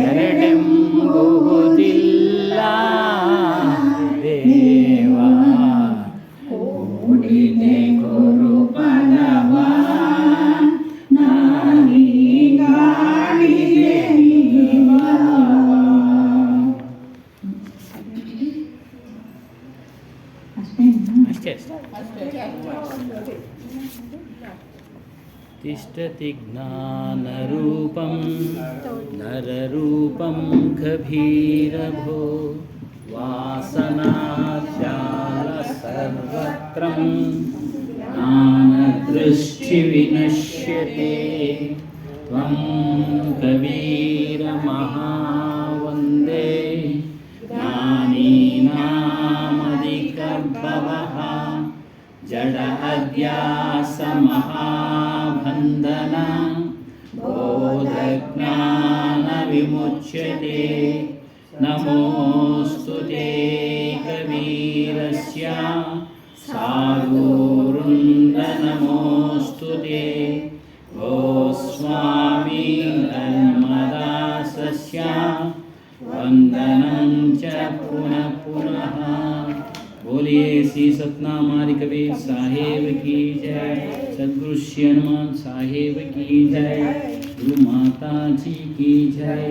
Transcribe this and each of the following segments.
ಎರಡೆಂಬುವುದಿಲ್ಲ ದೇವ ಕೂಡಿದೆ ಗುರುಪದವ ನಾನೀಗಾಡಿದೆ ಅಷ್ಟೇ ತಿಷ್ಠತಿ ಜ್ಞಾನರೂಪಂ ನರರೂಪಂ ಕಭೀರಭೋ ವಾಸನಾಚಾಲ ಸರ್ವತ್ರಂ ಜ್ಞಾನದೃಷ್ಟಿವಿನಶ್ಯತೆ ತ್ವಂ ಕಬೀರಮಹಾವಂದೇ ಜ್ಞಾನೀನಾಮಧಿಕರ್ಭವಃ ಜಡ ಅಧ್ಯಾಸ ಮಹಾಬಂಧನ ಬೋಧಜ್ಞಾನ ವಿಮುಚ್ಯತೆ ನಮೋऽस्तु ತೇ ಕಬೀರಸ್ಯ ಸಾಧುವೃಂದ ನಮೋऽस्तु ತೇ ಗೋಸ್ವಾಮಿ ಧರ್ಮದಾಸಸ್ಯ ವಂದನಂ ಚ ಪುನಃ ಪುನಃ। बोलिए श्री सतनाम कबीर साहेब की जय, सद्गुरु श्री हनुमान साहेब की जय, गुरु माता जी की जय,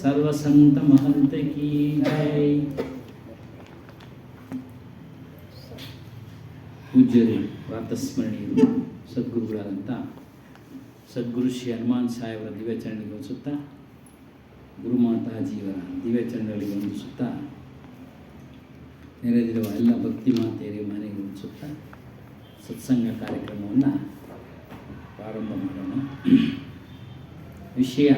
सर्व संत महंत की जय। पूज्यರು ಪ್ರಾತಸ್ಮರಣೀಯರು ಸದ್ಗುರುಗಳಾದಂಥ ಸದ್ಗುರು ಶ್ರೀ ಹನುಮಾನ್ ಸಾಹೇಬರ ದಿವ್ಯಚರಣೆಗೆ ವಂದಿಸುತ್ತಾ, ಗುರು ಮಾತಾಜಿಯವರ ದಿವ್ಯಚರಣೆಗಳಿಗೆ ವಂದಿಸುತ್ತಾ, ನೆರೆದಿರುವ ಎಲ್ಲ ಭಕ್ತಿ ಮಾತೆಯರಿಗೆ ಮನೆಗೆ ವಂದಿಸುತ್ತಾ ಸತ್ಸಂಗ ಕಾರ್ಯಕ್ರಮವನ್ನು ಪ್ರಾರಂಭ ಮಾಡೋಣ। ವಿಷಯ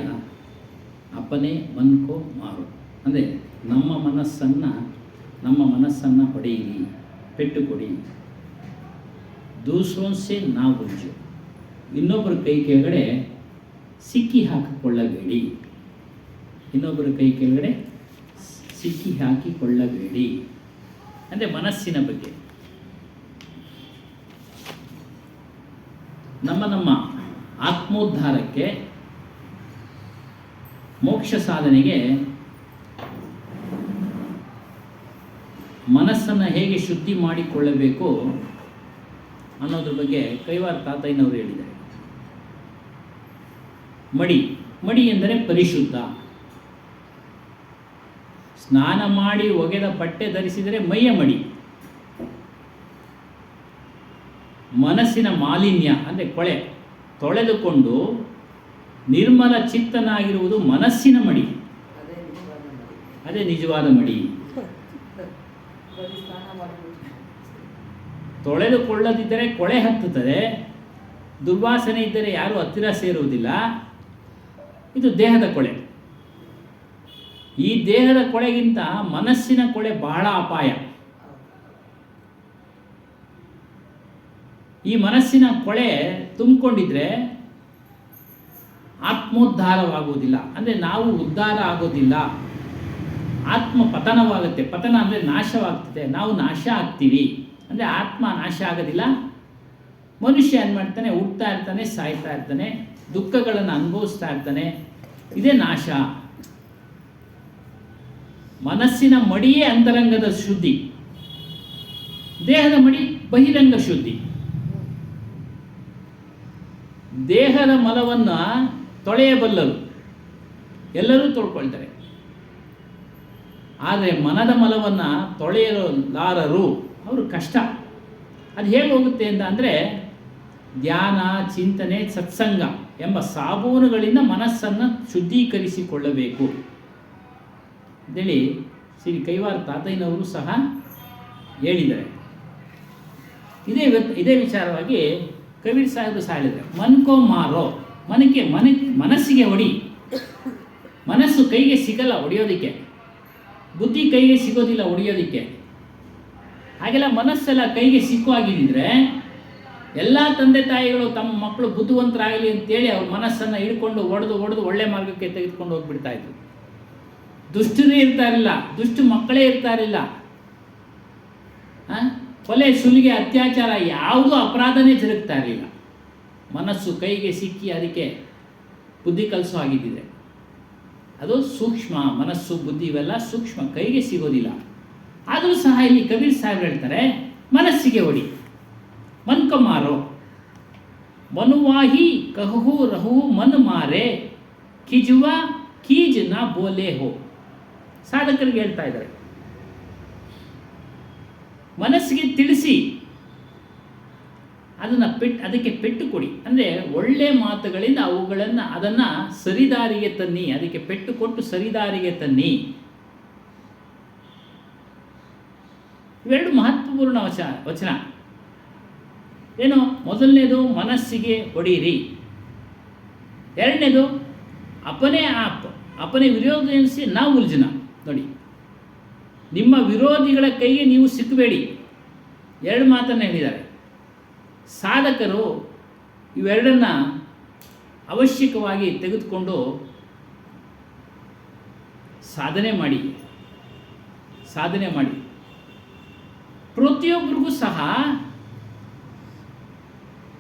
ಅಪನೆ ಮನ್ಕೋ ಮಾರು, ಅಂದರೆ ನಮ್ಮ ಮನಸ್ಸನ್ನು ಹೊಡೆಯಿರಿ, ಪೆಟ್ಟು ಕೊಡಿ। ದೂಸರೋನ್ಸೆ ನಾ ಉಜ್ಜು, ಇನ್ನೊಬ್ಬರ ಕೈ ಕೆಳಗಡೆ ಸಿಕ್ಕಿ ಹಾಕಿಕೊಳ್ಳಬೇಡಿ, ಇನ್ನೊಬ್ಬರ ಕೈ ಕೆಳಗಡೆ ಸಿಕ್ಕಿ ಹಾಕಿಕೊಳ್ಳಬೇಡಿ ಅಂದರೆ ಮನಸ್ಸಿನ ಬಗ್ಗೆ। ನಮ್ಮ ಆತ್ಮೋದ್ಧಾರಕ್ಕೆ, ಮೋಕ್ಷ ಸಾಧನೆಗೆ ಮನಸ್ಸನ್ನು ಹೇಗೆ ಶುದ್ಧಿ ಮಾಡಿಕೊಳ್ಳಬೇಕು ಅನ್ನೋದ್ರ ಬಗ್ಗೆ ಕೈವಾರ ತಾತಯ್ಯನವರು ಹೇಳಿದ್ದಾರೆ। ಮಡಿ ಎಂದರೆ ಪರಿಶುದ್ಧ। ಸ್ನಾನ ಮಾಡಿ ಒಗೆದ ಬಟ್ಟೆ ಧರಿಸಿದರೆ ಮೈಯ ಮಡಿ, ಮನಸ್ಸಿನ ಮಾಲಿನ್ಯ ಅಂದರೆ ಕೊಳೆ ತೊಳೆದುಕೊಂಡು ನಿರ್ಮಲ ಚಿತ್ತನಾಗಿರುವುದು ಮನಸ್ಸಿನ ಮಡಿ, ಅದೇ ನಿಜವಾದ ಮಡಿ। ತೊಳೆದುಕೊಳ್ಳದಿದ್ದರೆ ಕೊಳೆ ಹತ್ತುತ್ತದೆ, ದುರ್ವಾಸನೆ ಇದ್ದರೆ ಯಾರೂ ಹತ್ತಿರ ಸೇರುವುದಿಲ್ಲ, ಇದು ದೇಹದ ಕೊಳೆ। ಈ ದೇಹದ ಕೊಳೆಗಿಂತ ಮನಸ್ಸಿನ ಕೊಳೆ ಬಹಳ ಅಪಾಯ। ಈ ಮನಸ್ಸಿನ ಕೊಳೆ ತುಂಬಿಕೊಂಡಿದ್ರೆ ಆತ್ಮೋದ್ಧಾರವಾಗುವುದಿಲ್ಲ, ಅಂದರೆ ನಾವು ಉದ್ಧಾರ ಆಗೋದಿಲ್ಲ, ಆತ್ಮ ಪತನವಾಗುತ್ತೆ। ಪತನ ಅಂದರೆ ನಾಶವಾಗ್ತದೆ, ನಾವು ನಾಶ ಆಗ್ತೀವಿ, ಅಂದರೆ ಆತ್ಮ ನಾಶ ಆಗೋದಿಲ್ಲ। ಮನುಷ್ಯ ಏನು ಮಾಡ್ತಾನೆ, ಹುಡ್ತಾ ಇರ್ತಾನೆ, ಸಾಯ್ತಾ ಇರ್ತಾನೆ, ದುಃಖಗಳನ್ನು ಅನುಭವಿಸ್ತಾ ಇರ್ತಾನೆ, ಇದೇ ನಾಶ। ಮನಸ್ಸಿನ ಮಡಿಯೇ ಅಂತರಂಗದ ಶುದ್ಧಿ, ದೇಹದ ಮಡಿ ಬಹಿರಂಗ ಶುದ್ಧಿ। ದೇಹದ ಮಲವನ್ನು ತೊಳೆಯಬಲ್ಲರು, ಎಲ್ಲರೂ ತೊಳ್ಕೊಳ್ತಾರೆ, ಆದರೆ ಮನದ ಮಲವನ್ನು ತೊಳೆಯಲಾರರು, ಅವರು ಕಷ್ಟ। ಅದು ಹೇಗೆ ಹೋಗುತ್ತೆ ಅಂದರೆ ಧ್ಯಾನ, ಚಿಂತನೆ, ಸತ್ಸಂಗ ಎಂಬ ಸಾಬೂನುಗಳಿಂದ ಮನಸ್ಸನ್ನು ಶುದ್ಧೀಕರಿಸಿಕೊಳ್ಳಬೇಕು ಅಂತೇಳಿ ಶ್ರೀ ಕೈವಾರ ತಾತಯ್ಯನವರು ಸಹ ಹೇಳಿದ್ದಾರೆ। ಇದೇ ವಿಚಾರವಾಗಿ ಕಬೀರ್ ಸಾಹೇಬರು ಸಹ ಹೇಳಿದ್ದಾರೆ, ಮನ್ಕೋ ಮಾರೋ, ಮನಸ್ಸಿಗೆ ಹೊಡಿ, ಮನಸ್ಸು ಕೈಗೆ ಸಿಗಲ್ಲ ಹೊಡೆಯೋದಕ್ಕೆ, ಬುದ್ಧಿ ಕೈಗೆ ಸಿಗೋದಿಲ್ಲ ಹೊಡೆಯೋದಕ್ಕೆ। ಹಾಗೆಲ್ಲ ಮನಸ್ಸೆಲ್ಲ ಕೈಗೆ ಸಿಕ್ಕುವಾಗಿದ್ದರೆ ಎಲ್ಲ ತಂದೆ ತಾಯಿಗಳು ತಮ್ಮ ಮಕ್ಕಳು ಬುದ್ಧಿವಂತರಾಗಲಿ ಅಂತೇಳಿ ಅವ್ರ ಮನಸ್ಸನ್ನು ಹಿಡ್ಕೊಂಡು ಒಡೆದು ಒಳ್ಳೆ ಮಾರ್ಗಕ್ಕೆ ತೆಗೆದುಕೊಂಡು ಹೋಗ್ಬಿಡ್ತಾ ಇದ್ರು। ದುಷ್ಟರೇ ಇರ್ತಾರಿಲ್ಲ, ದುಷ್ಟ ಮಕ್ಕಳೇ ಇರ್ತಾರಿಲ್ಲ, ಕೊಲೆ, ಸುಲಿಗೆ, ಅತ್ಯಾಚಾರ ಯಾವುದೂ ಅಪರಾಧನೇ ಜರುಗ್ತಾ ಇರಲಿಲ್ಲ। ಮನಸ್ಸು ಕೈಗೆ ಸಿಕ್ಕಿ ಅದಕ್ಕೆ ಬುದ್ಧಿ ಕಲಿಸೋ ಆಗಿದ್ದಿದೆ। ಅದು ಸೂಕ್ಷ್ಮ. ಮನಸ್ಸು ಬುದ್ಧಿ ಇವೆಲ್ಲ ಸೂಕ್ಷ್ಮ, ಕೈಗೆ ಸಿಗೋದಿಲ್ಲ. ಆದರೂ ಸಹ ಇಲ್ಲಿ ಕಬೀರ್ ಸಾಹೇಬ್ ಹೇಳ್ತಾರೆ, ಮನಸ್ಸಿಗೆ ಹೊಡಿ, ಮನ್ಕ ಮಾರೋ, ಮನುವಾಹಿ ಕಹು ರಹು ಮನ್ ಮಾರೆ, ಕಿಜುವ ಕೀಜ್ ನಾ ಬೋಲೆ ಹೋ. ಸಾಧಕರಿಗೆ ಹೇಳ್ತಾ ಇದ್ದಾರೆ, ಮನಸ್ಸಿಗೆ ತಿಳಿಸಿ, ಅದಕ್ಕೆ ಪೆಟ್ಟು ಕೊಡಿ. ಅಂದರೆ ಒಳ್ಳೆ ಮಾತುಗಳಿಂದ ಅದನ್ನು ಸರಿದಾರಿಗೆ ತನ್ನಿ, ಅದಕ್ಕೆ ಪೆಟ್ಟು ಕೊಟ್ಟು ಸರಿದಾರಿಗೆ ತನ್ನಿ. ಇವೆರಡು ಮಹತ್ವಪೂರ್ಣ ವಚನ. ಏನು? ಮೊದಲನೇದು ಮನಸ್ಸಿಗೆ ಹೊಡೀರಿ, ಎರಡನೇದು ಅಪನೆ ವಿರೋಧಿಸಿ ನಾ ಉಲ್ಜನ. ನೋಡಿ, ನಿಮ್ಮ ವಿರೋಧಿಗಳ ಕೈಗೆ ನೀವು ಸಿಕ್ಕಬೇಡಿ. ಎರಡು ಮಾತನ್ನು ಹೇಳಿದ್ದಾರೆ ಸಾಧಕರು. ಇವೆರಡನ್ನ ಅವಶ್ಯಕವಾಗಿ ತೆಗೆದುಕೊಂಡು ಸಾಧನೆ ಮಾಡಿ. ಪ್ರತಿಯೊಬ್ಬರಿಗೂ ಸಹ,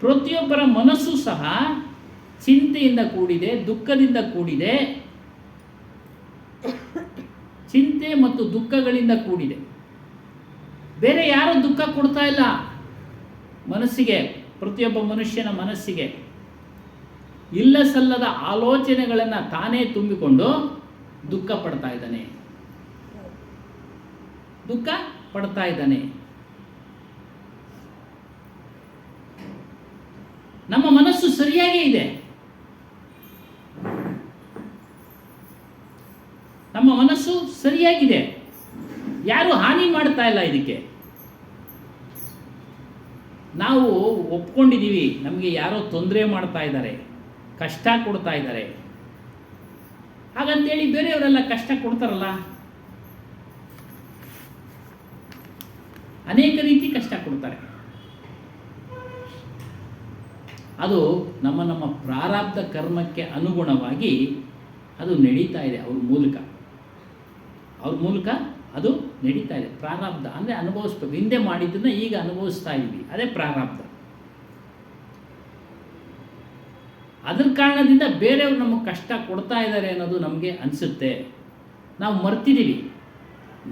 ಪ್ರತಿಯೊಬ್ಬರ ಮನಸ್ಸು ಸಹ ಚಿಂತೆಯಿಂದ ಕೂಡಿದೆ, ದುಃಖದಿಂದ ಕೂಡಿದೆ, ಚಿಂತೆ ಮತ್ತು ದುಃಖಗಳಿಂದ ಕೂಡಿದೆ. ಬೇರೆ ಯಾರೂ ದುಃಖ ಕೊಡ್ತಾ ಇಲ್ಲ ಮನಸ್ಸಿಗೆ. ಪ್ರತಿಯೊಬ್ಬ ಮನುಷ್ಯನ ಮನಸ್ಸಿಗೆ ಇಲ್ಲ ಸಲ್ಲದ ಆಲೋಚನೆಗಳನ್ನು ತಾನೇ ತುಂಬಿಕೊಂಡು ದುಃಖ ಪಡ್ತಾ ಇದ್ದಾನೆ. ನಮ್ಮ ಮನಸ್ಸು ಸರಿಯಾಗೇ ಇದೆ. ನಮ್ಮ ಮನಸ್ಸು ಸರಿಯಾಗಿದೆ, ಯಾರು ಹಾನಿ ಮಾಡ್ತಾ ಇಲ್ಲ. ಇದಕ್ಕೆ ನಾವು ಒಪ್ಕೊಂಡಿದ್ದೀವಿ, ನಮಗೆ ಯಾರೋ ತೊಂದರೆ ಮಾಡ್ತಾ ಇದ್ದಾರೆ, ಕಷ್ಟ ಕೊಡ್ತಾ ಇದ್ದಾರೆ. ಹಾಗಂತೇಳಿ ಬೇರೆಯವರೆಲ್ಲ ಕಷ್ಟ ಕೊಡ್ತಾರಲ್ಲ, ಅನೇಕ ರೀತಿ ಕಷ್ಟ ಕೊಡ್ತಾರೆ. ಅದು ನಮ್ಮ ಪ್ರಾರಬ್ಧ ಕರ್ಮಕ್ಕೆ ಅನುಗುಣವಾಗಿ ಅದು ನಡೀತಾ ಇದೆ. ಅವ್ರ ಮೂಲಕ ಅದು ನಡೀತಾ ಇದೆ. ಪ್ರಾರಬ್ಧ ಅಂದರೆ ಅನುಭವಿಸ್ಬೇಕು. ಹಿಂದೆ ಮಾಡಿದ್ದನ್ನು ಈಗ ಅನುಭವಿಸ್ತಾ ಇದ್ವಿ, ಅದೇ ಪ್ರಾರಬ್ಧ. ಅದರ ಕಾರಣದಿಂದ ಬೇರೆಯವರು ನಮಗೆ ಕಷ್ಟ ಕೊಡ್ತಾ ಇದ್ದಾರೆ ಅನ್ನೋದು ನಮಗೆ ಅನಿಸುತ್ತೆ. ನಾವು ಮರ್ತಿದ್ದೀವಿ,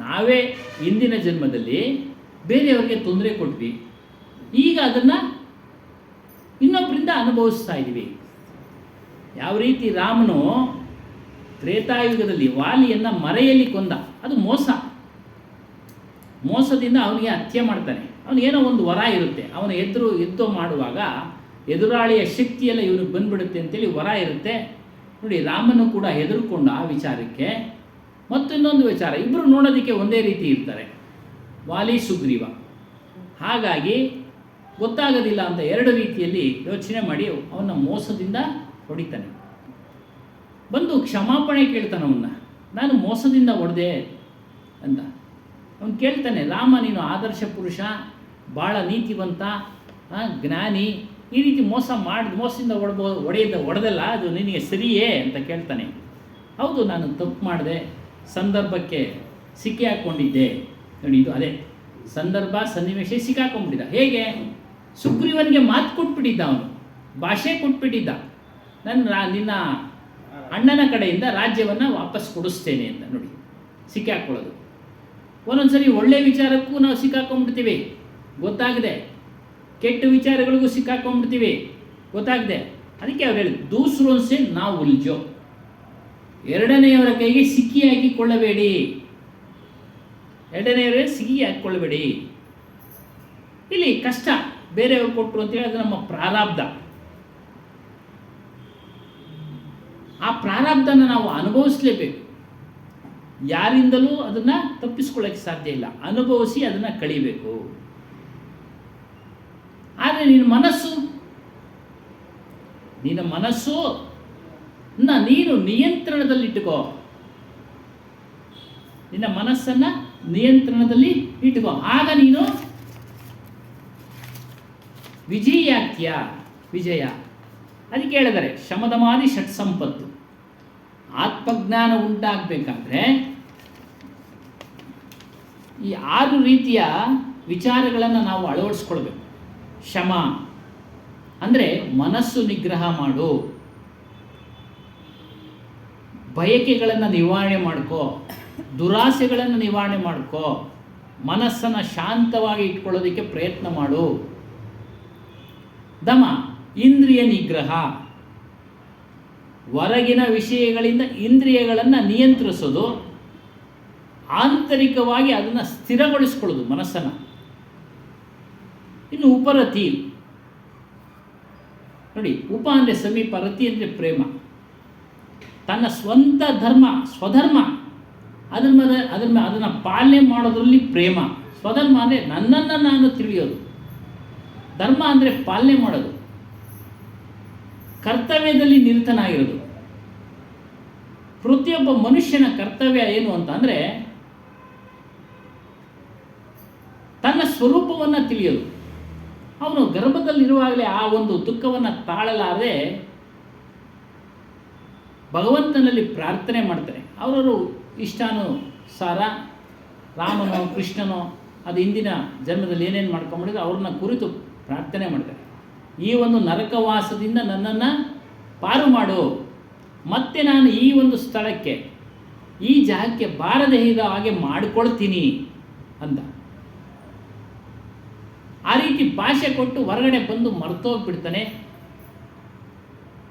ನಾವೇ ಹಿಂದಿನ ಜನ್ಮದಲ್ಲಿ ಬೇರೆಯವರಿಗೆ ತೊಂದರೆ ಕೊಟ್ವಿ, ಈಗ ಅದನ್ನು ಇನ್ನೊಬ್ಬರಿಂದ ಅನುಭವಿಸ್ತಾ ಇದ್ದೀವಿ. ಯಾವ ರೀತಿ ರಾಮನು ತ್ರೇತಾಯುಗದಲ್ಲಿ ವಾಲಿಯನ್ನು ಮರೆಯಲ್ಲಿ ಕೊಂದ, ಅದು ಮೋಸದಿಂದ ಅವನಿಗೆ ಹತ್ಯೆ ಮಾಡ್ತಾನೆ. ಅವನಿಗೇನೋ ಒಂದು ವರ ಇರುತ್ತೆ, ಅವನ ಯುದ್ಧ ಮಾಡುವಾಗ ಎದುರಾಳಿಯ ಶಕ್ತಿಯೆಲ್ಲ ಇವನಿಗೆ ಬಂದ್ಬಿಡುತ್ತೆ ಅಂತೇಳಿ ವರ ಇರುತ್ತೆ. ನೋಡಿ, ರಾಮನು ಕೂಡ ಹೆದರ್ಕೊಂಡು ಆ ವಿಚಾರಕ್ಕೆ. ಮತ್ತೊಂದು ವಿಚಾರ, ಇಬ್ಬರು ನೋಡೋದಕ್ಕೆ ಒಂದೇ ರೀತಿ ಇರ್ತಾರೆ, ವಾಲಿ ಸುಗ್ರೀವ. ಹಾಗಾಗಿ ಗೊತ್ತಾಗೋದಿಲ್ಲ ಅಂತ ಎರಡು ರೀತಿಯಲ್ಲಿ ಯೋಚನೆ ಮಾಡಿ ಅವನ ಮೋಸದಿಂದ ಹೊಡಿತಾನೆ. ಬಂದು ಕ್ಷಮಾಪಣೆ ಕೇಳ್ತಾನೆ ಅವನ್ನ, ನಾನು ಮೋಸದಿಂದ ಹೊಡೆದೆ ಅಂತ. ಅವನು ಕೇಳ್ತಾನೆ, ರಾಮ ನೀನು ಆದರ್ಶ ಪುರುಷ, ಭಾಳ ನೀತಿವಂತ, ಜ್ಞಾನಿ, ಈ ರೀತಿ ಮೋಸದಿಂದ ಹೊಡೆದಲ್ಲ, ಅದು ನಿನಗೆ ಸರಿಯೇ ಅಂತ ಕೇಳ್ತಾನೆ. ಹೌದು, ನಾನು ತಪ್ಪು ಮಾಡಿದೆ, ಸಂದರ್ಭಕ್ಕೆ ಸಿಕ್ಕಿ ಹಾಕ್ಕೊಂಡಿದ್ದೆ. ನೋಡಿ, ಇದು ಅದೇ ಸಂದರ್ಭ, ಸನ್ನಿವೇಶ ಸಿಕ್ಕಾಕೊಂಡ್ಬಿಟ್ಟಿದ್ದ. ಹೇಗೆ? ಸುಗ್ರೀವನಿಗೆ ಮಾತು ಕೊಟ್ಬಿಟ್ಟಿದ್ದ, ಅವನು ಭಾಷೆ ಕೊಟ್ಬಿಟ್ಟಿದ್ದ, ನಿನ್ನ ಅಣ್ಣನ ಕಡೆಯಿಂದ ರಾಜ್ಯವನ್ನು ವಾಪಸ್ ಕೊಡಿಸ್ತೇನೆ ಅಂತ. ನೋಡಿ, ಸಿಕ್ಕಾಕೊಳ್ಳೋದು. ಒಂದೊಂದ್ಸರಿ ಒಳ್ಳೆ ವಿಚಾರಕ್ಕೂ ನಾವು ಸಿಕ್ಕಾಕೊಂಡ್ಬಿಡ್ತೀವಿ, ಗೊತ್ತಾಗದೆ. ಕೆಟ್ಟ ವಿಚಾರಗಳಿಗೂ ಸಿಕ್ಕಾಕೊಂಡ್ಬಿಡ್ತೀವಿ, ಗೊತ್ತಾಗದೆ. ಅದಕ್ಕೆ ಅವ್ರು ಹೇಳಿದ್ರು, ದೂಸರೋನ್ಸೆ ನಾವು ಉಲ್ಜೋ, ಎರಡನೆಯವರ ಕೈಗೆ ಸಿಕ್ಕಿ ಹಾಕಿಕೊಳ್ಳಬೇಡಿ. ಇಲ್ಲಿ ಕಷ್ಟ ಬೇರೆಯವರು ಕೊಟ್ಟರು ಅಂತೇಳಿ ಅದು ನಮ್ಮ ಪ್ರಾರಬ್ಧ. ಆ ಪ್ರಾರಬ್ಧನ ನಾವು ಅನುಭವಿಸಲೇಬೇಕು. ಯಾರಿಂದಲೂ ಅದನ್ನು ತಪ್ಪಿಸ್ಕೊಳ್ಳೋಕ್ಕೆ ಸಾಧ್ಯ ಇಲ್ಲ. ಅನುಭವಿಸಿ ಅದನ್ನು ಕಳಿಬೇಕು. ಆದರೆ ನಿನ್ನ ಮನಸ್ಸು ನೀನು ನಿಯಂತ್ರಣದಲ್ಲಿಟ್ಟುಕೋ. ನಿನ್ನ ಮನಸ್ಸನ್ನು ನಿಯಂತ್ರಣದಲ್ಲಿ ಇಟ್ಟುಕೋ, ಆಗ ನೀನು ವಿಜಯ. ಅದಕ್ಕೆ ಹೇಳಿದರೆ ಶಮದಮಾದಿ ಷಟ್ ಸಂಪತ್ತು. ಆತ್ಮಜ್ಞಾನ ಉಂಟಾಗಬೇಕಾದ್ರೆ ಈ 6 ರೀತಿಯ ವಿಚಾರಗಳನ್ನು ನಾವು ಅಳವಡಿಸ್ಕೊಳ್ಬೇಕು. ಶಮ ಅಂದರೆ ಮನಸ್ಸು ನಿಗ್ರಹ ಮಾಡು. ಬಯಕೆಗಳನ್ನು ನಿವಾರಣೆ ಮಾಡ್ಕೋ, ದುರಾಸೆಗಳನ್ನು ನಿವಾರಣೆ ಮಾಡ್ಕೋ, ಮನಸ್ಸನ್ನು ಶಾಂತವಾಗಿ ಇಟ್ಕೊಳ್ಳೋದಕ್ಕೆ ಪ್ರಯತ್ನ ಮಾಡು. ದಮ ಇಂದ್ರಿಯ ನಿಗ್ರಹ, ಹೊರಗಿನ ವಿಷಯಗಳಿಂದ ಇಂದ್ರಿಯಗಳನ್ನು ನಿಯಂತ್ರಿಸೋದು, ಆಂತರಿಕವಾಗಿ ಅದನ್ನು ಸ್ಥಿರಗೊಳಿಸ್ಕೊಳ್ಳೋದು ಮನಸ್ಸನ್ನು. ಇನ್ನು ಉಪರತಿ ನೋಡಿ, ಉಪ ಅಂದರೆ ಸಮೀಪ, ರತಿ ಅಂದರೆ ಪ್ರೇಮ. ತನ್ನ ಸ್ವಂತ ಧರ್ಮ, ಸ್ವಧರ್ಮ ಅದನ್ನು ಪಾಲನೆ ಮಾಡೋದ್ರಲ್ಲಿ ಪ್ರೇಮ. ಸ್ವಧರ್ಮ ಅಂದರೆ ನನ್ನನ್ನು ನಾನು ತಿಳಿಯೋದು, ಧರ್ಮ ಅಂದರೆ ಪಾಲನೆ ಮಾಡೋದು, ಕರ್ತವ್ಯದಲ್ಲಿ ನಿರತನಾಗಿರೋದು. ಪ್ರತಿಯೊಬ್ಬ ಮನುಷ್ಯನ ಕರ್ತವ್ಯ ಏನು ಅಂತಂದರೆ ತನ್ನ ಸ್ವರೂಪವನ್ನು ತಿಳಿಯೋದು. ಅವನು ಗರ್ಭದಲ್ಲಿರುವಾಗಲೇ ಆ ಒಂದು ದುಃಖವನ್ನು ತಾಳಲಾರದೆ ಭಗವಂತನಲ್ಲಿ ಪ್ರಾರ್ಥನೆ ಮಾಡ್ತಾರೆ. ಅವರವರು ಇಷ್ಟಾನುಸಾರ ರಾಮನೋ ಕೃಷ್ಣನೋ ಅದು ಹಿಂದಿನ ಜನ್ಮದಲ್ಲಿ ಏನೇನು ಮಾಡ್ಕೊಂಬಿಡಿದ್ರೆ ಅವ್ರನ್ನ ಕುರಿತು ಪ್ರಾರ್ಥನೆ ಮಾಡ್ತಾರೆ. ಈ ಒಂದು ನರಕವಾಸದಿಂದ ನನ್ನನ್ನು ಪಾರು ಮಾಡು, ಮತ್ತೆ ನಾನು ಈ ಒಂದು ಸ್ಥಳಕ್ಕೆ, ಈ ಜಾಗಕ್ಕೆ ಬಾರದೇ ಇರೋ ಹಾಗೆ ಮಾಡಿಕೊಳ್ತೀನಿ ಅಂತ. ಆ ರೀತಿ ಭಾಷೆ ಕೊಟ್ಟು ಹೊರಗಡೆ ಬಂದು ಮರ್ತೋಗ್ಬಿಡ್ತಾನೆ.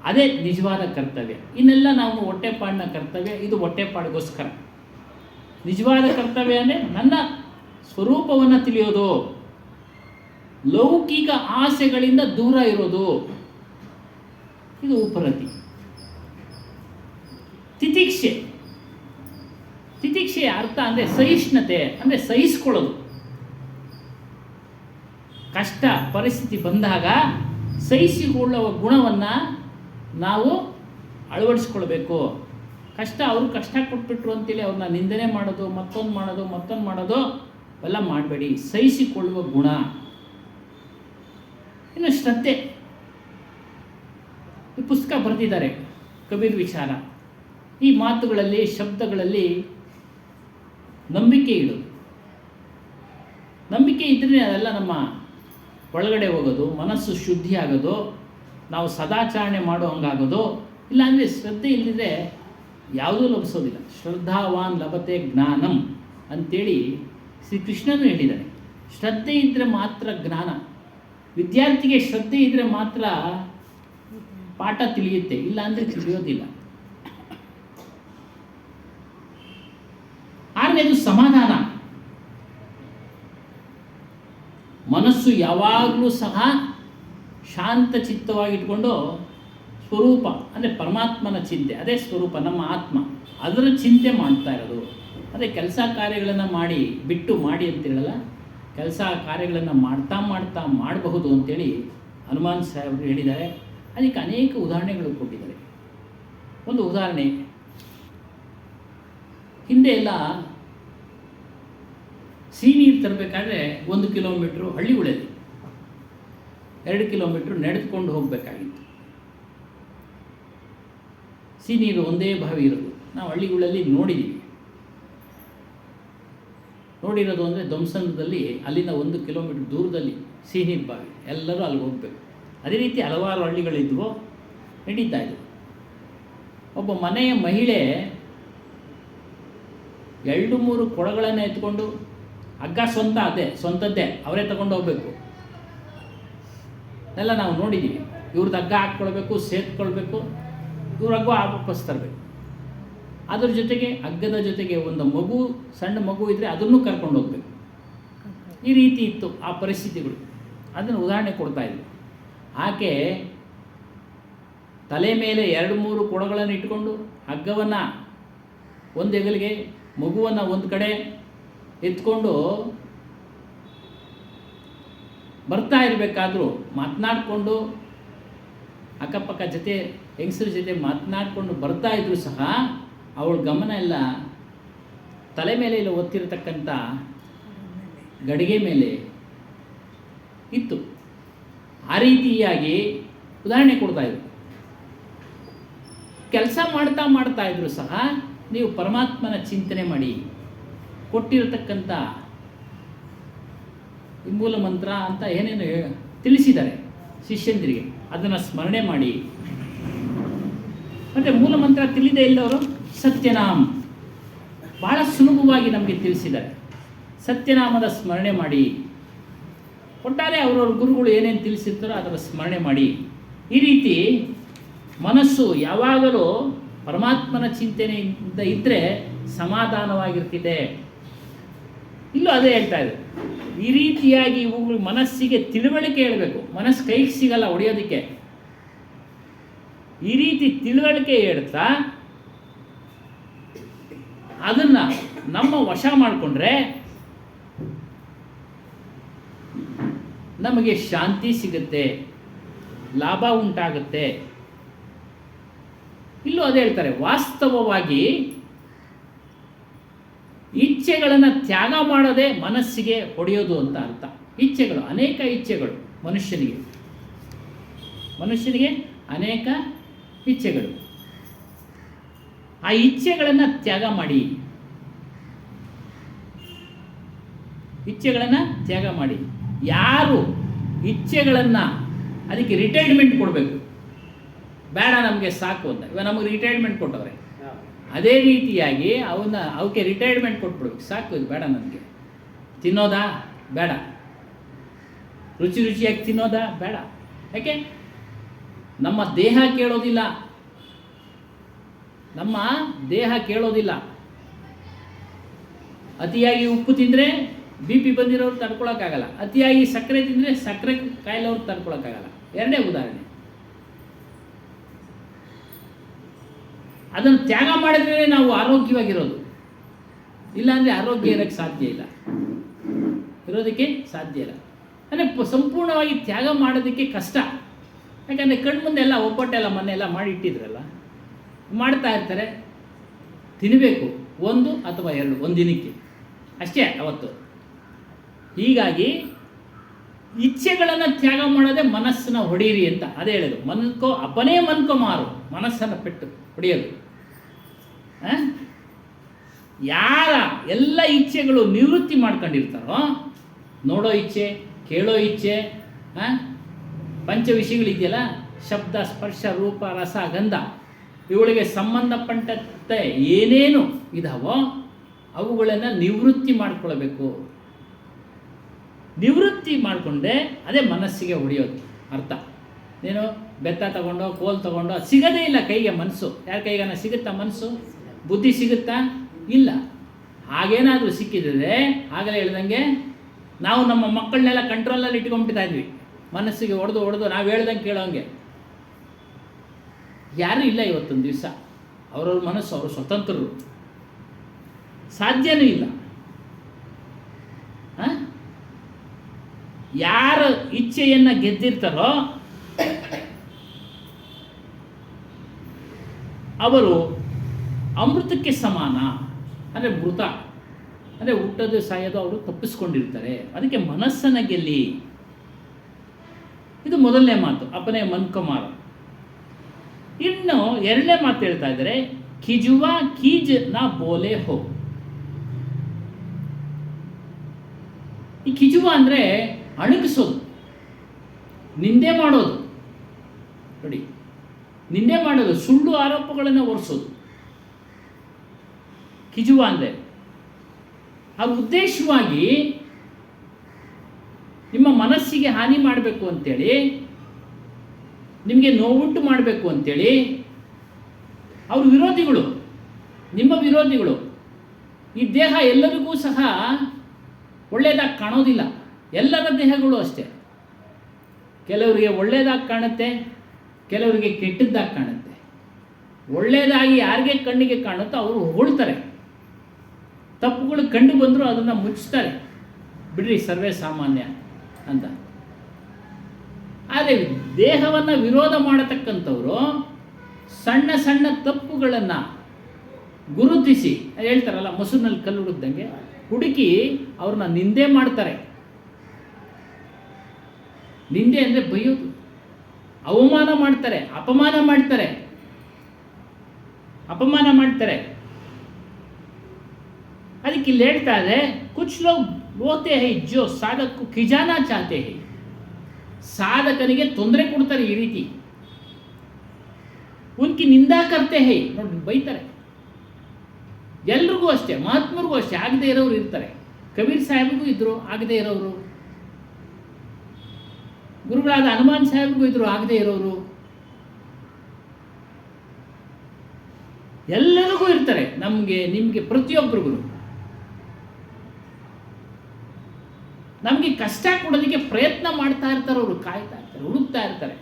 ಅದೇ ನಿಜವಾದ ಕರ್ತವ್ಯ. ಇನ್ನೆಲ್ಲ ನಾವು ಹೊಟ್ಟೆಪಾಡಿನ ಕರ್ತವ್ಯ, ಇದು ಹೊಟ್ಟೆಪಾಡಿಗೋಸ್ಕರ. ನಿಜವಾದ ಕರ್ತವ್ಯ ಅಂದರೆ ನನ್ನ ಸ್ವರೂಪವನ್ನು ತಿಳಿಯೋದು, ಲೌಕಿಕ ಆಸೆಗಳಿಂದ ದೂರ ಇರೋದು, ಇದು ಉಪರತಿ. ತಿತಿಕ್ಷೆ, ತಿತಿಕ್ಷೆಯ ಅರ್ಥ ಅಂದರೆ ಸಹಿಷ್ಣುತೆ, ಅಂದರೆ ಸಹಿಸ್ಕೊಳ್ಳೋದು. ಕಷ್ಟ ಪರಿಸ್ಥಿತಿ ಬಂದಾಗ ಸಹಿಸಿಕೊಳ್ಳುವ ಗುಣವನ್ನು ನಾವು ಅಳವಡಿಸ್ಕೊಳ್ಬೇಕು. ಅವರು ಕಷ್ಟ ಕೊಟ್ಬಿಟ್ರು ಅಂತೇಳಿ ಅವ್ರನ್ನ ನಿಂದನೆ ಮಾಡೋದು, ಮತ್ತೊಂದು ಮಾಡೋದು ಎಲ್ಲ ಮಾಡಬೇಡಿ. ಸಹಿಸಿಕೊಳ್ಳುವ ಗುಣ. ಇನ್ನು ಶ್ರದ್ಧೆ, ಈ ಪುಸ್ತಕ ಬರೆದಿದ್ದಾರೆ ಕಬೀರ್ ವಿಚಾರ. ಈ ಮಾತುಗಳಲ್ಲಿ, ಶಬ್ದಗಳಲ್ಲಿ ನಂಬಿಕೆ ಇಡೋದು. ನಂಬಿಕೆ ಇದ್ದರೆ ಅದೆಲ್ಲ ನಮ್ಮ ಒಳಗಡೆ ಹೋಗೋದು, ಮನಸ್ಸು ಶುದ್ಧಿ ಆಗೋದು, ನಾವು ಸದಾಚರಣೆ ಮಾಡೋ ಹಂಗಾಗೋದು. ಇಲ್ಲಾಂದರೆ ಶ್ರದ್ಧೆ ಇಲ್ಲದಿದ್ದರೆ ಯಾವುದೂ ಲಭಿಸೋದಿಲ್ಲ. ಶ್ರದ್ಧಾವಾನ್ ಲಭತೆ ಜ್ಞಾನಂ ಅಂಥೇಳಿ ಶ್ರೀಕೃಷ್ಣನು ಹೇಳಿದ್ದಾನೆ. ಶ್ರದ್ಧೆ ಇದ್ದರೆ ಮಾತ್ರ ಜ್ಞಾನ. ವಿದ್ಯಾರ್ಥಿಗೆ ಶ್ರದ್ಧೆ ಇದ್ದರೆ ಮಾತ್ರ ಪಾಠ ತಿಳಿಯುತ್ತೆ, ಇಲ್ಲಾಂದರೆ ತಿಳಿಯೋದಿಲ್ಲ. ಆರನೇದು ಸಮಾಧಾನ. ಮನಸ್ಸು ಯಾವಾಗಲೂ ಸಹ ಶಾಂತ ಚಿತ್ತವಾಗಿಟ್ಕೊಂಡು ಸ್ವರೂಪ ಅಂದರೆ ಪರಮಾತ್ಮನ ಚಿಂತೆ, ಅದೇ ಸ್ವರೂಪ ನಮ್ಮ ಆತ್ಮ, ಅದರ ಚಿಂತೆ ಮಾಡ್ತಾ ಇರೋದು. ಅದೇ ಕೆಲಸ ಕಾರ್ಯಗಳನ್ನು ಮಾಡಿ ಅಂತ ಹೇಳಲ್ಲ, ಕೆಲಸ ಕಾರ್ಯಗಳನ್ನು ಮಾಡ್ತಾ ಮಾಡಬಹುದು ಅಂತೇಳಿ ಹನುಮಾನ್ ಸಾಹೇಬರು ಹೇಳಿದ್ದಾರೆ. ಅದಕ್ಕೆ ಅನೇಕ ಉದಾಹರಣೆಗಳು ಕೊಟ್ಟಿದ್ದಾರೆ. ಒಂದು ಉದಾಹರಣೆ, ಹಿಂದೆ ಎಲ್ಲ ಸಿಹಿ ನೀರು ತರಬೇಕಾದ್ರೆ 1 ಕಿಲೋಮೀಟ್ರು ಹಳ್ಳಿಗಳಲ್ಲಿ 2 ಕಿಲೋಮೀಟ್ರ್ ನಡೆದುಕೊಂಡು ಹೋಗಬೇಕಾಗಿತ್ತು. ಸಿಹಿ ನೀರು ಒಂದೇ ಬಾವಿ ಇರೋದು ನಾವು ಹಳ್ಳಿಗಳಲ್ಲಿ ನೋಡಿರೋದು ಅಂದರೆ ಧ್ವಂಸನದಲ್ಲಿ ಅಲ್ಲಿಂದ 1 ಕಿಲೋಮೀಟ್ರ್ ದೂರದಲ್ಲಿ ಸಿಹಿ ನೀರು ಬಾವಿ, ಎಲ್ಲರೂ ಅಲ್ಲಿಗೆ ಹೋಗಬೇಕು. ಅದೇ ರೀತಿ ಹಲವಾರು ಹಳ್ಳಿಗಳಿದ್ವು, ನಡೀತಾ ಇದ್ವು. ಒಬ್ಬ ಮನೆಯ ಮಹಿಳೆ 2-3 ಕೊಡಗಳನ್ನು ಎತ್ಕೊಂಡು, ಹಗ್ಗ ಸ್ವಂತದ್ದೇ ಅವರೇ ತಗೊಂಡು ಹೋಗಬೇಕು. ಎಲ್ಲ ನಾವು ನೋಡಿದ್ದೀವಿ. ಇವ್ರದ್ದು ಹಗ್ಗ ಹಾಕ್ಕೊಳ್ಬೇಕು, ಸೇರ್ಕೊಳ್ಬೇಕು, ಇವ್ರ ಹಗ್ಗ ವಾಪಸ್ ತರಬೇಕು. ಅದ್ರ ಜೊತೆಗೆ ಹಗ್ಗದ ಜೊತೆಗೆ ಒಂದು ಸಣ್ಣ ಮಗು ಇದ್ದರೆ ಅದನ್ನು ಕರ್ಕೊಂಡು ಹೋಗ್ಬೇಕು. ಈ ರೀತಿ ಇತ್ತು ಆ ಪರಿಸ್ಥಿತಿಗಳು. ಅದನ್ನು ಉದಾಹರಣೆ ಕೊಡ್ತಾಯಿದ್ವಿ. ಆಕೆ ತಲೆ ಮೇಲೆ 2-3 ಕೊಡಗಳನ್ನು ಇಟ್ಕೊಂಡು ಹಗ್ಗವನ್ನು ಒಂದು ಹೆಗಲಿಗೆ, ಮಗುವನ್ನು ಒಂದು ಕಡೆ ಎತ್ಕೊಂಡು ಬರ್ತಾ ಇರಬೇಕಾದ್ರೂ ಮಾತನಾಡಿಕೊಂಡು ಅಕ್ಕಪಕ್ಕ ಹೆಂಗಸರ ಜೊತೆ ಮಾತನಾಡಿಕೊಂಡು ಬರ್ತಾ ಇದ್ರು ಸಹ ಅವಳ ಗಮನ ಎಲ್ಲ ತಲೆ ಮೇಲೆ ಇಲ್ಲ ಒತ್ತಿರತಕ್ಕಂಥ ಗಡಿಗೆ ಮೇಲೆ ಇತ್ತು. ಆ ರೀತಿಯಾಗಿ ಉದಾಹರಣೆ ಕೊಡ್ತಾಯಿದ್ರು. ಕೆಲಸ ಮಾಡ್ತಾ ಇದ್ರು ಸಹ ನೀವು ಪರಮಾತ್ಮನ ಚಿಂತನೆ ಮಾಡಿ, ಕೊಟ್ಟಿರತಕ್ಕಂಥ ಮೂಲ ಮಂತ್ರ ಅಂತ ಏನೇನು ತಿಳಿಸಿದ್ದಾರೆ ಶಿಷ್ಯಂದಿರಿಗೆ, ಅದನ್ನು ಸ್ಮರಣೆ ಮಾಡಿ. ಮತ್ತು ಮೂಲ ಮಂತ್ರ ತಿಳಿದೇ ಇಲ್ಲವರು ಸತ್ಯನಾಮ್ ಬಹಳ ಸುಲಭವಾಗಿ ನಮಗೆ ತಿಳಿಸಿದ್ದಾರೆ. ಸತ್ಯನಾಮದ ಸ್ಮರಣೆ ಮಾಡಿ, ಒಟ್ಟಾರೆ ಅವರವ್ರ ಗುರುಗಳು ಏನೇನು ತಿಳಿಸಿರ್ತಾರೋ ಅದರ ಸ್ಮರಣೆ ಮಾಡಿ. ಈ ರೀತಿ ಮನಸ್ಸು ಯಾವಾಗಲೂ ಪರಮಾತ್ಮನ ಚಿಂತನೆಯಿಂದ ಇದ್ದರೆ ಸಮಾಧಾನವಾಗಿರ್ತಿದೆ. ಇಲ್ಲೂ ಅದೇ ಹೇಳ್ತಾ ಇದೆ. ಈ ರೀತಿಯಾಗಿ ಇವುಗಳು ಮನಸ್ಸಿಗೆ ತಿಳುವಳಿಕೆ ಹೇಳಬೇಕು. ಮನಸ್ಸು ಕೈಗೆ ಸಿಗಲ್ಲ ಹೊಡೆಯೋದಕ್ಕೆ. ಈ ರೀತಿ ತಿಳುವಳಿಕೆ ಹೇಳ್ತಾ ಅದನ್ನು ನಮ್ಮ ವಶ ಮಾಡಿಕೊಂಡ್ರೆ ನಮಗೆ ಶಾಂತಿ ಸಿಗುತ್ತೆ, ಲಾಭ ಉಂಟಾಗುತ್ತೆ. ಇಲ್ಲೂ ಅದೇ ಹೇಳ್ತಾರೆ, ವಾಸ್ತವವಾಗಿ ಇಚ್ಛೆಗಳನ್ನು ತ್ಯಾಗ ಮಾಡೋದೇ ಮನಸ್ಸಿಗೆ ಹೊಡೆಯೋದು ಅಂತ ಅರ್ಥ. ಇಚ್ಛೆಗಳು, ಅನೇಕ ಇಚ್ಛೆಗಳು ಮನುಷ್ಯನಿಗೆ ಅನೇಕ ಇಚ್ಛೆಗಳು. ಆ ಇಚ್ಛೆಗಳನ್ನು ತ್ಯಾಗ ಮಾಡಿ, ಯಾರು ಇಚ್ಛೆಗಳನ್ನು ಅದಕ್ಕೆ ರಿಟೈರ್ಮೆಂಟ್ ಕೊಡಬೇಕು, ಬೇಡ ನಮಗೆ ಸಾಕು ಅಂತ. ಇವಾಗ ನಮಗೆ ರಿಟೈರ್ಮೆಂಟ್ ಕೊಟ್ಟವ್ರೆ, ಅದೇ ರೀತಿಯಾಗಿ ಅವಕ್ಕೆ ರಿಟೈರ್ಮೆಂಟ್ ಕೊಟ್ಬಿಡ್ಬೇಕು. ಸಾಕು, ಇದು ಬೇಡ ನನಗೆ. ತಿನ್ನೋದಾ ಬೇಡ, ರುಚಿಯಾಗಿ ತಿನ್ನೋದಾ ಬೇಡ. ಯಾಕೆ? ನಮ್ಮ ದೇಹ ಕೇಳೋದಿಲ್ಲ. ಅತಿಯಾಗಿ ಉಪ್ಪು ತಿಂದರೆ BP ಬಂದಿರೋರು ತಡ್ಕೊಳಕ್ಕಾಗಲ್ಲ, ಅತಿಯಾಗಿ ಸಕ್ಕರೆ ತಿಂದರೆ ಸಕ್ಕರೆ ಕಾಯಿಲೆಯವ್ರು ತಡ್ಕೊಳಕ್ಕಾಗಲ್ಲ. ಎರಡೇ ಉದಾಹರಣೆ. ಅದನ್ನು ತ್ಯಾಗ ಮಾಡಿದ್ರೆ ನಾವು ಆರೋಗ್ಯವಾಗಿರೋದು. ಇಲ್ಲಾಂದರೆ ಆರೋಗ್ಯ ಇರೋಕ್ಕೆ ಸಾಧ್ಯ ಇಲ್ಲ. ಅಂದರೆ ಸಂಪೂರ್ಣವಾಗಿ ತ್ಯಾಗ ಮಾಡೋದಕ್ಕೆ ಕಷ್ಟ. ಯಾಕಂದರೆ ಕಣ್ಮುಂದೆ ಎಲ್ಲ ಒಬ್ಬಟ್ಟೆಲ್ಲ ಮನೆಯೆಲ್ಲ ಮಾಡಿ ಇಟ್ಟಿದ್ರಲ್ಲ, ಮಾಡ್ತಾ ಇರ್ತಾರೆ. ತಿನ್ನಬೇಕು 1 ಅಥವಾ 2 ಒಂದು ದಿನಕ್ಕೆ ಅಷ್ಟೇ ಅವತ್ತು. ಹೀಗಾಗಿ ಇಚ್ಛೆಗಳನ್ನು ತ್ಯಾಗ ಮಾಡೋದೇ ಮನಸ್ಸನ್ನು ಹೊಡೀರಿ ಅಂತ ಅದೇ ಹೇಳೋದು. ಅಪನೇ ಮನ್ಕೋ ಮಾರು, ಮನಸ್ಸನ್ನು ಪೆಟ್ಟು ಹೊಡೆಯೋದು. ಯಾರ ಎಲ್ಲ ಇಚ್ಛೆಗಳು ನಿವೃತ್ತಿ ಮಾಡ್ಕೊಂಡಿರ್ತಾರೋ, ನೋಡೋ ಇಚ್ಛೆ, ಕೇಳೋ ಇಚ್ಛೆ, ಪಂಚ ವಿಷಯಗಳಿದೆಯಲ್ಲ, ಶಬ್ದ, ಸ್ಪರ್ಶ, ರೂಪ, ರಸ, ಗಂಧ, ಇವುಗಳಿಗೆ ಸಂಬಂಧಪಟ್ಟಂತೆ ಏನೇನು ಇದಾವೋ ಅವುಗಳನ್ನು ನಿವೃತ್ತಿ ಮಾಡಿಕೊಳ್ಬೇಕು. ನಿವೃತ್ತಿ ಮಾಡಿಕೊಂಡೆ ಅದೇ ಮನಸ್ಸಿಗೆ ಹೊಡೆಯೋದು ಅರ್ಥ. ನೀನು ಬೆತ್ತ ತಗೊಂಡೋ ಕೋಲ್ ತಗೊಂಡೋ ಅದು ಸಿಗೋದೇ ಇಲ್ಲ ಕೈಗೆ. ಮನಸ್ಸು ಯಾರ ಕೈಗಾನ ಸಿಗುತ್ತಾ? ಮನಸ್ಸು, ಬುದ್ಧಿ ಸಿಗುತ್ತಾ? ಇಲ್ಲ. ಹಾಗೇನಾದರೂ ಸಿಕ್ಕಿದ್ರೆ ಆಗಲೇ ಹೇಳ್ದಂಗೆ ನಾವು ನಮ್ಮ ಮಕ್ಕಳನ್ನೆಲ್ಲ ಕಂಟ್ರೋಲಲ್ಲಿ ಇಟ್ಕೊಂಡ್ಬಿಡ್ತಾ ಇದ್ವಿ. ಮನಸ್ಸಿಗೆ ಹೊಡೆದು ನಾವು ಹೇಳ್ದಂಗೆ ಕೇಳೋಂಗೆ ಯಾರೂ ಇಲ್ಲ ಇವತ್ತೊಂದು ದಿವಸ. ಅವರವ್ರ ಮನಸ್ಸು, ಅವರು ಸ್ವತಂತ್ರರು, ಸಾಧ್ಯನೂ ಇಲ್ಲ. ಯಾರ ಇಚ್ಛೆಯನ್ನು ಗೆದ್ದಿರ್ತಾರೋ ಅವರು ಅಮೃತಕ್ಕೆ ಸಮಾನ. ಅಂದರೆ ಮೃತ ಅಂದರೆ ಹುಟ್ಟೋದು ಸಾಯೋದು ಅವರು ತಪ್ಪಿಸ್ಕೊಂಡಿರ್ತಾರೆ. ಅದಕ್ಕೆ ಮನಸ್ಸನ್ನು ಗೆಲ್ಲಿ. ಇದು ಮೊದಲನೇ ಮಾತು, ಅಪನೇ ಮನ್ಕುಮಾರ್. ಇನ್ನು ಎರಡನೇ ಮಾತು ಹೇಳ್ತಾ ಇದ್ದಾರೆ, ಖಿಜುವಾ ಕೀಜ್ ನಾ ಬೋಲೆ ಹೋ. ಈ ಖಿಜುವ ಅಂದರೆ ಅಣಗಿಸೋದು, ನಿಂದೆ ಮಾಡೋದು. ನೋಡಿ, ನಿಂದೆ ಮಾಡೋದು, ಸುಳ್ಳು ಆರೋಪಗಳನ್ನು ಹೊರಿಸೋದು ಖಿಜುವ ಅಂದರೆ. ಆ ಉದ್ದೇಶವಾಗಿ ನಿಮ್ಮ ಮನಸ್ಸಿಗೆ ಹಾನಿ ಮಾಡಬೇಕು ಅಂತೇಳಿ, ನಿಮಗೆ ನೋವುಂಟು ಮಾಡಬೇಕು ಅಂತೇಳಿ ಅವ್ರ ವಿರೋಧಿಗಳು, ನಿಮ್ಮ ವಿರೋಧಿಗಳು. ಈ ದೇಹ ಎಲ್ಲರಿಗೂ ಸಹ ಒಳ್ಳೆಯದಾಗಿ ಕಾಣೋದಿಲ್ಲ. ಎಲ್ಲರ ದೇಹಗಳು ಅಷ್ಟೇ. ಕೆಲವರಿಗೆ ಒಳ್ಳೆಯದಾಗಿ ಕಾಣುತ್ತೆ, ಕೆಲವರಿಗೆ ಕೆಟ್ಟದ್ದಾಗಿ ಕಾಣುತ್ತೆ. ಒಳ್ಳೆಯದಾಗಿ ಯಾರಿಗೆ ಕಣ್ಣಿಗೆ ಕಾಣುತ್ತೋ ಅವರು ಹೊಗಳ್ತಾರೆ, ತಪ್ಪುಗಳು ಕಂಡು ಬಂದರೂ ಅದನ್ನು ಮುಚ್ತಾರೆ, ಬಿಡ್ರಿ ಸರ್ವೇ ಸಾಮಾನ್ಯ ಅಂತ. ಆದರೆ ದೇಹವನ್ನು ವಿರೋಧ ಮಾಡತಕ್ಕಂಥವರು ಸಣ್ಣ ಸಣ್ಣ ತಪ್ಪುಗಳನ್ನು ಗುರುತಿಸಿ, ಹೇಳ್ತಾರಲ್ಲ ಮೊಸರಿನಲ್ಲಿ ಕಲ್ಲು ಹುಡುಕ್ದಂಗೆ, ಹುಡುಕಿ ಅವ್ರನ್ನ ನಿಂದೆ ಮಾಡ್ತಾರೆ. ನಿಂದೆ ಅಂದರೆ ಬೈಯೋದು, ಅವಮಾನ ಮಾಡ್ತಾರೆ, ಅಪಮಾನ ಮಾಡ್ತಾರೆ. ಅದಕ್ಕೆ ಇಲ್ಲಿ ಹೇಳ್ತಾ ಇದೆ, ಕುಚ್ ಲೋಗ್ ಬೋತೆ ಹೈ ಜೋ ಸಾಧಕು ಖಿಜಾನ ಚಾತೆ ಹೈ. ಸಾಧಕನಿಗೆ ತೊಂದರೆ ಕೊಡ್ತಾರೆ ಈ ರೀತಿ. ಉನ್ಕಿ ನಿಂದಾ ಕರ್ತೆ ಹೈ, ನೋಡಿ ಬೈತಾರೆ. ಅವ್ರಿಗೂ ಅಷ್ಟೇ, ಮಹಾತ್ಮರಿಗೂ ಅಷ್ಟೇ ಆಗದೇ ಇರೋರು ಇರ್ತಾರೆ. ಕಬೀರ್ ಸಾಹೇಬ್ರಿಗೂ ಇದ್ದರು ಆಗದೇ ಇರೋರು, ಗುರುಗಳಾದ ಹನುಮಾನ್ ಸಾಹೇಬ್ರಿಗೂ ಇದ್ದರು ಆಗದೇ ಇರೋರು, ಎಲ್ಲರಿಗೂ ಇರ್ತಾರೆ. ನಮಗೆ ನಿಮಗೆ ಪ್ರತಿಯೊಬ್ಬರಿಗೂ ನಮಗೆ ಕಷ್ಟ ಕೊಡೋದಕ್ಕೆ ಪ್ರಯತ್ನ ಮಾಡ್ತಾ ಇರ್ತಾರೆ. ಅವರು ಕಾಯ್ತಾ ಇರ್ತಾರೆ, ಹುಡುಕ್ತಾ ಇರ್ತಾರೆ.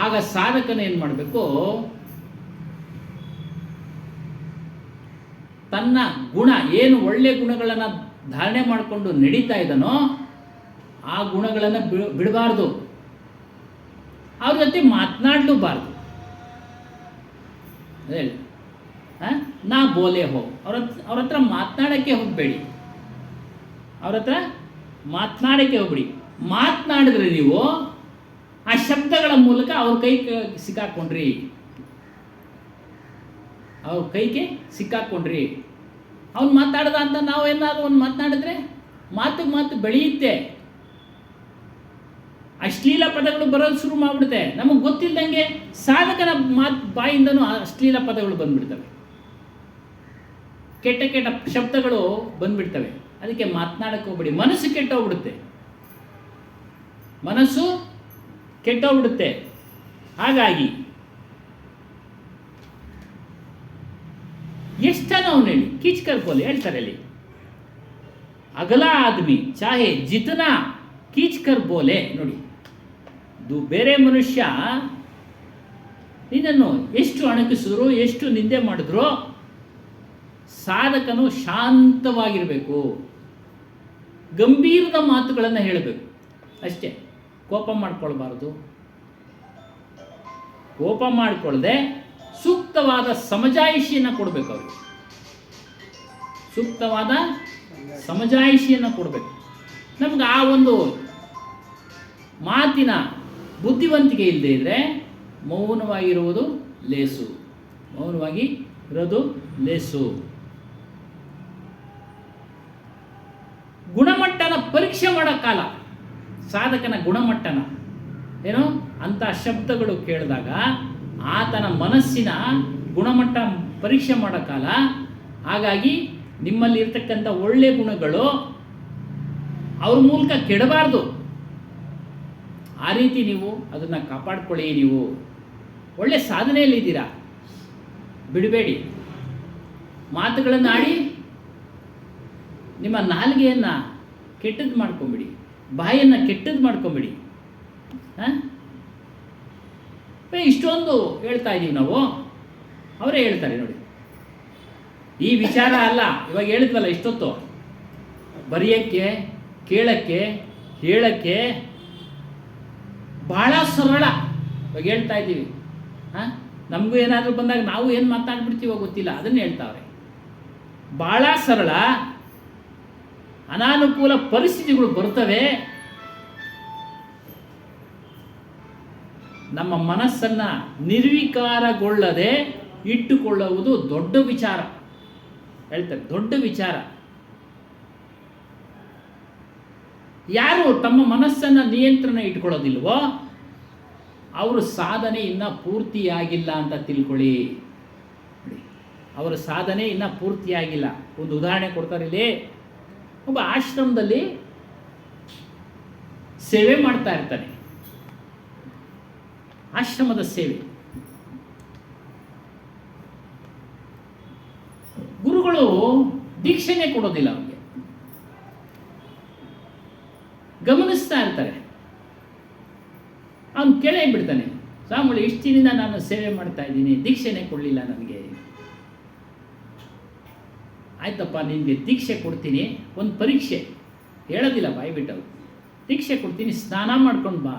ಆಗ ಸಾಧಕನ ಏನು ಮಾಡಬೇಕು, ತನ್ನ ಗುಣ ಏನು ಒಳ್ಳೆ ಗುಣಗಳನ್ನು ಧಾರಣೆ ಮಾಡಿಕೊಂಡು ನಡೀತಾ ಇದ್ದಾನೋ ಆ ಗುಣಗಳನ್ನು ಬಿಡಬಾರ್ದು, ಅವ್ರ ಜೊತೆ ಮಾತನಾಡಲೂಬಾರ್ದು. ಹೇಳಿ, ನಾ ಬೋಲೆ ಹೋ, ಅವ್ರ ಹತ್ರ ಮಾತನಾಡೋಕ್ಕೆ ಹೋಗಬೇಡಿ, ಅವ್ರ ಹತ್ರ ಮಾತನಾಡೋಕ್ಕೆ ಹೋಗ್ಬೇಡಿ. ಮಾತನಾಡಿದ್ರೆ ನೀವು ಆ ಶಬ್ದಗಳ ಮೂಲಕ ಅವ್ರ ಸಿಕ್ಕಾಕೊಂಡ್ರಿ, ಅವ್ರ ಕೈಗೆ ಸಿಕ್ಕಾಕೊಂಡ್ರಿ. ಅವ್ನು ಮಾತಾಡ್ದ ಅಂತ ನಾವು ಏನಾದ್ರು ಒಂದು ಮಾತನಾಡಿದ್ರೆ ಮಾತು ಬೆಳೆಯುತ್ತೆ, ಅಶ್ಲೀಲ ಪದಗಳು ಬರೋದು ಶುರು ಮಾಡಿಬಿಡುತ್ತೆ. ನಮಗೆ ಗೊತ್ತಿಲ್ಲದಂಗೆ ಸಾಧಕನ ಬಾಯಿಂದನೂ ಅಶ್ಲೀಲ ಪದಗಳು ಬಂದ್ಬಿಡ್ತವೆ, ಕೆಟ್ಟ ಕೆಟ್ಟ ಶಬ್ದಗಳು ಬಂದ್ಬಿಡ್ತವೆ. ಅದಕ್ಕೆ ಮಾತನಾಡಕ್ಕೆ ಹೋಗ್ಬೇಡಿ, ಮನಸ್ಸು ಕೆಟ್ಟೋಗ್ಬಿಡುತ್ತೆ, ಮನಸ್ಸು ಕೆಟ್ಟೋಗ್ಬಿಡುತ್ತೆ. ಹಾಗಾಗಿ ಎಷ್ಟನ್ನು ಅವನು ಹೇಳಿ ಕಿಚ್ಕರ್ ಬೋಲೆ ಹೇಳ್ತಾರೆ ಅಲ್ಲಿ, ಅಗಲಾ ಆದ್ಮಿ ಚಾಹೆ ಜಿತನಾ ಕೀಚ್ಕರ್ ಬೋಲೆ. ನೋಡಿ, ಬೇರೆ ಮನುಷ್ಯ ನಿನ್ನನ್ನು ಎಷ್ಟು ಅಣಕಿಸಿದ್ರು, ಎಷ್ಟು ನಿಂದೆ ಮಾಡಿದ್ರು, ಸಾಧಕನು ಶಾಂತವಾಗಿರಬೇಕು, ಗಂಭೀರದ ಮಾತುಗಳನ್ನು ಹೇಳಬೇಕು ಅಷ್ಟೇ. ಕೋಪ ಮಾಡ್ಕೊಳ್ಬಾರ್ದು, ಕೋಪ ಮಾಡಿಕೊಳ್ಳದೆ ಸೂಕ್ತವಾದ ಸಮಜಾಯಿಷಿಯನ್ನು ಕೊಡಬೇಕು. ಅವರು ಸೂಕ್ತವಾದ ಸಮಜಾಯಿಷಿಯನ್ನು ಕೊಡಬೇಕು. ನಮ್ಗೆ ಆ ಒಂದು ಮಾತಿನ ಬುದ್ಧಿವಂತಿಕೆ ಇಲ್ಲದೆ ಇದ್ದರೆ ಮೌನವಾಗಿರುವುದು ಲೇಸು, ಮೌನವಾಗಿ ಇರೋದು ಲೇಸು. ಗುಣಮಟ್ಟನ ಪರೀಕ್ಷೆ ಮಾಡೋ ಕಾಲ, ಸಾಧಕನ ಗುಣಮಟ್ಟನ ಏನು ಅಂಥ ಶಬ್ದಗಳು ಕೇಳಿದಾಗ ಆತನ ಮನಸ್ಸಿನ ಗುಣಮಟ್ಟ ಪರೀಕ್ಷೆ ಮಾಡೋ ಕಾಲ. ಹಾಗಾಗಿ ನಿಮ್ಮಲ್ಲಿ ಇರ್ತಕ್ಕಂಥ ಒಳ್ಳೆಯ ಗುಣಗಳು ಅವ್ರ ಮೂಲಕ ಕೆಡಬಾರ್ದು. ಆ ರೀತಿ ನೀವು ಅದನ್ನು ಕಾಪಾಡ್ಕೊಳ್ಳಿ. ನೀವು ಒಳ್ಳೆ ಸಾಧನೆಯಲ್ಲಿದ್ದೀರಾ, ಬಿಡಬೇಡಿ. ಮಾತುಗಳನ್ನು ಆಡಿ ನಿಮ್ಮ ನಾಲಿಗೆಯನ್ನು ಕೆಟ್ಟದ್ದು ಮಾಡ್ಕೊಂಬಿಡಿ, ಬಾಯನ್ನು ಕೆಟ್ಟದ್ದು ಮಾಡ್ಕೊಂಬಿಡಿ. ಇಷ್ಟೊಂದು ಹೇಳ್ತಾ ಇದ್ದೀವಿ ನಾವು, ಅವರೇ ಹೇಳ್ತಾರೆ ನೋಡಿ. ಈ ವಿಚಾರ ಅಲ್ಲ, ಇವಾಗ ಹೇಳಿದ್ವಲ್ಲ ಇಷ್ಟೊತ್ತು, ಬರೆಯೋಕ್ಕೆ, ಕೇಳೋಕ್ಕೆ, ಹೇಳೋಕ್ಕೆ ಭಾಳ ಸರಳ. ಇವಾಗ ಹೇಳ್ತಾ ಇದ್ದೀವಿ, ನಮಗೂ ಏನಾದರೂ ಬಂದಾಗ ನಾವು ಏನು ಮಾತಾಡ್ಬಿಡ್ತೀವೋ ಗೊತ್ತಿಲ್ಲ, ಅದನ್ನು ಹೇಳ್ತಾವ್ರೆ. ಭಾಳ ಸರಳ. ಅನಾನುಕೂಲ ಪರಿಸ್ಥಿತಿಗಳು ಬರ್ತವೆ, ನಮ್ಮ ಮನಸ್ಸನ್ನು ನಿರ್ವಿಕಾರಗೊಳ್ಳದೆ ಇಟ್ಟುಕೊಳ್ಳುವುದು ದೊಡ್ಡ ವಿಚಾರ. ಹೇಳ್ತಾರೆ, ದೊಡ್ಡ ವಿಚಾರ. ಯಾರು ತಮ್ಮ ಮನಸ್ಸನ್ನು ನಿಯಂತ್ರಣ ಇಟ್ಕೊಳ್ಳೋದಿಲ್ವೋ ಅವರು ಸಾಧನೆ ಇನ್ನೂ ಪೂರ್ತಿಯಾಗಿಲ್ಲ ಅಂತ ತಿಳ್ಕೊಳ್ಳಿ. ಅವರ ಸಾಧನೆ ಇನ್ನೂ ಪೂರ್ತಿಯಾಗಿಲ್ಲ. ಒಂದು ಉದಾಹರಣೆ ಕೊಡ್ತಾರೆ ಇಲ್ಲಿ. ಒಬ್ಬ ಆಶ್ರಮದಲ್ಲಿ ಸೇವೆ ಮಾಡ್ತಾ ಇರ್ತಾನೆ, ಆಶ್ರಮದ ಸೇವೆ. ಗುರುಗಳು ದೀಕ್ಷೆನೇ ಕೊಡೋದಿಲ್ಲ ಅವನಿಗೆ, ಗಮನಿಸ್ತಾ ಇರ್ತಾರೆ. ಅವನು ಕೇಳೇ ಬಿಡ್ತಾನೆ, ಸ್ವಾಮಿಗಳು ಇಷ್ಟು ದಿನದಿಂದ ನಾನು ಸೇವೆ ಮಾಡ್ತಾ ಇದ್ದೀನಿ, ದೀಕ್ಷೆನೇ ಕೊಡಲಿಲ್ಲ ನನಗೆ. ಆಯ್ತಪ್ಪ, ನಿನಗೆ ದೀಕ್ಷೆ ಕೊಡ್ತೀನಿ, ಒಂದು ಪರೀಕ್ಷೆ ಹೇಳೋದಿಲ್ಲ ಬಾಯ್ಬಿಟ್ಟವು, ದೀಕ್ಷೆ ಕೊಡ್ತೀನಿ, ಸ್ನಾನ ಮಾಡ್ಕೊಂಡು ಬಾ,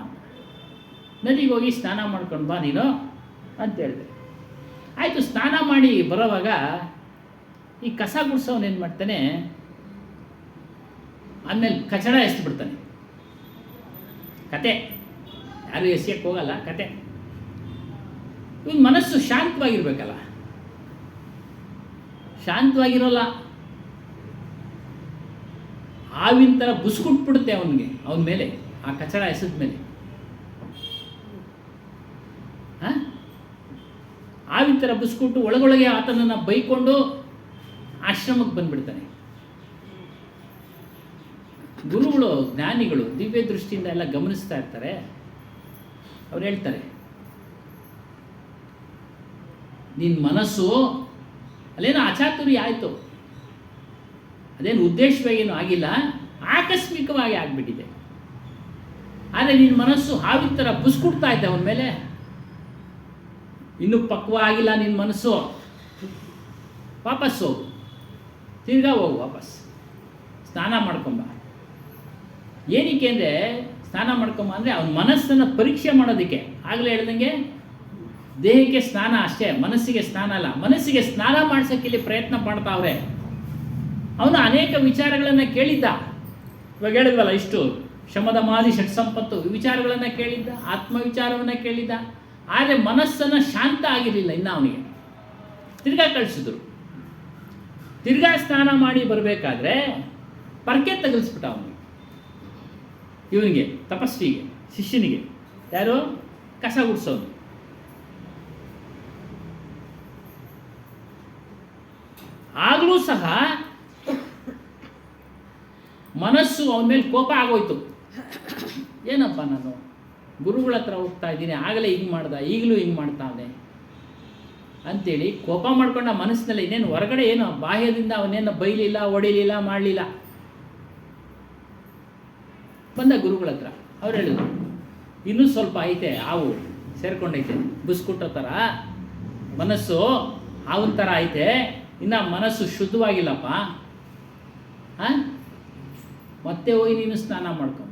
ನದಿಗೆ ಹೋಗಿ ಸ್ನಾನ ಮಾಡ್ಕೊಂಡು ಬಾ ನೀನು ಅಂತ ಹೇಳಿದೆ. ಆಯಿತು, ಸ್ನಾನ ಮಾಡಿ ಬರೋವಾಗ ಈ ಕಸ ಗುಡಿಸೋನು ಏನು ಮಾಡ್ತಾನೆ, ಆಮೇಲೆ ಕಚಡ ಎಸ್ಬಿಡ್ತಾನೆ. ಕತೆ ಯಾರು ಎಸೆಯಕ್ಕೆ ಹೋಗಲ್ಲ, ಕತೆ. ಇವನ್ ಮನಸ್ಸು ಶಾಂತವಾಗಿರ್ಬೇಕಲ್ಲ, ಶಾಂತವಾಗಿರೋಲ್ಲ. ಹಾವಿನ ಥರ ಬುಸ್ಕುಟ್ಬಿಡುತ್ತೆ ಅವನಿಗೆ, ಅವನ ಮೇಲೆ ಆ ಕಚಡ ಎಸೆದ ಮೇಲೆ. ಹಾವಿನ ಥರ ಬುಸ್ಕೊಟ್ಟು ಒಳಗೊಳಗೆ ಆತನನ್ನು ಬೈಕೊಂಡು ಆಶ್ರಮಕ್ಕೆ ಬಂದ್ಬಿಡ್ತಾನೆ. ಗುರುಗಳು, ಜ್ಞಾನಿಗಳು ದಿವ್ಯ ದೃಷ್ಟಿಯಿಂದ ಎಲ್ಲ ಗಮನಿಸ್ತಾ ಇರ್ತಾರೆ. ಅವ್ರು ಹೇಳ್ತಾರೆ, ನಿನ್ನ ಮನಸ್ಸು ಅಲ್ಲೇನೋ ಅಚಾತುರ್ಯ ಆಯಿತು, ಅದೇನು ಉದ್ದೇಶವಾಗೇನು ಆಗಿಲ್ಲ, ಆಕಸ್ಮಿಕವಾಗಿ ಆಗಿಬಿಟ್ಟಿದೆ. ಆದರೆ ನಿನ್ನ ಮನಸ್ಸು ಹಾವಿನ ಥರ ಬುಸ್ಕೊಡ್ತಾ ಇದ್ದೆ ಅವನ ಮೇಲೆ. ಇನ್ನೂ ಪಕ್ವ ಆಗಿಲ್ಲ ನಿನ್ನ ಮನಸ್ಸು, ವಾಪಸ್ ಹೋಗು, ತಿರ್ಗಾ ಹೋಗು, ವಾಪಸ್ ಸ್ನಾನ ಮಾಡ್ಕೊಂಬ. ಏನಕ್ಕೆ ಅಂದರೆ ಸ್ನಾನ ಮಾಡ್ಕೊಂಬ ಅಂದರೆ ಅವನ ಮನಸ್ಸನ್ನು ಪರೀಕ್ಷೆ ಮಾಡೋದಕ್ಕೆ. ಆಗಲೇ ಹೇಳ್ದಂಗೆ ದೇಹಕ್ಕೆ ಸ್ನಾನ ಅಷ್ಟೇ, ಮನಸ್ಸಿಗೆ ಸ್ನಾನ ಅಲ್ಲ. ಮನಸ್ಸಿಗೆ ಸ್ನಾನ ಮಾಡ್ಸೋಕ್ಕೆ ಇಲ್ಲಿ ಪ್ರಯತ್ನ ಮಾಡ್ತಾವ್ರೆ. ಅವನು ಅನೇಕ ವಿಚಾರಗಳನ್ನು ಕೇಳಿದ್ದ. ಇವಾಗ ಹೇಳಿದ್ವಲ್ಲ, ಇಷ್ಟು ಶಮದ ಮಾದಿ ಷಟ್ ಸಂಪತ್ತು ವಿಚಾರಗಳನ್ನು ಕೇಳಿದ್ದ, ಆತ್ಮವಿಚಾರವನ್ನು ಕೇಳಿದ್ದ. ಆದರೆ ಮನಸ್ಸನ್ನು ಶಾಂತ ಆಗಿರಲಿಲ್ಲ ಇನ್ನು ಅವನಿಗೆ. ತಿರ್ಗಾ ಕಳಿಸಿದ್ರು. ತಿರ್ಗಾ ಸ್ನಾನ ಮಾಡಿ ಬರಬೇಕಾದ್ರೆ ಪರ್ಕೆ ತಗಲಿಸ್ಬಿಟ್ಟ ಅವನಿಗೆ, ಇವನಿಗೆ, ತಪಸ್ವಿಗೆ, ಶಿಷ್ಯನಿಗೆ. ಯಾರು? ಕಸ ಗುಡಿಸೋನು. ಆಗಲೂ ಸಹ ಮನಸ್ಸು ಅವನ ಮೇಲೆ ಕೋಪ ಆಗೋಯ್ತು. ಏನಪ್ಪ, ನಾನು ಗುರುಗಳ ಹತ್ರ ಹೋಗ್ತಾ ಇದ್ದೀನಿ, ಆಗಲೇ ಹಿಂಗೆ ಮಾಡ್ದ, ಈಗಲೂ ಹಿಂಗೆ ಮಾಡ್ತಾನೆ ಅಂಥೇಳಿ ಕೋಪ ಮಾಡ್ಕೊಂಡ ಮನಸ್ಸಿನಲ್ಲಿ. ಇನ್ನೇನು ಹೊರಗಡೆ ಏನು ಬಾಹ್ಯದಿಂದ ಅವನೇನು ಬೈಲಿಲ್ಲ, ಹೊಡಿಲಿಲ್ಲ, ಮಾಡಲಿಲ್ಲ. ಬಂದ ಗುರುಗಳ ಹತ್ರ. ಅವ್ರು ಹೇಳಿದ್ರು, ಇನ್ನೂ ಸ್ವಲ್ಪ ಐತೆ, ಹಾವು ಸೇರ್ಕೊಂಡೈತೆ, ಬುಸ್ಕೊಟ್ಟೋ ಥರ ಮನಸ್ಸು ಹಾವಿನ ಥರ ಐತೆ, ಇನ್ನು ಮನಸ್ಸು ಶುದ್ಧವಾಗಿಲ್ಲಪ್ಪ. ಮತ್ತೆ ಹೋಗಿ ನೀನು ಸ್ನಾನ ಮಾಡ್ಕೊಂಬ.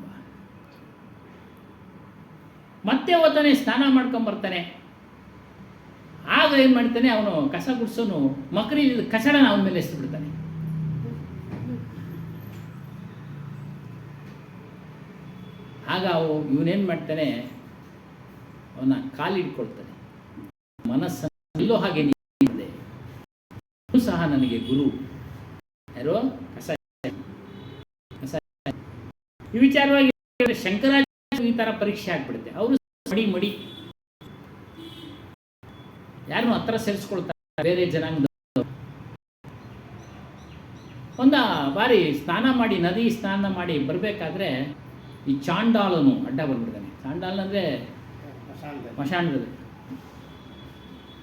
ಮತ್ತೆ ಹೋಗ್ತಾನೆ, ಸ್ನಾನ ಮಾಡ್ಕೊಂಬರ್ತಾನೆ. ಆಗ ಏನು ಮಾಡ್ತಾನೆ, ಅವನು ಕಸ ಗುಡಿಸೋನು ಮಕರಿ ಕಸಡನ ಅವನ ಮೇಲೆ ಎಸ್ದು ಬಿಡ್ತಾನೆ. ಆಗ ಇವನೇನು ಮಾಡ್ತಾನೆ, ಅವನ ಕಾಲಿಡ್ಕೊಳ್ತಾನೆ. ಮನಸ್ಸನ್ನು ಇಲ್ಲೋ ಹಾಗೆ ನೀಡಿದೆ ಸಹ ನನಗೆ ಗುರು ಯಾರೋ ಕಸ. ಈ ವಿಚಾರವಾಗಿ ಶಂಕರಾಚಾರ್ಯ ಈ ಥರ ಪರೀಕ್ಷೆ ಆಗ್ಬಿಡುತ್ತೆ. ಅವರು ಮಡಿ ಯಾರನ್ನು ಹತ್ರ ಸೇರಿಸ್ಕೊಳ್ತಾರೆ ಬೇರೆ ಜನಾಂಗದ. ಒಂದು ಬಾರಿ ಸ್ನಾನ ಮಾಡಿ, ನದಿ ಸ್ನಾನ ಮಾಡಿ ಬರಬೇಕಾದ್ರೆ ಈ ಚಾಂಡಾಲನು ಅಡ್ಡ ಬಂದ್ಬಿಡ್ತಾನೆ. ಚಾಂಡಾಲ ಅಂದರೆ ಮಶಾಣದಲ್ಲಿ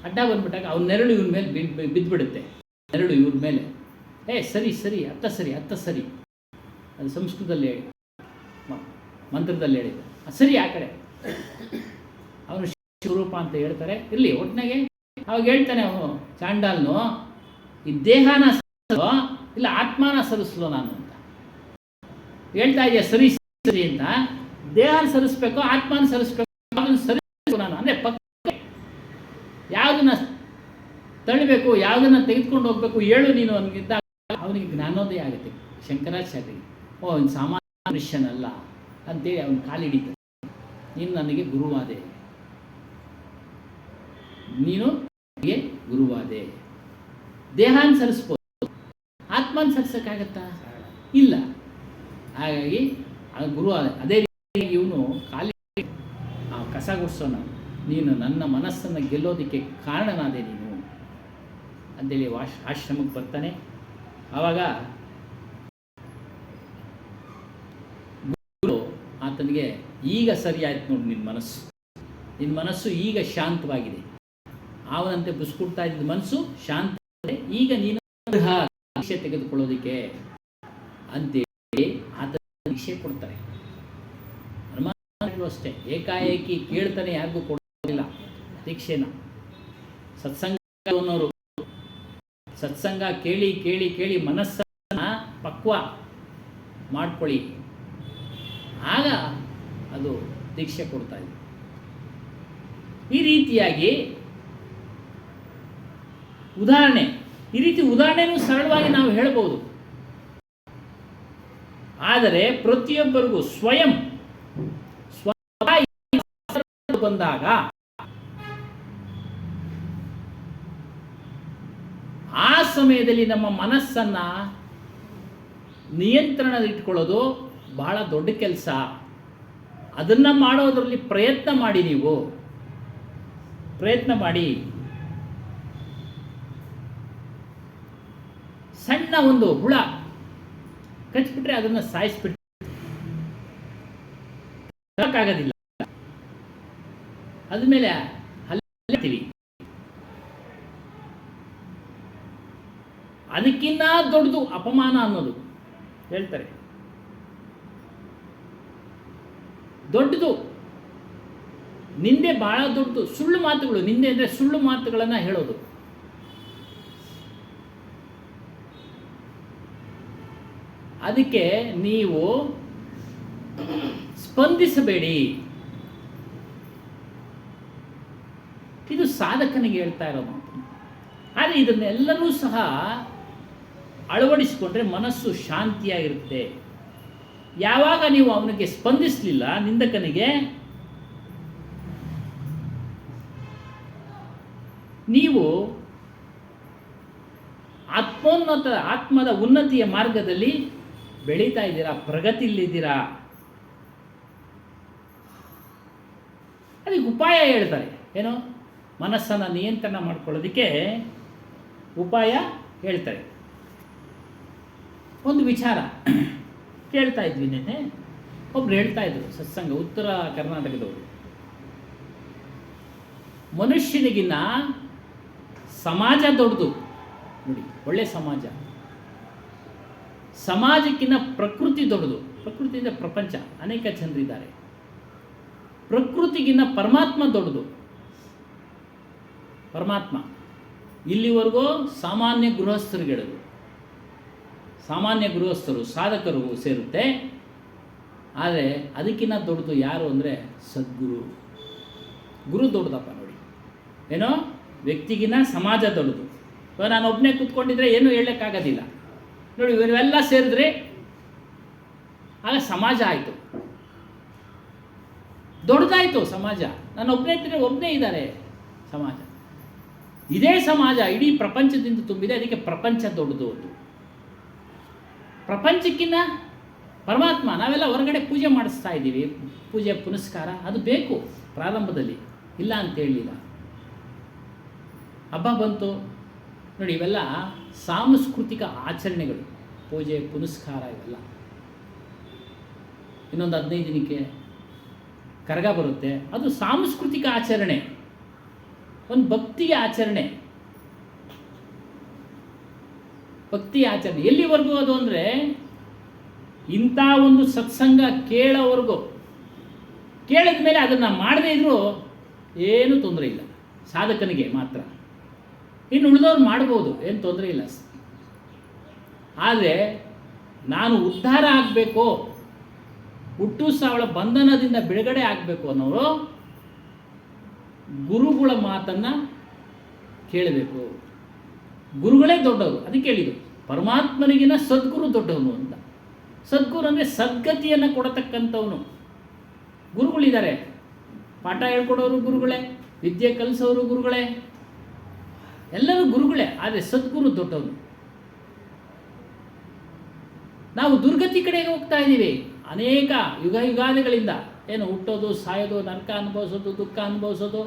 ಅಡ್ಡ ಬಂದ್ಬಿಟ್ಟಾಗ ಅವ್ನ ನೆರಳು ಇವನ ಮೇಲೆ ಬಿದ್ದುಬಿಡುತ್ತೆ. ನೆರಳು ಇವ್ರ ಮೇಲೆ. ಸರಿ ಸರಿ, ಅತ್ತ ಸರಿ, ಅತ್ತ ಸರಿ. ಅದು ಸಂಸ್ಕೃತದಲ್ಲಿ ಹೇಳಿ, ಮಂತ್ರದಲ್ಲಿ ಹೇಳಿದ್ದು. ಸರಿ ಆ ಕಡೆ. ಅವನು ಸ್ವರೂಪ ಅಂತ ಹೇಳ್ತಾರೆ. ಇರಲಿ ಒಟ್ಟಿನಾಗೆ ಅವಾಗ ಹೇಳ್ತಾನೆ ಅವನು ಚಾಂಡಾಲ್ನು, ಈ ದೇಹನ ಸರಿಸೋ ಇಲ್ಲ ಆತ್ಮಾನ ಸರಿಸ್ಲೋ ನಾನು ಅಂತ ಹೇಳ್ತಾ ಇದೆಯಾ. ಸರಿ ಸರಿ ಅಂತ ದೇಹನ ಸರಿಸ್ಬೇಕು, ಆತ್ಮಾನ ಸರಿಸ್ಬೇಕು, ಅದನ್ನು ಸರಿಸಬೇಕು ನಾನು. ಅಂದರೆ ಪಕ್ಕ ಯಾವುದನ್ನ ತಳಿಬೇಕು, ಯಾವುದನ್ನು ತೆಗೆದುಕೊಂಡು ಹೋಗ್ಬೇಕು ಹೇಳು ನೀನು ಅನ್ಗಿದ್ದ ಅವನಿಗೆ ಜ್ಞಾನೋದಯ ಆಗುತ್ತೆ. ಶಂಕರಾಚಾರ್ಯರಿಗೆ ಇನ್ನು ಸಾಮಾನ್ಯ ಮನುಷ್ಯನಲ್ಲ ಅಂತೇಳಿ ಅವನು ಕಾಲಿಡಿತಾನೆ. ನೀನು ನನಗೆ ಗುರುವಾದೆ, ನೀನು ನನಗೆ ಗುರುವಾದೆ. ದೇಹಾನ ಸರಿಸ್ಬೋದು, ಆತ್ಮಾನ ಸರಿಸೋಕ್ಕಾಗತ್ತಾ? ಇಲ್ಲ. ಹಾಗಾಗಿ ಗುರುವಾದ. ಅದೇ ರೀತಿ ಇವನು ಕಸ ಗುಡಿಸೋಣ, ನೀನು ನನ್ನ ಮನಸ್ಸನ್ನು ಗೆಲ್ಲೋದಕ್ಕೆ ಕಾರಣನಾದೆ ನೀನು ಅಂತೇಳಿ ಆಶ್ರಮಕ್ಕೆ ಬರ್ತಾನೆ. ಆವಾಗ ಗುರು ಆತನಿಗೆ, ಈಗ ಸರಿಯಾಯ್ತು ನೋಡಿ ನಿನ್ನ ಮನಸ್ಸು ಈಗ ಶಾಂತವಾಗಿದೆ. ಅವನಂತೆ ಬುಸ್ಕೊಡ್ತಾ ಇದ್ದ ಮನಸ್ಸು ಶಾಂತ, ಈಗ ನೀನು ದೀಕ್ಷೆ ತೆಗೆದುಕೊಳ್ಳೋದಕ್ಕೆ ಅಂತೇಳಿ ಆತ ದೀಕ್ಷೆ ಕೊಡ್ತಾರೆ. ಹನುಮಾನರು ಅಷ್ಟೇ, ಏಕಾಏಕಿ ಕೇಳ್ತಾನೆ ಯಾರಿಗೂ ಕೊಡೋದಿಲ್ಲ ದೀಕ್ಷೆನ. ಸತ್ಸಂಗನವರು ಸತ್ಸಂಗ ಕೇಳಿ ಕೇಳಿ ಕೇಳಿ ಮನಸ್ಸನ್ನು ಪಕ್ವ ಮಾಡ್ಕೊಳ್ಳಿ, ಆಗ ಅದು ದೀಕ್ಷೆ ಕೊಡ್ತಾ ಇದೆ. ಈ ರೀತಿಯಾಗಿ ಈ ರೀತಿ ಉದಾಹರಣೆನೂ ಸರಳವಾಗಿ ನಾವು ಹೇಳ್ಬೋದು. ಆದರೆ ಪ್ರತಿಯೊಬ್ಬರಿಗೂ ಸ್ವಯಂ ಬಂದಾಗ ಆ ಸಮಯದಲ್ಲಿ ನಮ್ಮ ಮನಸ್ಸನ್ನ ನಿಯಂತ್ರಣದಲ್ಲಿಟ್ಕೊಳ್ಳೋದು ಬಹಳ ದೊಡ್ಡ ಕೆಲಸ. ಅದನ್ನು ಮಾಡೋದರಲ್ಲಿ ಪ್ರಯತ್ನ ಮಾಡಿ, ನೀವು ಪ್ರಯತ್ನ ಮಾಡಿ. ಸಣ್ಣ ಒಂದು ಹುಳ ಕಚ್ಬಿಟ್ರೆ ಅದನ್ನು ಸಾಯಿಸ್ಬಿಟ್ಟಾಗೋದಿಲ್ಲ. ಅದ್ಮೇಲೆ ಹಲ್ಲೆ ಅದಕ್ಕಿನ್ನ ದೊಡ್ಡದು ಅಪಮಾನ ಅನ್ನೋದು ಹೇಳ್ತಾರೆ. ದೊಡ್ಡದು ನಿಂದೆ ಬಹಳ ದೊಡ್ಡದು. ಸುಳ್ಳು ಮಾತುಗಳು, ನಿಂದೆ ಅಂದರೆ ಸುಳ್ಳು ಮಾತುಗಳನ್ನು ಹೇಳೋದು. ಅದಕ್ಕೆ ನೀವು ಸ್ಪಂದಿಸಬೇಡಿ. ಇದು ಸಾಧಕನಿಗೆ ಹೇಳ್ತಾ ಇರೋ ಮಾತು. ಆದರೆ ಇದನ್ನೆಲ್ಲರೂ ಸಹ ಅಳವಡಿಸಿಕೊಂಡ್ರೆ ಮನಸ್ಸು ಶಾಂತಿಯಾಗಿರುತ್ತೆ. ಯಾವಾಗ ನೀವು ಅವನಿಗೆ ಸ್ಪಂದಿಸಲಿಲ್ಲ, ನಿಂದಕನಿಗೆ, ನೀವು ಆತ್ಮದ ಉನ್ನತಿಯ ಮಾರ್ಗದಲ್ಲಿ ಬೆಳೀತಾ ಇದ್ದೀರಾ, ಪ್ರಗತಿಯಲ್ಲಿದ್ದೀರಾ. ಅದಕ್ಕೆ ಉಪಾಯ ಹೇಳ್ತಾರೆ. ಏನು? ಮನಸ್ಸನ್ನು ನಿಯಂತ್ರಣ ಮಾಡ್ಕೊಳ್ಳೋದಕ್ಕೆ ಉಪಾಯ ಹೇಳ್ತಾರೆ. ಒಂದು ವಿಚಾರ ಕೇಳ್ತಾ ಇದ್ವಿ ನೆನ್ನೆ. ಒಬ್ರು ಹೇಳ್ತಾ ಇದ್ರು, ಸತ್ಸಂಗ, ಉತ್ತರ ಕರ್ನಾಟಕದವರು. ಮನುಷ್ಯನಿಗಿನ್ನ ಸಮಾಜ ದೊಡ್ಡದು. ನೋಡಿ, ಒಳ್ಳೆ ಸಮಾಜ. ಸಮಾಜಕ್ಕಿಂತ ಪ್ರಕೃತಿ ದೊಡ್ಡದು. ಪ್ರಕೃತಿಯಿಂದ ಪ್ರಪಂಚ, ಅನೇಕ ಜನರಿದ್ದಾರೆ. ಪ್ರಕೃತಿಗಿನ್ನ ಪರಮಾತ್ಮ ದೊಡ್ಡದು. ಪರಮಾತ್ಮ ಇಲ್ಲಿವರೆಗೂ ಸಾಮಾನ್ಯ ಗೃಹಸ್ಥರುಗಳು, ಸಾಮಾನ್ಯ ಗೃಹಸ್ಥರು, ಸಾಧಕರು ಸೇರುತ್ತೆ. ಆದರೆ ಅದಕ್ಕಿಂತ ದೊಡ್ಡದು ಯಾರು ಅಂದರೆ ಸದ್ಗುರು. ಗುರು ದೊಡ್ಡದಪ್ಪ. ನೋಡಿ, ಏನೋ ವ್ಯಕ್ತಿಗಿನ್ನ ಸಮಾಜ ದೊಡ್ಡದು. ಇವಾಗ ನಾನು ಒಬ್ಬನೇ ಕೂತ್ಕೊಂಡಿದ್ರೆ ಏನೂ ಹೇಳೋಕ್ಕಾಗೋದಿಲ್ಲ. ನೋಡಿ, ಇವರೆಲ್ಲ ಸೇರಿದ್ರೆ ಆಗ ಸಮಾಜ ಆಯಿತು, ದೊಡ್ಡದಾಯಿತು ಸಮಾಜ. ನಾನು ಒಬ್ಬನೇ ಇದ್ದರೆ ಒಬ್ಬನೇ ಇದ್ದಾರೆ ಸಮಾಜ. ಇದೇ ಸಮಾಜ ಇಡೀ ಪ್ರಪಂಚದಿಂದ ತುಂಬಿದೆ. ಅದಕ್ಕೆ ಪ್ರಪಂಚ ದೊಡ್ಡದು. ಅದು ಪ್ರಪಂಚಕ್ಕಿಂತ ಪರಮಾತ್ಮ. ನಾವೆಲ್ಲ ಹೊರಗಡೆ ಪೂಜೆ ಮಾಡಿಸ್ತಾ ಇದ್ದೀವಿ, ಪೂಜೆ ಪುನಸ್ಕಾರ ಅದು ಬೇಕು ಪ್ರಾರಂಭದಲ್ಲಿ, ಇಲ್ಲ ಅಂತ ಹೇಳಲಿಲ್ಲ. ಹಬ್ಬ ಬಂತು ನೋಡಿ, ಇವೆಲ್ಲ ಸಾಂಸ್ಕೃತಿಕ ಆಚರಣೆಗಳು, ಪೂಜೆ ಪುನಸ್ಕಾರ ಇವೆಲ್ಲ. ಇನ್ನೊಂದು 15 ದಿನಕ್ಕೆ ಕರಗ ಬರುತ್ತೆ, ಅದು ಸಾಂಸ್ಕೃತಿಕ ಆಚರಣೆ, ಒಂದು ಭಕ್ತಿಯ ಆಚರಣೆ. ಭಕ್ತಿಯ ಆಚರಣೆ ಎಲ್ಲಿವರೆಗೂ ಅದು ಅಂದರೆ ಇಂಥ ಒಂದು ಸತ್ಸಂಗ ಕೇಳೋವರೆಗೂ. ಕೇಳಿದ ಮೇಲೆ ಅದನ್ನು ಮಾಡದೇ ಇದ್ರೂ ಏನೂ ತೊಂದರೆ ಇಲ್ಲ, ಸಾಧಕನಿಗೆ ಮಾತ್ರ. ಇನ್ನು ಉಳಿದವ್ರು ಮಾಡ್ಬೋದು, ಏನು ತೊಂದರೆ ಇಲ್ಲ. ಆದರೆ ನಾನು ಉದ್ಧಾರ ಆಗಬೇಕು, ಹುಟ್ಟು ಸಾವಳ ಬಂಧನದಿಂದ ಬಿಡುಗಡೆ ಆಗಬೇಕು ಅನ್ನೋರು ಗುರುಗಳ ಮಾತನ್ನು ಕೇಳಬೇಕು. ಗುರುಗಳೇ ದೊಡ್ಡವರು. ಅದಕ್ಕೆ ಹೇಳಿದರು, ಪರಮಾತ್ಮನಿಗಿನ ಸದ್ಗುರು ದೊಡ್ಡವನು ಅಂತ. ಸದ್ಗುರು ಅಂದರೆ ಸದ್ಗತಿಯನ್ನು ಕೊಡತಕ್ಕಂಥವನು. ಗುರುಗಳಿದ್ದಾರೆ, ಪಾಠ ಹೇಳ್ಕೊಡೋರು ಗುರುಗಳೇ, ವಿದ್ಯೆ ಕಲಿಸೋರು ಗುರುಗಳೇ, ಎಲ್ಲರೂ ಗುರುಗಳೇ. ಆದರೆ ಸದ್ಗುರು ದೊಡ್ಡವನು. ನಾವು ದುರ್ಗತಿ ಕಡೆಗೆ ಹೋಗ್ತಾ ಇದ್ದೀವಿ ಅನೇಕ ಯುಗಾದಿಗಳಿಂದ. ಏನು ಹುಟ್ಟೋದು, ಸಾಯೋದು, ನರಕ ಅನುಭವಿಸೋದು, ದುಃಖ ಅನುಭವಿಸೋದು,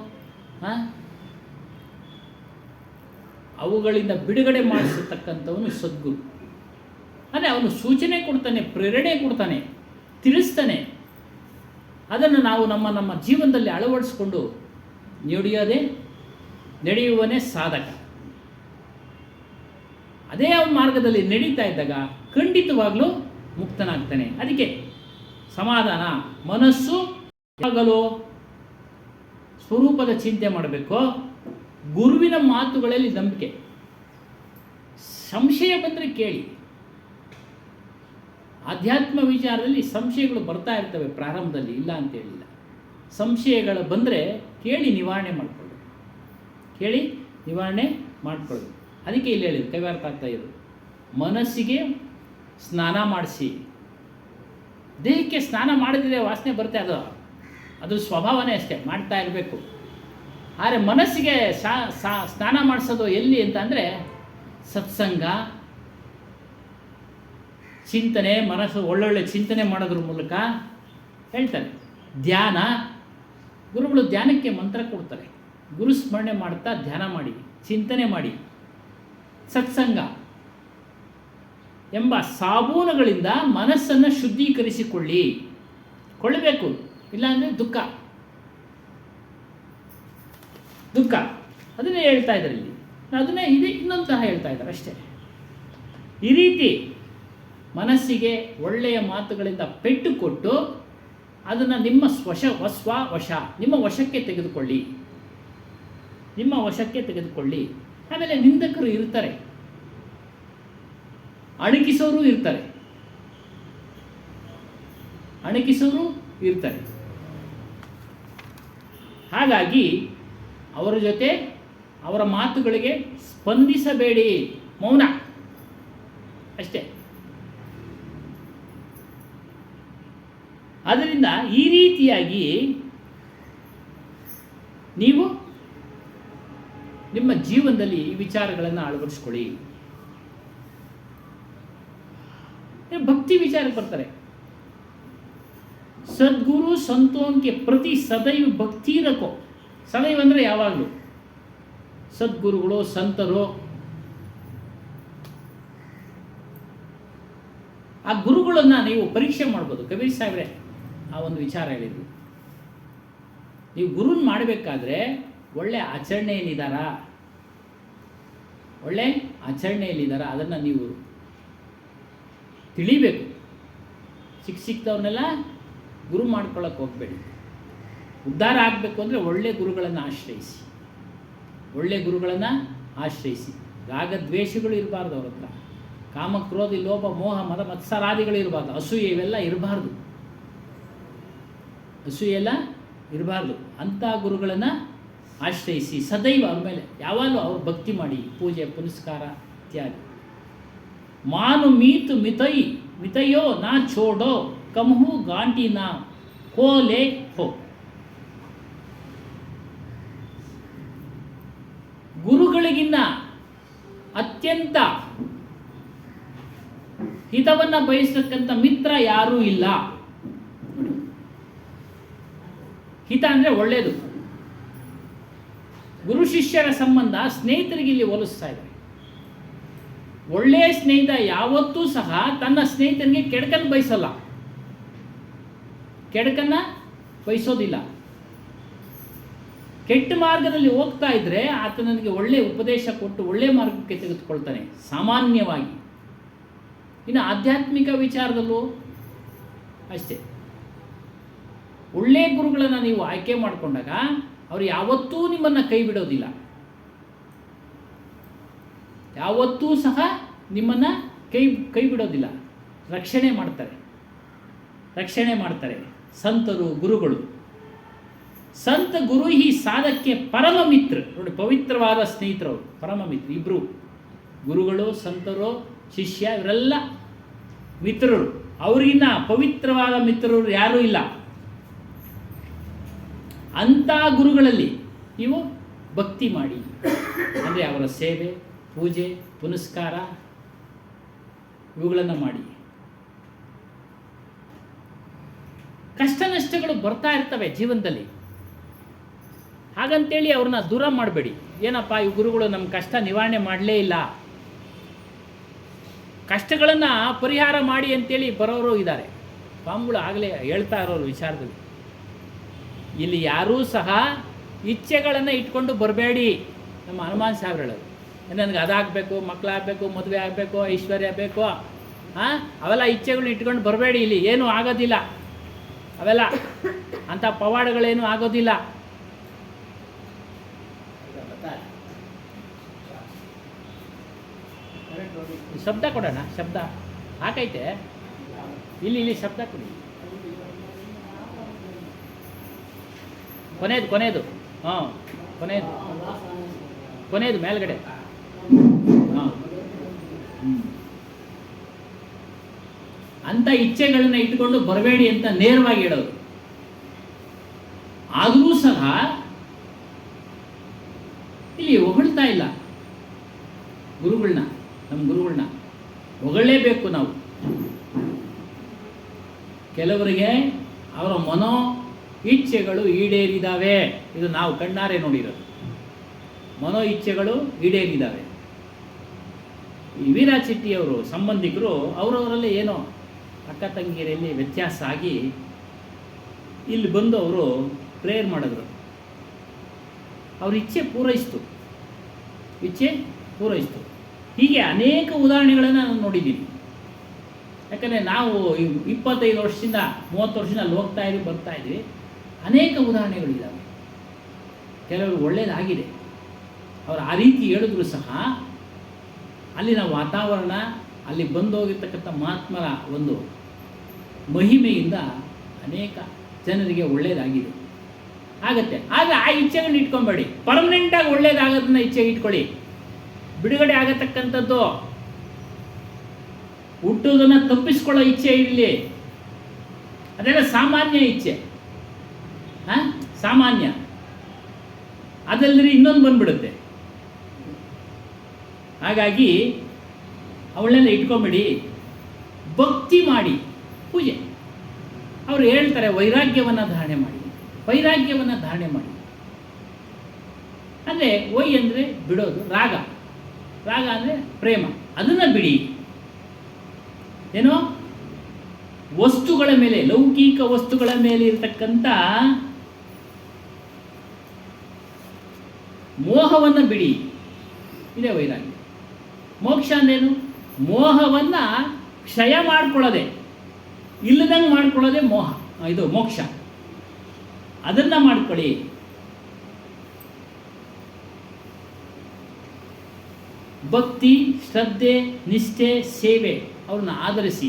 ಅವುಗಳಿಂದ ಬಿಡುಗಡೆ ಮಾಡಿಸತಕ್ಕಂಥವನು ಸದ್ಗುರು. ಅಂದರೆ ಅವನು ಸೂಚನೆ ಕೊಡ್ತಾನೆ, ಪ್ರೇರಣೆ ಕೊಡ್ತಾನೆ, ತಿಳಿಸ್ತಾನೆ. ಅದನ್ನು ನಾವು ನಮ್ಮ ಜೀವನದಲ್ಲಿ ಅಳವಡಿಸ್ಕೊಂಡು ನಡೆಯುವನೇ ಸಾಧಕ. ಅದೇ ಮಾರ್ಗದಲ್ಲಿ ನಡೀತಾ ಇದ್ದಾಗ ಖಂಡಿತವಾಗಲೂ ಮುಕ್ತನಾಗ್ತಾನೆ. ಅದಕ್ಕೆ ಸಮಾಧಾನ. ಮನಸ್ಸು ಯಾವಾಗಲೂ ಸ್ವರೂಪದ ಚಿಂತೆ ಮಾಡಬೇಕು. ಗುರುವಿನ ಮಾತುಗಳಲ್ಲಿ ನಂಬಿಕೆ. ಸಂಶಯ ಬಂದರೆ ಕೇಳಿ. ಆಧ್ಯಾತ್ಮ ವಿಚಾರದಲ್ಲಿ ಸಂಶಯಗಳು ಬರ್ತಾ ಇರ್ತವೆ ಪ್ರಾರಂಭದಲ್ಲಿ, ಇಲ್ಲ ಅಂತ ಹೇಳಿಲ್ಲ. ಸಂಶಯಗಳು ಬಂದರೆ ಕೇಳಿ ನಿವಾರಣೆ ಮಾಡಿಕೊಳ್ಳಿ. ಕೇಳಿ ನಿವಾರಣೆ ಮಾಡಿಕೊಳ್ಳಿ. ಅದಕ್ಕೆ ಇಲ್ಲಿ ಹೇಳಿದ್ರು, ಕೈವಾರ್ಥ ಆಗ್ತಾ ಇದ್ರು, ಮನಸ್ಸಿಗೆ ಸ್ನಾನ ಮಾಡಿಸಿ. ದೇಹಕ್ಕೆ ಸ್ನಾನ ಮಾಡಿದರೆ ವಾಸನೆ ಬರುತ್ತೆ, ಅದು ಸ್ವಭಾವನೇ ಅಷ್ಟೇ, ಮಾಡ್ತಾ ಇರಬೇಕು. ಆದರೆ ಮನಸ್ಸಿಗೆ ಸ್ನಾನ ಮಾಡಿಸೋದು ಎಲ್ಲಿ ಅಂತ ಅಂದರೆ ಸತ್ಸಂಗ, ಚಿಂತನೆ. ಮನಸ್ಸು ಒಳ್ಳೊಳ್ಳೆ ಚಿಂತನೆ ಮಾಡೋದ್ರ ಮೂಲಕ ಹೇಳ್ತಾರೆ. ಧ್ಯಾನ, ಗುರುಗಳು ಧ್ಯಾನಕ್ಕೆ ಮಂತ್ರ ಕೊಡ್ತಾರೆ. ಗುರು ಸ್ಮರಣೆ ಮಾಡ್ತಾ ಧ್ಯಾನ ಮಾಡಿ, ಚಿಂತನೆ ಮಾಡಿ. ಸತ್ಸಂಗ ಎಂಬ ಸಾಬೂನುಗಳಿಂದ ಮನಸ್ಸನ್ನು ಕೊಳ್ಳಬೇಕು. ಇಲ್ಲಾಂದರೆ ದುಃಖ. ಅದನ್ನೇ ಹೇಳ್ತಾ ಇದ್ದಾರೆ ಇಲ್ಲಿ. ಅದನ್ನೇ ಇನ್ನೊಂದು ಹೇಳ್ತಾ ಇದ್ದಾರೆ ಅಷ್ಟೇ. ಈ ರೀತಿ ಮನಸ್ಸಿಗೆ ಒಳ್ಳೆಯ ಮಾತುಗಳಿಂದ ಪೆಟ್ಟು ಕೊಟ್ಟು ಅದನ್ನು ನಿಮ್ಮ ನಿಮ್ಮ ವಶಕ್ಕೆ ತೆಗೆದುಕೊಳ್ಳಿ. ಆಮೇಲೆ ನಿಂದಕರು ಇರ್ತಾರೆ, ಅಣಕಿಸೋರು ಇರ್ತಾರೆ. ಹಾಗಾಗಿ ಅವರ ಜೊತೆ ಅವರ ಮಾತುಗಳಿಗೆ ಸ್ಪಂದಿಸಬೇಡಿ, ಮೌನ ಅಷ್ಟೇ. ಆದ್ದರಿಂದ ಈ ರೀತಿಯಾಗಿ ನೀವು ನಿಮ್ಮ ಜೀವನದಲ್ಲಿ ಈ ವಿಚಾರಗಳನ್ನು ಅಳವಡಿಸ್ಕೊಳ್ಳಿ. ಭಕ್ತಿ ವಿಚಾರಕ್ಕೆ ಬರ್ತಾರೆ. ಸದ್ಗುರು ಸಂತೋಂಕೆ ಪ್ರತಿ ಸದೈವ ಭಕ್ತಿ ರಕೋ. ಸದೈವ ಅಂದರೆ ಯಾವಾಗಲೂ ಸದ್ಗುರುಗಳು, ಸಂತರು, ಆ ಗುರುಗಳನ್ನು ನೀವು ಪರೀಕ್ಷೆ ಮಾಡ್ಬೋದು. ಕಬೀರ್ ಸಾಹೇಬ್ರೆ ಆ ಒಂದು ವಿಚಾರ ಹೇಳಿದ್ರು. ನೀವು ಗುರುನ್ ಮಾಡಬೇಕಾದ್ರೆ ಒಳ್ಳೆ ಆಚರಣೆಯಲ್ಲಿದ್ದಾರಾ ಅದನ್ನು ನೀವು ತಿಳಿಬೇಕು. ಸಿಕ್ತವ್ರನ್ನೆಲ್ಲ ಗುರು ಮಾಡ್ಕೊಳ್ಳೋಕೆ ಹೋಗಬೇಡಿ. ಉದ್ಧಾರ ಆಗಬೇಕು ಅಂದರೆ ಒಳ್ಳೆ ಗುರುಗಳನ್ನು ಆಶ್ರಯಿಸಿ. ರಾಗದ್ವೇಷಗಳು ಇರಬಾರ್ದು ಅವ್ರ ಹತ್ರ. ಕಾಮ, ಕ್ರೋಧ, ಲೋಭ, ಮೋಹ, ಮದ, ಮತ್ಸರಾದಿಗಳು ಇರಬಾರ್ದು. ಅಸೂಯೆ ಇವೆಲ್ಲ ಇರಬಾರ್ದು. ಅಂಥ ಗುರುಗಳನ್ನು ಆಶ್ರಯಿಸಿ ಸದೈವ ಅವ್ರ ಮೇಲೆ ಯಾವಾಗಲೂ ಅವ್ರು ಭಕ್ತಿ ಮಾಡಿ, ಪೂಜೆ ಪುನಸ್ಕಾರ ಇತ್ಯಾದಿ. ಮಾನು ಮೀತು ಮಿತಯೋ ನಾ ಛೋಡೋ ಕಮಹು ಗಾಂಟಿ ನಾ ಕೋಲೆ ಹೋ. ಗುರುಗಳಿಗಿನ್ನ ಅತ್ಯಂತ ಹಿತವನ್ನು ಬಯಸತಕ್ಕಂಥ ಮಿತ್ರ ಯಾರೂ ಇಲ್ಲ. ಹಿತ ಅಂದರೆ ಒಳ್ಳೆಯದು. ಗುರು ಶಿಷ್ಯರ ಸಂಬಂಧ ಸ್ನೇಹಿತರಿಗೆ ಇಲ್ಲಿ ಹೋಲಿಸ್ತಾ ಇದ್ದಾರೆ. ಒಳ್ಳೆಯ ಸ್ನೇಹಿತ ಯಾವತ್ತೂ ಸಹ ತನ್ನ ಸ್ನೇಹಿತನಿಗೆ ಕೆಡಕನ್ನು ಬಯಸೋದಿಲ್ಲ. ಕೆಟ್ಟ ಮಾರ್ಗದಲ್ಲಿ ಹೋಗ್ತಾ ಇದ್ರೆ ಆತ ನನಗೆ ಒಳ್ಳೆಯ ಉಪದೇಶ ಕೊಟ್ಟು ಒಳ್ಳೆಯ ಮಾರ್ಗಕ್ಕೆ ತೆಗೆದುಕೊಳ್ತಾನೆ ಸಾಮಾನ್ಯವಾಗಿ. ಇನ್ನು ಆಧ್ಯಾತ್ಮಿಕ ವಿಚಾರದಲ್ಲೂ ಅಷ್ಟೇ. ಒಳ್ಳೆಯ ಗುರುಗಳನ್ನು ನೀವು ಆಯ್ಕೆ ಮಾಡಿಕೊಂಡಾಗ ಅವರು ಯಾವತ್ತೂ ನಿಮ್ಮನ್ನು ಯಾವತ್ತೂ ಸಹ ನಿಮ್ಮನ್ನು ಕೈ ಬಿಡೋದಿಲ್ಲ. ರಕ್ಷಣೆ ಮಾಡ್ತಾರೆ ಸಂತರು, ಗುರುಗಳು. ಸಂತ ಗುರು ಈ ಸಾಧಕ್ಕೆ ಪರಮ ಮಿತ್ರ. ನೋಡಿ, ಪವಿತ್ರವಾದ ಸ್ನೇಹಿತರು, ಪರಮ ಮಿತ್ರ ಇಬ್ಬರು. ಗುರುಗಳು, ಸಂತರು, ಶಿಷ್ಯ ಇವರೆಲ್ಲ ಮಿತ್ರರು. ಅವರಿಗಿನ್ನ ಪವಿತ್ರವಾದ ಮಿತ್ರರು ಯಾರೂ ಇಲ್ಲ. ಅಂಥ ಗುರುಗಳಲ್ಲಿ ನೀವು ಭಕ್ತಿ ಮಾಡಿ. ಅಂದರೆ ಅವರ ಸೇವೆ, ಪೂಜೆ, ಪುನಸ್ಕಾರ ಇವುಗಳನ್ನು ಮಾಡಿ. ಕಷ್ಟ ನಷ್ಟಗಳು ಬರ್ತಾ ಇರ್ತವೆ ಜೀವನದಲ್ಲಿ. ಹಾಗಂತೇಳಿ ಅವ್ರನ್ನ ದೂರ ಮಾಡಬೇಡಿ. ಏನಪ್ಪ ಈ ಗುರುಗಳು ನಮ್ಮ ಕಷ್ಟ ನಿವಾರಣೆ ಮಾಡಲೇ ಇಲ್ಲ, ಕಷ್ಟಗಳನ್ನು ಪರಿಹಾರ ಮಾಡಿ ಅಂತೇಳಿ ಬರೋರು ಇದ್ದಾರೆ. ಸ್ವಾಮಿಗಳು ಆಗಲೇ ಹೇಳ್ತಾ ಇರೋರು ವಿಚಾರದಲ್ಲಿ. ಇಲ್ಲಿ ಯಾರೂ ಸಹ ಇಚ್ಛೆಗಳನ್ನು ಇಟ್ಕೊಂಡು ಬರಬೇಡಿ. ನಮ್ಮ ಹನುಮಾನ್ ಸಾಹೇಬ್ರು ಹೇಳೋದು, ನನಗೆ ಅದಾಗಬೇಕು, ಮಕ್ಕಳಾಗಬೇಕು, ಮದುವೆ ಆಗಬೇಕು, ಐಶ್ವರ್ಯ ಬೇಕು, ಅವೆಲ್ಲ ಇಚ್ಛೆಗಳನ್ನ ಇಟ್ಕೊಂಡು ಬರಬೇಡಿ. ಇಲ್ಲಿ ಏನೂ ಆಗೋದಿಲ್ಲ. ಅವೆಲ್ಲ ಅಂಥ ಪವಾಡಗಳೇನೂ ಆಗೋದಿಲ್ಲ. ಶಬ್ದ ಕೊಡೋಣ. ಶಬ್ದ ಹಾಕೈತೆ ಇಲ್ಲಿ ಶಬ್ದ ಕೊಡಿ. ಕೊನೆಯದು ಹಾಂ, ಕೊನೆಯದು ಮೇಲ್ಗಡೆ. ಹಾಂ, ಅಂಥ ಇಚ್ಛೆಗಳನ್ನ ಇಟ್ಕೊಂಡು ಬರಬೇಡಿ ಅಂತ ನೇರವಾಗಿ ಹೇಳೋದು. ಆದರೂ ಸಹ ಇಲ್ಲಿ ಹೊಗಳ್ತಾ ಇಲ್ಲ ಗುರುಗಳನ್ನ. ನಮ್ಮ ಗುರುಗಳನ್ನ ಹೊಗಳಲೇಬೇಕು ನಾವು. ಕೆಲವರಿಗೆ ಅವರ ಮನೋ ಇಚ್ಛೆಗಳು ಈಡೇರಿದ್ದಾವೆ. ಇದು ನಾವು ಕಣ್ಣಾರೆ ನೋಡಿರೋದು. ಮನೋ ಇಚ್ಛೆಗಳು ಈಡೇರಿದ್ದಾವೆ. ಈ ವೀರಾಜ್ ಶೆಟ್ಟಿಯವರು ಸಂಬಂಧಿಕರು ಅವರವರಲ್ಲೇ ಏನೋ ಅಕ್ಕ ತಂಗಿಯರಲ್ಲಿ ವ್ಯತ್ಯಾಸ ಆಗಿ ಇಲ್ಲಿ ಬಂದು ಅವರು ಪ್ರೇಯರ್ ಮಾಡಿದ್ರು. ಅವ್ರ ಇಚ್ಛೆ ಪೂರೈಸ್ತು. ಹೀಗೆ ಅನೇಕ ಉದಾಹರಣೆಗಳನ್ನು ನಾನು ನೋಡಿದ್ದೀನಿ. ಯಾಕಂದರೆ ನಾವು 25 ವರ್ಷದಿಂದ 30 ವರ್ಷದಿಂದ ಅಲ್ಲಿ ಬರ್ತಾ ಇದ್ವಿ. ಅನೇಕ ಉದಾಹರಣೆಗಳಿದ್ದಾವೆ. ಕೆಲವರು ಒಳ್ಳೆಯದಾಗಿದೆ, ಅವರು ಆ ರೀತಿ ಹೇಳಿದ್ರು ಸಹ ಅಲ್ಲಿನ ವಾತಾವರಣ, ಅಲ್ಲಿ ಬಂದೋಗಿರ್ತಕ್ಕಂಥ ಮಹಾತ್ಮರ ಒಂದು ಮಹಿಮೆಯಿಂದ ಅನೇಕ ಜನರಿಗೆ ಒಳ್ಳೆಯದಾಗಿದೆ, ಆಗತ್ತೆ. ಆದರೆ ಆ ಇಚ್ಛೆಗಳನ್ನ ಇಟ್ಕೊಬೇಡಿ. ಪರ್ಮನೆಂಟಾಗಿ ಒಳ್ಳೇದಾಗೋದನ್ನ ಇಚ್ಛೆಗೆ ಇಟ್ಕೊಳ್ಳಿ. ಬಿಡುಗಡೆ ಆಗತಕ್ಕಂಥದ್ದು, ಹುಟ್ಟೋದನ್ನು ತಪ್ಪಿಸ್ಕೊಳ್ಳೋ ಇಚ್ಛೆ ಇರಲಿ, ಅದೆಲ್ಲ ಸಾಮಾನ್ಯ ಇಚ್ಛೆ, ಸಾಮಾನ್ಯ. ಅದಲ್ಲದೆ ಇನ್ನೊಂದು ಬಂದ್ಬಿಡುತ್ತೆ. ಹಾಗಾಗಿ ಅವಳನ್ನೆಲ್ಲ ಇಟ್ಕೊಂಬಿಡಿ. ಭಕ್ತಿ ಮಾಡಿ, ಪೂಜೆ. ಅವರು ಹೇಳ್ತಾರೆ ವೈರಾಗ್ಯವನ್ನು ಧಾರಣೆ ಮಾಡಿ. ಅಂದರೆ ವೈ ಅಂದರೆ ಬಿಡೋದು, ರಾಗ ಅಂದರೆ ಪ್ರೇಮ, ಅದನ್ನು ಬಿಡಿ. ಏನೋ ವಸ್ತುಗಳ ಮೇಲೆ, ಲೌಕಿಕ ವಸ್ತುಗಳ ಮೇಲೆ ಇರತಕ್ಕಂಥ ಮೋಹವನ್ನು ಬಿಡಿ. ಇದೇ ವೈರಾಗ್ಯ. ಮೋಕ್ಷ ಅಂದೇನು? ಮೋಹವನ್ನು ಕ್ಷಯ ಮಾಡ್ಕೊಳ್ಳೋದೆ, ಇಲ್ಲದಂಗೆ ಮಾಡ್ಕೊಳ್ಳೋದೆ ಇದು ಮೋಕ್ಷ. ಅದನ್ನು ಮಾಡ್ಕೊಳ್ಳಿ. ಭಕ್ತಿ, ಶ್ರದ್ಧೆ, ನಿಷ್ಠೆ, ಸೇವೆ ಅವ್ರನ್ನ ಆಧರಿಸಿ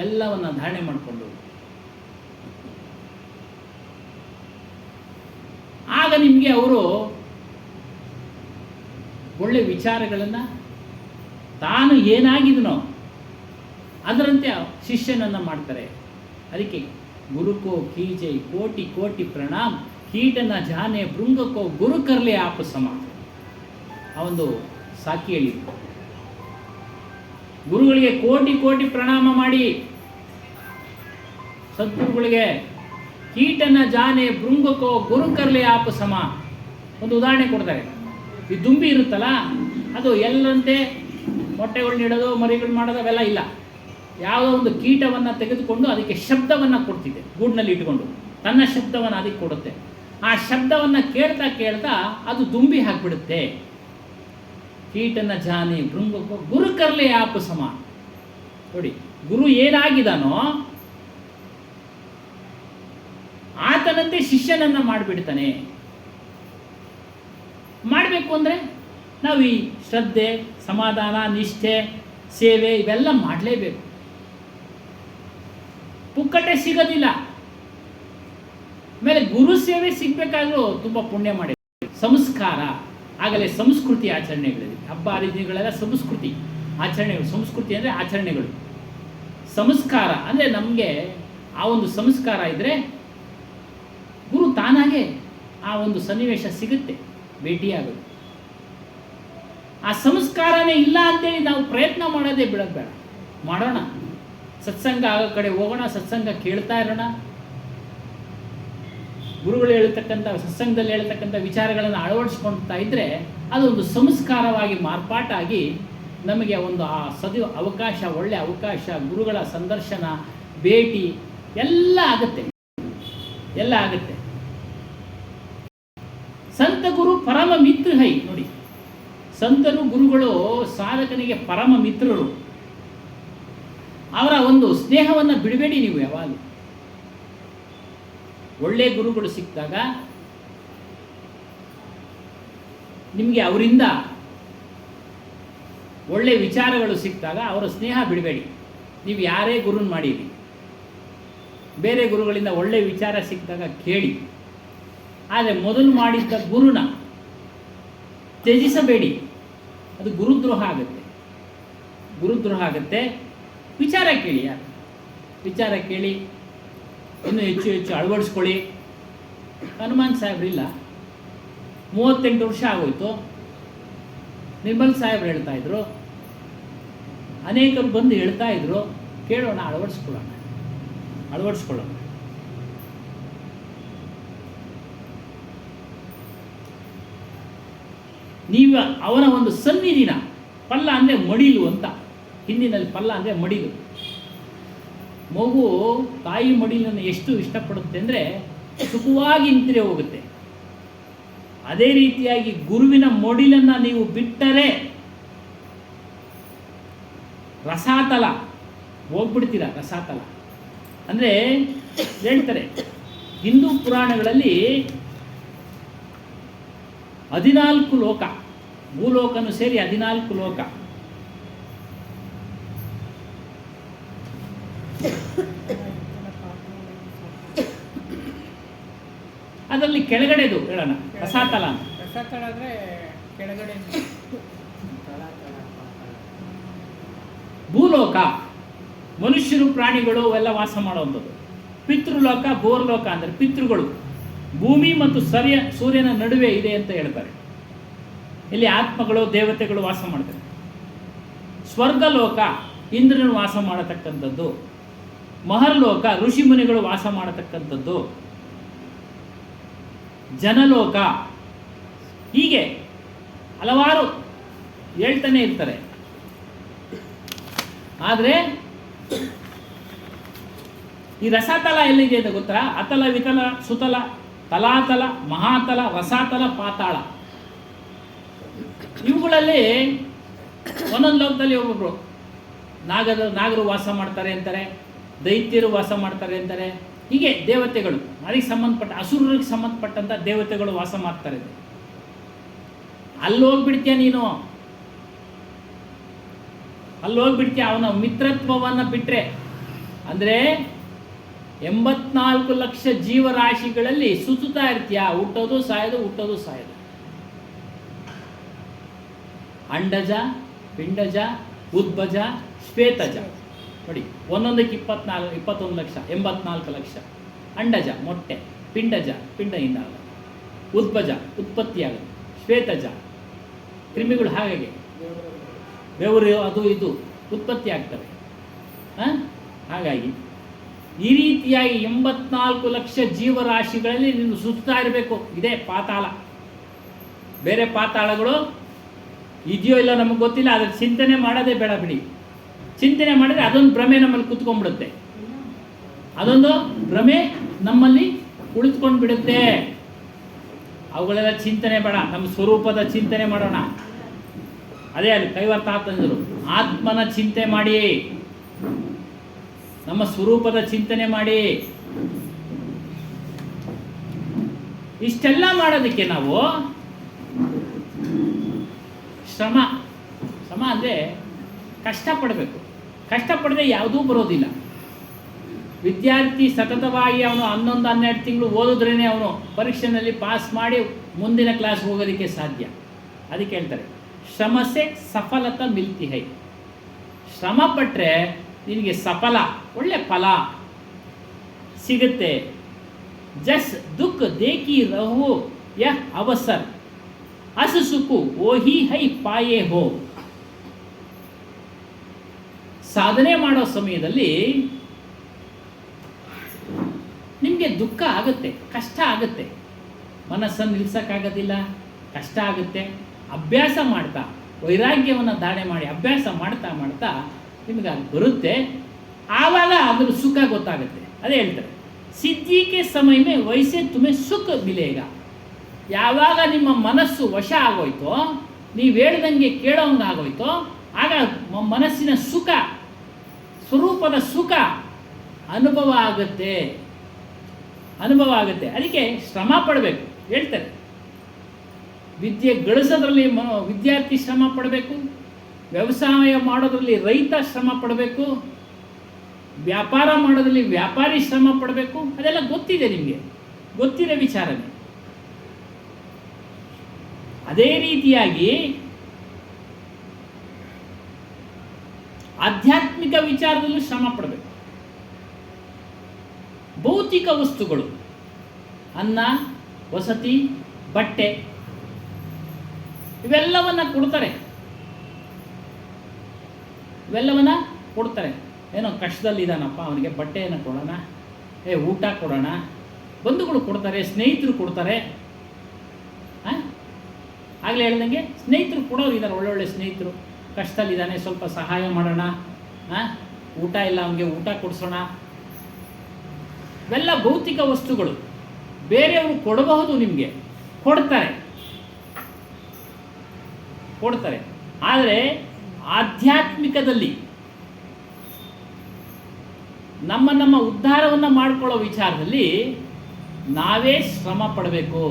ಎಲ್ಲವನ್ನು ಧಾರಣೆ ಮಾಡಿಕೊಂಡು ಆಗ ನಿಮಗೆ ಅವರು ಒಳ್ಳೆ ವಿಚಾರಗಳನ್ನು, ತಾನು ಏನಾಗಿದನೋ ಅದರಂತೆ ಶಿಷ್ಯನನ್ನು ಮಾಡ್ತಾರೆ. ಅದಕ್ಕೆ ಗುರುಕೋ ಕೀಜೈ ಕೋಟಿ ಕೋಟಿ ಪ್ರಣಾಮ್, ಕೀಟನ ಜಾನೆ ಭೃಂಗಕೋ ಗುರು ಕರ್ಲೆ ಆಪ ಸಮ. ಆ ಒಂದು ಸಾಕಿ ಹೇಳಿ, ಗುರುಗಳಿಗೆ ಕೋಟಿ ಕೋಟಿ ಪ್ರಣಾಮ ಮಾಡಿ, ಸದ್ಗುರುಗಳಿಗೆ ಕೀಟನ ಜಾನೆ ಭೃಂಗಕೋ ಗುರು ಕರ್ಲೆ ಆಪ ಸಮ. ಒಂದು ಉದಾಹರಣೆ ಕೊಡ್ತಾರೆ. ಈ ದುಂಬಿ ಇರುತ್ತಲ್ಲ, ಅದು ಎಲ್ಲರಂತೆ ಮೊಟ್ಟೆಗಳನ್ನ ಇಡೋದು, ಮರಿಗಳು ಮಾಡೋದು ಅವೆಲ್ಲ ಇಲ್ಲ. ಯಾವುದೋ ಒಂದು ಕೀಟವನ್ನು ತೆಗೆದುಕೊಂಡು ಅದಕ್ಕೆ ಶಬ್ದವನ್ನು ಕೊಡ್ತಿದೆ, ಗೂಡಿನಲ್ಲಿ ಇಟ್ಕೊಂಡು ತನ್ನ ಶಬ್ದವನ್ನು ಅದಕ್ಕೆ ಕೊಡುತ್ತೆ. ಆ ಶಬ್ದವನ್ನು ಕೇಳ್ತಾ ಅದು ದುಂಬಿ ಹಾಕ್ಬಿಡುತ್ತೆ. ಕೀಟನ ಜಾನೆ ಭೃಂಗಕ್ಕೋ ಗುರು ಕರ್ಲೆ ಆಪ ಸಮ. ನೋಡಿ, ಗುರು ಏನಾಗಿದಾನೋ ಆತನಂತೆ ಶಿಷ್ಯನನ್ನು ಮಾಡಿಬಿಡ್ತಾನೆ. ಮಾಡಬೇಕು ಅಂದರೆ ನಾವು ಈ ಶ್ರದ್ಧೆ, ಸಮಾಧಾನ, ನಿಷ್ಠೆ, ಸೇವೆ ಇವೆಲ್ಲ ಮಾಡಲೇಬೇಕು. ಪುಕ್ಕಟೆ ಸಿಗೋದಿಲ್ಲ. ಆಮೇಲೆ ಗುರು ಸೇವೆ ಸಿಗಬೇಕಾದ್ರೂ ತುಂಬ ಪುಣ್ಯ ಮಾಡಿ. ಸಂಸ್ಕಾರ, ಆಗಲೇ ಸಂಸ್ಕೃತಿ ಆಚರಣೆಗಳಿವೆ. ಹಬ್ಬ ಹರಿದಿನಗಳೆಲ್ಲ ಸಂಸ್ಕೃತಿ ಆಚರಣೆಗಳು. ಸಂಸ್ಕೃತಿ ಅಂದರೆ ಆಚರಣೆಗಳು. ಸಂಸ್ಕಾರ ಅಂದರೆ ನಮಗೆ ಆ ಒಂದು ಸಂಸ್ಕಾರ ಇದ್ದರೆ ಗುರು ತಾನಾಗೆ ಆ ಒಂದು ಸನ್ನಿವೇಶ ಸಿಗುತ್ತೆ, ಭೇಟಿಯಾಗೋದು. ಆ ಸಂಸ್ಕಾರನೇ ಇಲ್ಲ ಅಂತೇಳಿ ನಾವು ಪ್ರಯತ್ನ ಮಾಡೋದೇ ಬಿಡೋದು ಬೇಡ. ಮಾಡೋಣ, ಸತ್ಸಂಗ ಆಗೋ ಕಡೆ ಹೋಗೋಣ, ಸತ್ಸಂಗ ಕೇಳ್ತಾ ಇರೋಣ. ಗುರುಗಳು ಹೇಳ್ತಕ್ಕಂಥ, ಸತ್ಸಂಗದಲ್ಲಿ ಹೇಳ್ತಕ್ಕಂಥ ವಿಚಾರಗಳನ್ನು ಅಳವಡಿಸ್ಕೊಳ್ತಾ ಇದ್ದರೆ ಅದೊಂದು ಸಂಸ್ಕಾರವಾಗಿ ಮಾರ್ಪಾಟಾಗಿ ನಮಗೆ ಒಂದು ಆ ಅವಕಾಶ, ಒಳ್ಳೆಯ ಅವಕಾಶ, ಗುರುಗಳ ಸಂದರ್ಶನ, ಭೇಟಿ ಎಲ್ಲ ಆಗುತ್ತೆ. ಸಂತ ಗುರು ಪರಮ ಮಿತ್ರ ಹೈ. ನೋಡಿ, ಸಂತರು, ಗುರುಗಳು ಸಾಧಕನಿಗೆ ಪರಮ ಮಿತ್ರರು. ಅವರ ಒಂದು ಸ್ನೇಹವನ್ನು ಬಿಡಬೇಡಿ ನೀವು ಯಾವಾಗ. ಒಳ್ಳೆ ಗುರುಗಳು ಸಿಕ್ಕಿದಾಗ ನಿಮಗೆ ಅವರಿಂದ ಒಳ್ಳೆ ವಿಚಾರಗಳು ಸಿಕ್ಕಿದಾಗ ಅವರ ಸ್ನೇಹ ಬಿಡಬೇಡಿ. ನೀವು ಯಾರೇ ಗುರುನ ಮಾಡಿರಿ, ಬೇರೆ ಗುರುಗಳಿಂದ ಒಳ್ಳೆ ವಿಚಾರ ಸಿಕ್ಕಿದಾಗ ಕೇಳಿ. ಆದರೆ ಮೊದಲು ಮಾಡಿದ್ದ ಗುರುನ ತ್ಯಜಿಸಬೇಡಿ. ಅದು ಗುರುದ್ರೋಹ ಆಗುತ್ತೆ. ವಿಚಾರ ಕೇಳಿ, ವಿಚಾರ ಕೇಳಿ, ಇನ್ನೂ ಹೆಚ್ಚು ಅಳವಡಿಸ್ಕೊಳ್ಳಿ. ಹನುಮಾನ್ ಸಾಹೇಬ್ರಿಲ್ಲ, 38 ವರ್ಷ ಆಗೋಯ್ತು. ನಿರ್ಮಲ್ ಸಾಹೇಬ್ರು ಹೇಳ್ತಾ ಇದ್ರು, ಅನೇಕರು ಬಂದು ಹೇಳ್ತಾ ಇದ್ರು. ಕೇಳೋಣ, ಅಳವಡಿಸ್ಕೊಳ್ಳೋಣ. ನೀವು ಅವನ ಒಂದು ಸನ್ನಿಧಿನ ಪಲ್ಲ ಅಂದರೆ ಮಡಿಲು ಅಂತ, ಹಿಂದಿನಲ್ಲಿ ಪಲ್ಲ ಅಂದರೆ ಮಡಿಲು. ಮಗು ತಾಯಿ ಮಡಿಲನ್ನು ಎಷ್ಟು ಇಷ್ಟಪಡುತ್ತೆ ಅಂದರೆ ಸುಖವಾಗಿ ನಿಂತರೆ ಹೋಗುತ್ತೆ. ಅದೇ ರೀತಿಯಾಗಿ ಗುರುವಿನ ಮಡಿಲನ್ನು ನೀವು ಬಿಟ್ಟರೆ ರಸಾತಲ ಹೋಗ್ಬಿಡ್ತೀರ. ರಸಾತಲ ಅಂದರೆ ಹೇಳ್ತಾರೆ ಹಿಂದೂ ಪುರಾಣಗಳಲ್ಲಿ 14 ಲೋಕ, ಭೂಲೋಕನು ಸೇರಿ 14 ಲೋಕ. ಅದರಲ್ಲಿ ಕೆಳಗಡೆದು ಹೇಳೋಣ, ರಸಾತಲ ಅಂತ. ರಸಾತಳ ಅಂದರೆ ಕೆಳಗಡೆ ಭೂಲೋಕ ಮನುಷ್ಯರು ಪ್ರಾಣಿಗಳು ಎಲ್ಲ ವಾಸ ಮಾಡುವಂಥದ್ದು. ಪಿತೃಲೋಕ ಬೋರ್ಲೋಕ ಅಂದರೆ ಪಿತೃಗಳು ಭೂಮಿ ಮತ್ತು ಸೂರ್ಯನ ನಡುವೆ ಇದೆ ಅಂತ ಹೇಳ್ತಾರೆ. ಇಲ್ಲಿ ಆತ್ಮಗಳು ದೇವತೆಗಳು ವಾಸ ಮಾಡ್ತಾರೆ. ಸ್ವರ್ಗಲೋಕ ಇಂದ್ರನು ವಾಸ ಮಾಡತಕ್ಕಂಥದ್ದು. ಮಹರ್ಲೋಕ ಋಷಿ ಮುನಿಗಳು ವಾಸ ಮಾಡತಕ್ಕಂಥದ್ದು. ಜನಲೋಕ, ಹೀಗೆ ಹಲವಾರು ಹೇಳ್ತಾನೆ ಇರ್ತಾರೆ. ಆದರೆ ಈ ರಸಾತಲ ಎಲ್ಲಿದೆ ಅಂತ ಗೊತ್ತಾ? ಅತಲ, ವಿತಲ, ಸುತಲ, ತಲಾತಲ, ಮಹಾತಲ, ರಸಾತಲ, ಪಾತಾಳ. ಇವುಗಳಲ್ಲಿ ಒಂದೊಂದು ಲೋಕದಲ್ಲಿ ಒಬ್ಬೊಬ್ರು ನಾಗರು ವಾಸ ಮಾಡ್ತಾರೆ ಅಂತಾರೆ, ದೈತ್ಯರು ವಾಸ ಮಾಡ್ತಾರೆ ಅಂತಾರೆ. ಹೀಗೆ ದೇವತೆಗಳು, ಅದಕ್ಕೆ ಸಂಬಂಧಪಟ್ಟ ಅಸುರರಿಗೆ ಸಂಬಂಧಪಟ್ಟಂಥ ದೇವತೆಗಳು ವಾಸ ಮಾಡ್ತಾರೆ. ಅಲ್ಲಿ ಹೋಗ್ಬಿಡ್ತೀಯ ನೀನು, ಅಲ್ಲಿ ಹೋಗ್ಬಿಡ್ತೀಯ. ಅವನ ಮಿತ್ರತ್ವವನ್ನು ಬಿಟ್ಟರೆ ಅಂದರೆ 84 ಲಕ್ಷ ಜೀವರಾಶಿಗಳಲ್ಲಿ ಸುತ್ತುತ್ತಾ ಇರ್ತೀಯ. ಹುಟ್ಟೋದು ಸಾಯೋದು, ಹುಟ್ಟೋದು ಸಾಯೋದು. ಅಂಡಜ, ಪಿಂಡಜ, ಉದ್ಭಜ, ಶ್ವೇತಜ ನೋಡಿ, ಒಂದೊಂದಕ್ಕೆ 21 ಲಕ್ಷ, 84 ಲಕ್ಷ. ಅಂಡಜ ಮೊಟ್ಟೆ, ಪಿಂಡಜ ಪಿಂಡದಿಂದ ಆಗೋದು, ಉದ್ಭಜ ಉತ್ಪತ್ತಿಯಾಗೋದು, ಶ್ವೇತಜ ಕ್ರಿಮಿಗಳು ಹಾಗಾಗಿ ಬೆವರು ಅದು ಇದು ಉತ್ಪತ್ತಿ ಆಗ್ತವೆ. ಹಾಗಾಗಿ ಈ ರೀತಿಯಾಗಿ 84 ಲಕ್ಷ ಜೀವರಾಶಿಗಳಲ್ಲಿ ನೀನು ಸುತ್ತಾ ಇರಬೇಕು. ಇದೇ ಪಾತಾಳ. ಬೇರೆ ಪಾತಾಳಗಳು ಇದೆಯೋ ಇಲ್ಲ ನಮಗೆ ಗೊತ್ತಿಲ್ಲ, ಅದ್ರ ಚಿಂತನೆ ಮಾಡೋದೇ ಬೇಡ ಬಿಡಿ. ಚಿಂತನೆ ಮಾಡಿದ್ರೆ ಅದೊಂದು ಭ್ರಮೆ ನಮ್ಮಲ್ಲಿ ಕುತ್ಕೊಂಡ್ಬಿಡುತ್ತೆ. ಅದೊಂದು ಭ್ರಮೆ ನಮ್ಮಲ್ಲಿ ಉಳಿದುಕೊಂಡು ಬಿಡುತ್ತೆ. ಅವುಗಳೆಲ್ಲ ಚಿಂತನೆ ಬೇಡ, ನಮ್ಮ ಸ್ವರೂಪದ ಚಿಂತನೆ ಮಾಡೋಣ. ಅದೇ ಅಲ್ಲಿ ಕೈವರ್ತ ತಂದರು, ಆತ್ಮನ ಚಿಂತೆ ಮಾಡಿ, ನಮ್ಮ ಸ್ವರೂಪದ ಚಿಂತನೆ ಮಾಡಿ. ಇಷ್ಟೆಲ್ಲ ಮಾಡೋದಕ್ಕೆ ನಾವು ಶ್ರಮ ಅಂದರೆ ಕಷ್ಟಪಡಬೇಕು. ಕಷ್ಟಪಡದೆ ಯಾವುದೂ ಬರೋದಿಲ್ಲ. ವಿದ್ಯಾರ್ಥಿ ಸತತವಾಗಿ ಅವನು 11-12 ತಿಂಗಳು ಓದಿದ್ರೇ ಅವನು ಪರೀಕ್ಷೆಯಲ್ಲಿ ಪಾಸ್ ಮಾಡಿ ಮುಂದಿನ ಕ್ಲಾಸ್ ಹೋಗೋದಕ್ಕೆ ಸಾಧ್ಯ. ಅದಕ್ಕೆ ಹೇಳ್ತಾರೆ ಶ್ರಮಸೆ ಸಫಲತಾ ಮಿಲ್ತಿ ಹೈ. ಶ್ರಮ ಪಟ್ಟರೆ ನಿನಗೆ ಸಫಲ, ಒಳ್ಳೆ ಫಲ ಸಿಗುತ್ತೆ. ಜಸ್ ದುಃಖ ದೇಕಿ ರಹೋ ಯಹ ಅವಸರ್ ಅಸ ಸುಖು ಓಹಿ ಹೈ ಪಾಯೇ ಹೋ. ಸಾಧನೆ ಮಾಡೋ ಸಮಯದಲ್ಲಿ ನಿಮಗೆ ದುಃಖ ಆಗುತ್ತೆ, ಕಷ್ಟ ಆಗುತ್ತೆ, ಮನಸ್ಸನ್ನು ನಿಲ್ಸೋಕ್ಕಾಗೋದಿಲ್ಲ, ಕಷ್ಟ ಆಗುತ್ತೆ. ಅಭ್ಯಾಸ ಮಾಡ್ತಾ, ವೈರಾಗ್ಯವನ್ನು ಧಾರಣೆ ಮಾಡಿ ಅಭ್ಯಾಸ ಮಾಡ್ತಾ ಮಾಡ್ತಾ ನಿಮಗೆ ಅದು ಬರುತ್ತೆ. ಆವಾಗ ಅದ್ರ ಸುಖ ಗೊತ್ತಾಗುತ್ತೆ. ಅದೇ ಹೇಳ್ತಾರೆ ಸಿದ್ಧಿಗೆ ಸಮಯ ವಯಸ್ಸೇ ತುಮೆ ಸುಖ ಮಿಲೇಗ. ಯಾವಾಗ ನಿಮ್ಮ ಮನಸ್ಸು ವಶ ಆಗೋಯ್ತೋ, ನೀವು ಹೇಳ್ದಂಗೆ ಕೇಳೋಂಗೆ ಆಗೋಯ್ತೋ, ಆಗ ಮನಸ್ಸಿನ ಸುಖ, ಸ್ವರೂಪದ ಸುಖ ಅನುಭವ ಆಗುತ್ತೆ. ಅದಕ್ಕೆ ಶ್ರಮ ಪಡಬೇಕು. ಹೇಳ್ತಾರೆ ವಿದ್ಯೆ ಗಳಿಸೋದ್ರಲ್ಲಿ ವಿದ್ಯಾರ್ಥಿ ಶ್ರಮ ಪಡಬೇಕು, ವ್ಯವಸಾಯ ಮಾಡೋದ್ರಲ್ಲಿ ರೈತ ಶ್ರಮ ಪಡಬೇಕು, ವ್ಯಾಪಾರ ಮಾಡೋದ್ರಲ್ಲಿ ವ್ಯಾಪಾರಿ ಶ್ರಮ ಪಡಬೇಕು. ಅದೆಲ್ಲ ಗೊತ್ತಿದೆ, ನಿಮಗೆ ಗೊತ್ತಿರೋ ವಿಚಾರನೇ. ಅದೇ ರೀತಿಯಾಗಿ ಆಧ್ಯಾತ್ಮಿಕ ವಿಚಾರದಲ್ಲೂ ಶ್ರಮ ಪಡಬೇಕು. ಭೌತಿಕ ವಸ್ತುಗಳು, ಅನ್ನ, ವಸತಿ, ಬಟ್ಟೆ ಇವೆಲ್ಲವನ್ನ ಕೊಡ್ತಾರೆ. ಏನೋ ಕಷ್ಟದಲ್ಲಿದ್ದಾನಪ್ಪ, ಅವನಿಗೆ ಬಟ್ಟೆಯನ್ನು ಕೊಡೋಣ, ಊಟ ಕೊಡೋಣ, ಬಂಧುಗಳು ಕೊಡ್ತಾರೆ, ಸ್ನೇಹಿತರು ಕೊಡ್ತಾರೆ. ಆಗಲೇ ಹೇಳ್ದಂಗೆ ಸ್ನೇಹಿತರು ಕೊಡೋರು ಇದ್ದಾರೆ, ಒಳ್ಳೊಳ್ಳೆ ಸ್ನೇಹಿತರು. ಕಷ್ಟದಲ್ಲಿದ್ದಾನೆ, ಸ್ವಲ್ಪ ಸಹಾಯ ಮಾಡೋಣ, ಊಟ ಇಲ್ಲ ಅವನಿಗೆ ಊಟ ಕೊಡಿಸೋಣ. ಇವೆಲ್ಲ ಭೌತಿಕ ವಸ್ತುಗಳು. ಬೇರೆಯವರು ಕೊಡಬಹುದು, ನಿಮಗೆ ಕೊಡ್ತಾರೆ. ಆದರೆ ಆಧ್ಯಾತ್ಮಿಕದಲ್ಲಿ ನಮ್ಮ ಉದ್ಧಾರವನ್ನು ಮಾಡಿಕೊಳ್ಳೋ ವಿಚಾರದಲ್ಲಿ ನಾವೇ ಶ್ರಮ ಪಡಬೇಕು.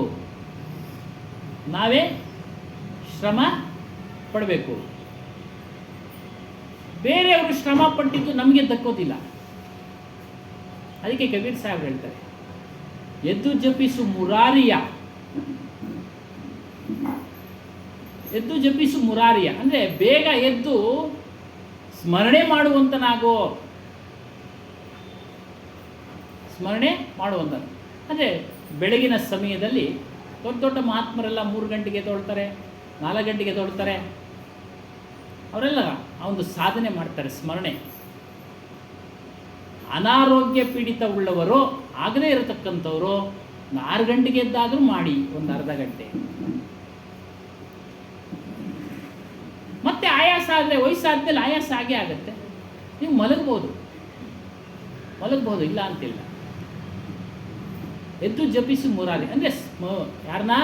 ಬೇರೆಯವರು ಶ್ರಮ ಪಟ್ಟಿದ್ದು ನಮಗೆ ದಕ್ಕೋದಿಲ್ಲ. ಅದಕ್ಕೆ ಕಬೀರ್ ಸಾಹೇಬ್ ಹೇಳ್ತಾರೆ, ಎದ್ದು ಜಪಿಸು ಮುರಾರಿಯ ಅಂದರೆ ಬೇಗ ಎದ್ದು ಸ್ಮರಣೆ ಮಾಡುವಂತನಾಗೋ. ಅಂದರೆ ಬೆಳಗಿನ ಸಮಯದಲ್ಲಿ ದೊಡ್ಡ ಮಹಾತ್ಮರೆಲ್ಲ 3 ಗಂಟೆಗೆ ತೊಳ್ತಾರೆ, 4 ಗಂಟೆಗೆ ತೊಳ್ತಾರೆ. ಅವರೆಲ್ಲ ಆ ಒಂದು ಸಾಧನೆ ಮಾಡ್ತಾರೆ, ಸ್ಮರಣೆ. ಅನಾರೋಗ್ಯ ಪೀಡಿತ ಉಳ್ಳವರು, ಆಗದೇ ಇರತಕ್ಕಂಥವರು 6 ಗಂಟೆಗೆ ಎದ್ದಾದರೂ ಮಾಡಿ ಒಂದು ಅರ್ಧ ಗಂಟೆ. ಮತ್ತೆ ಆಯಾಸ ಆದರೆ, ವಯಸ್ಸಾದ್ಮೇಲೆ ಆಯಾಸ ಆಗೇ ಆಗುತ್ತೆ. ನೀವು ಮಲಗ್ಬೋದು, ಇಲ್ಲ ಅಂತಿಲ್ಲ. ಎದ್ದು ಜಪಿಸು ಮುರಾರಿ ಅಂದರೆ ಯಾರನ್ನ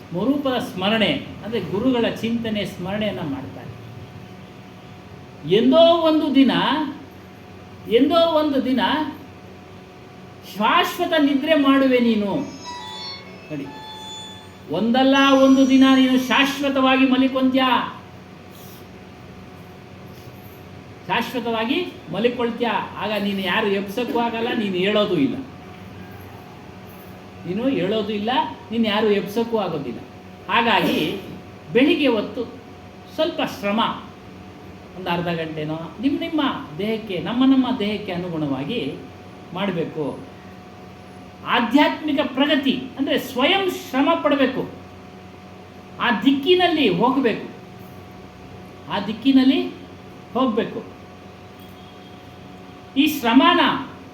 ಸ್ವರೂಪದ ಸ್ಮರಣೆ, ಅಂದರೆ ಗುರುಗಳ ಚಿಂತನೆ ಸ್ಮರಣೆಯನ್ನು ಮಾಡ್ತಾರೆ. ಎಂದೋ ಒಂದು ದಿನ ಶಾಶ್ವತ ನಿದ್ರೆ ಮಾಡುವೆ ನೀನು. ನೋಡಿ, ಒಂದಲ್ಲ ಒಂದು ದಿನ ನೀನು ಶಾಶ್ವತವಾಗಿ ಮಲಿಕೊಂತ್ಯಾ, ಶಾಶ್ವತವಾಗಿ ಮಲಿಕೊಳ್ತೀಯ. ಆಗ ನೀನು ಯಾರು ಎಬ್ಸಕ್ಕೂ ಆಗಲ್ಲ, ನೀನು ಹೇಳೋದು ಇಲ್ಲ, ನೀನು ಯಾರು ಎಬ್ಸಕ್ಕೂ ಆಗೋದಿಲ್ಲ. ಹಾಗಾಗಿ ಬೆಳಿಗ್ಗೆ ಹೊತ್ತು ಸ್ವಲ್ಪ ಶ್ರಮ, ಒಂದು ಅರ್ಧ ಗಂಟೆನೋ ನಿಮ್ಮ ದೇಹಕ್ಕೆ, ನಮ್ಮ ದೇಹಕ್ಕೆ ಅನುಗುಣವಾಗಿ ಮಾಡಬೇಕು. ಆಧ್ಯಾತ್ಮಿಕ ಪ್ರಗತಿ ಅಂದರೆ ಸ್ವಯಂ ಶ್ರಮ ಪಡಬೇಕು, ಆ ದಿಕ್ಕಿನಲ್ಲಿ ಹೋಗಬೇಕು. ಈ ಶ್ರಮನ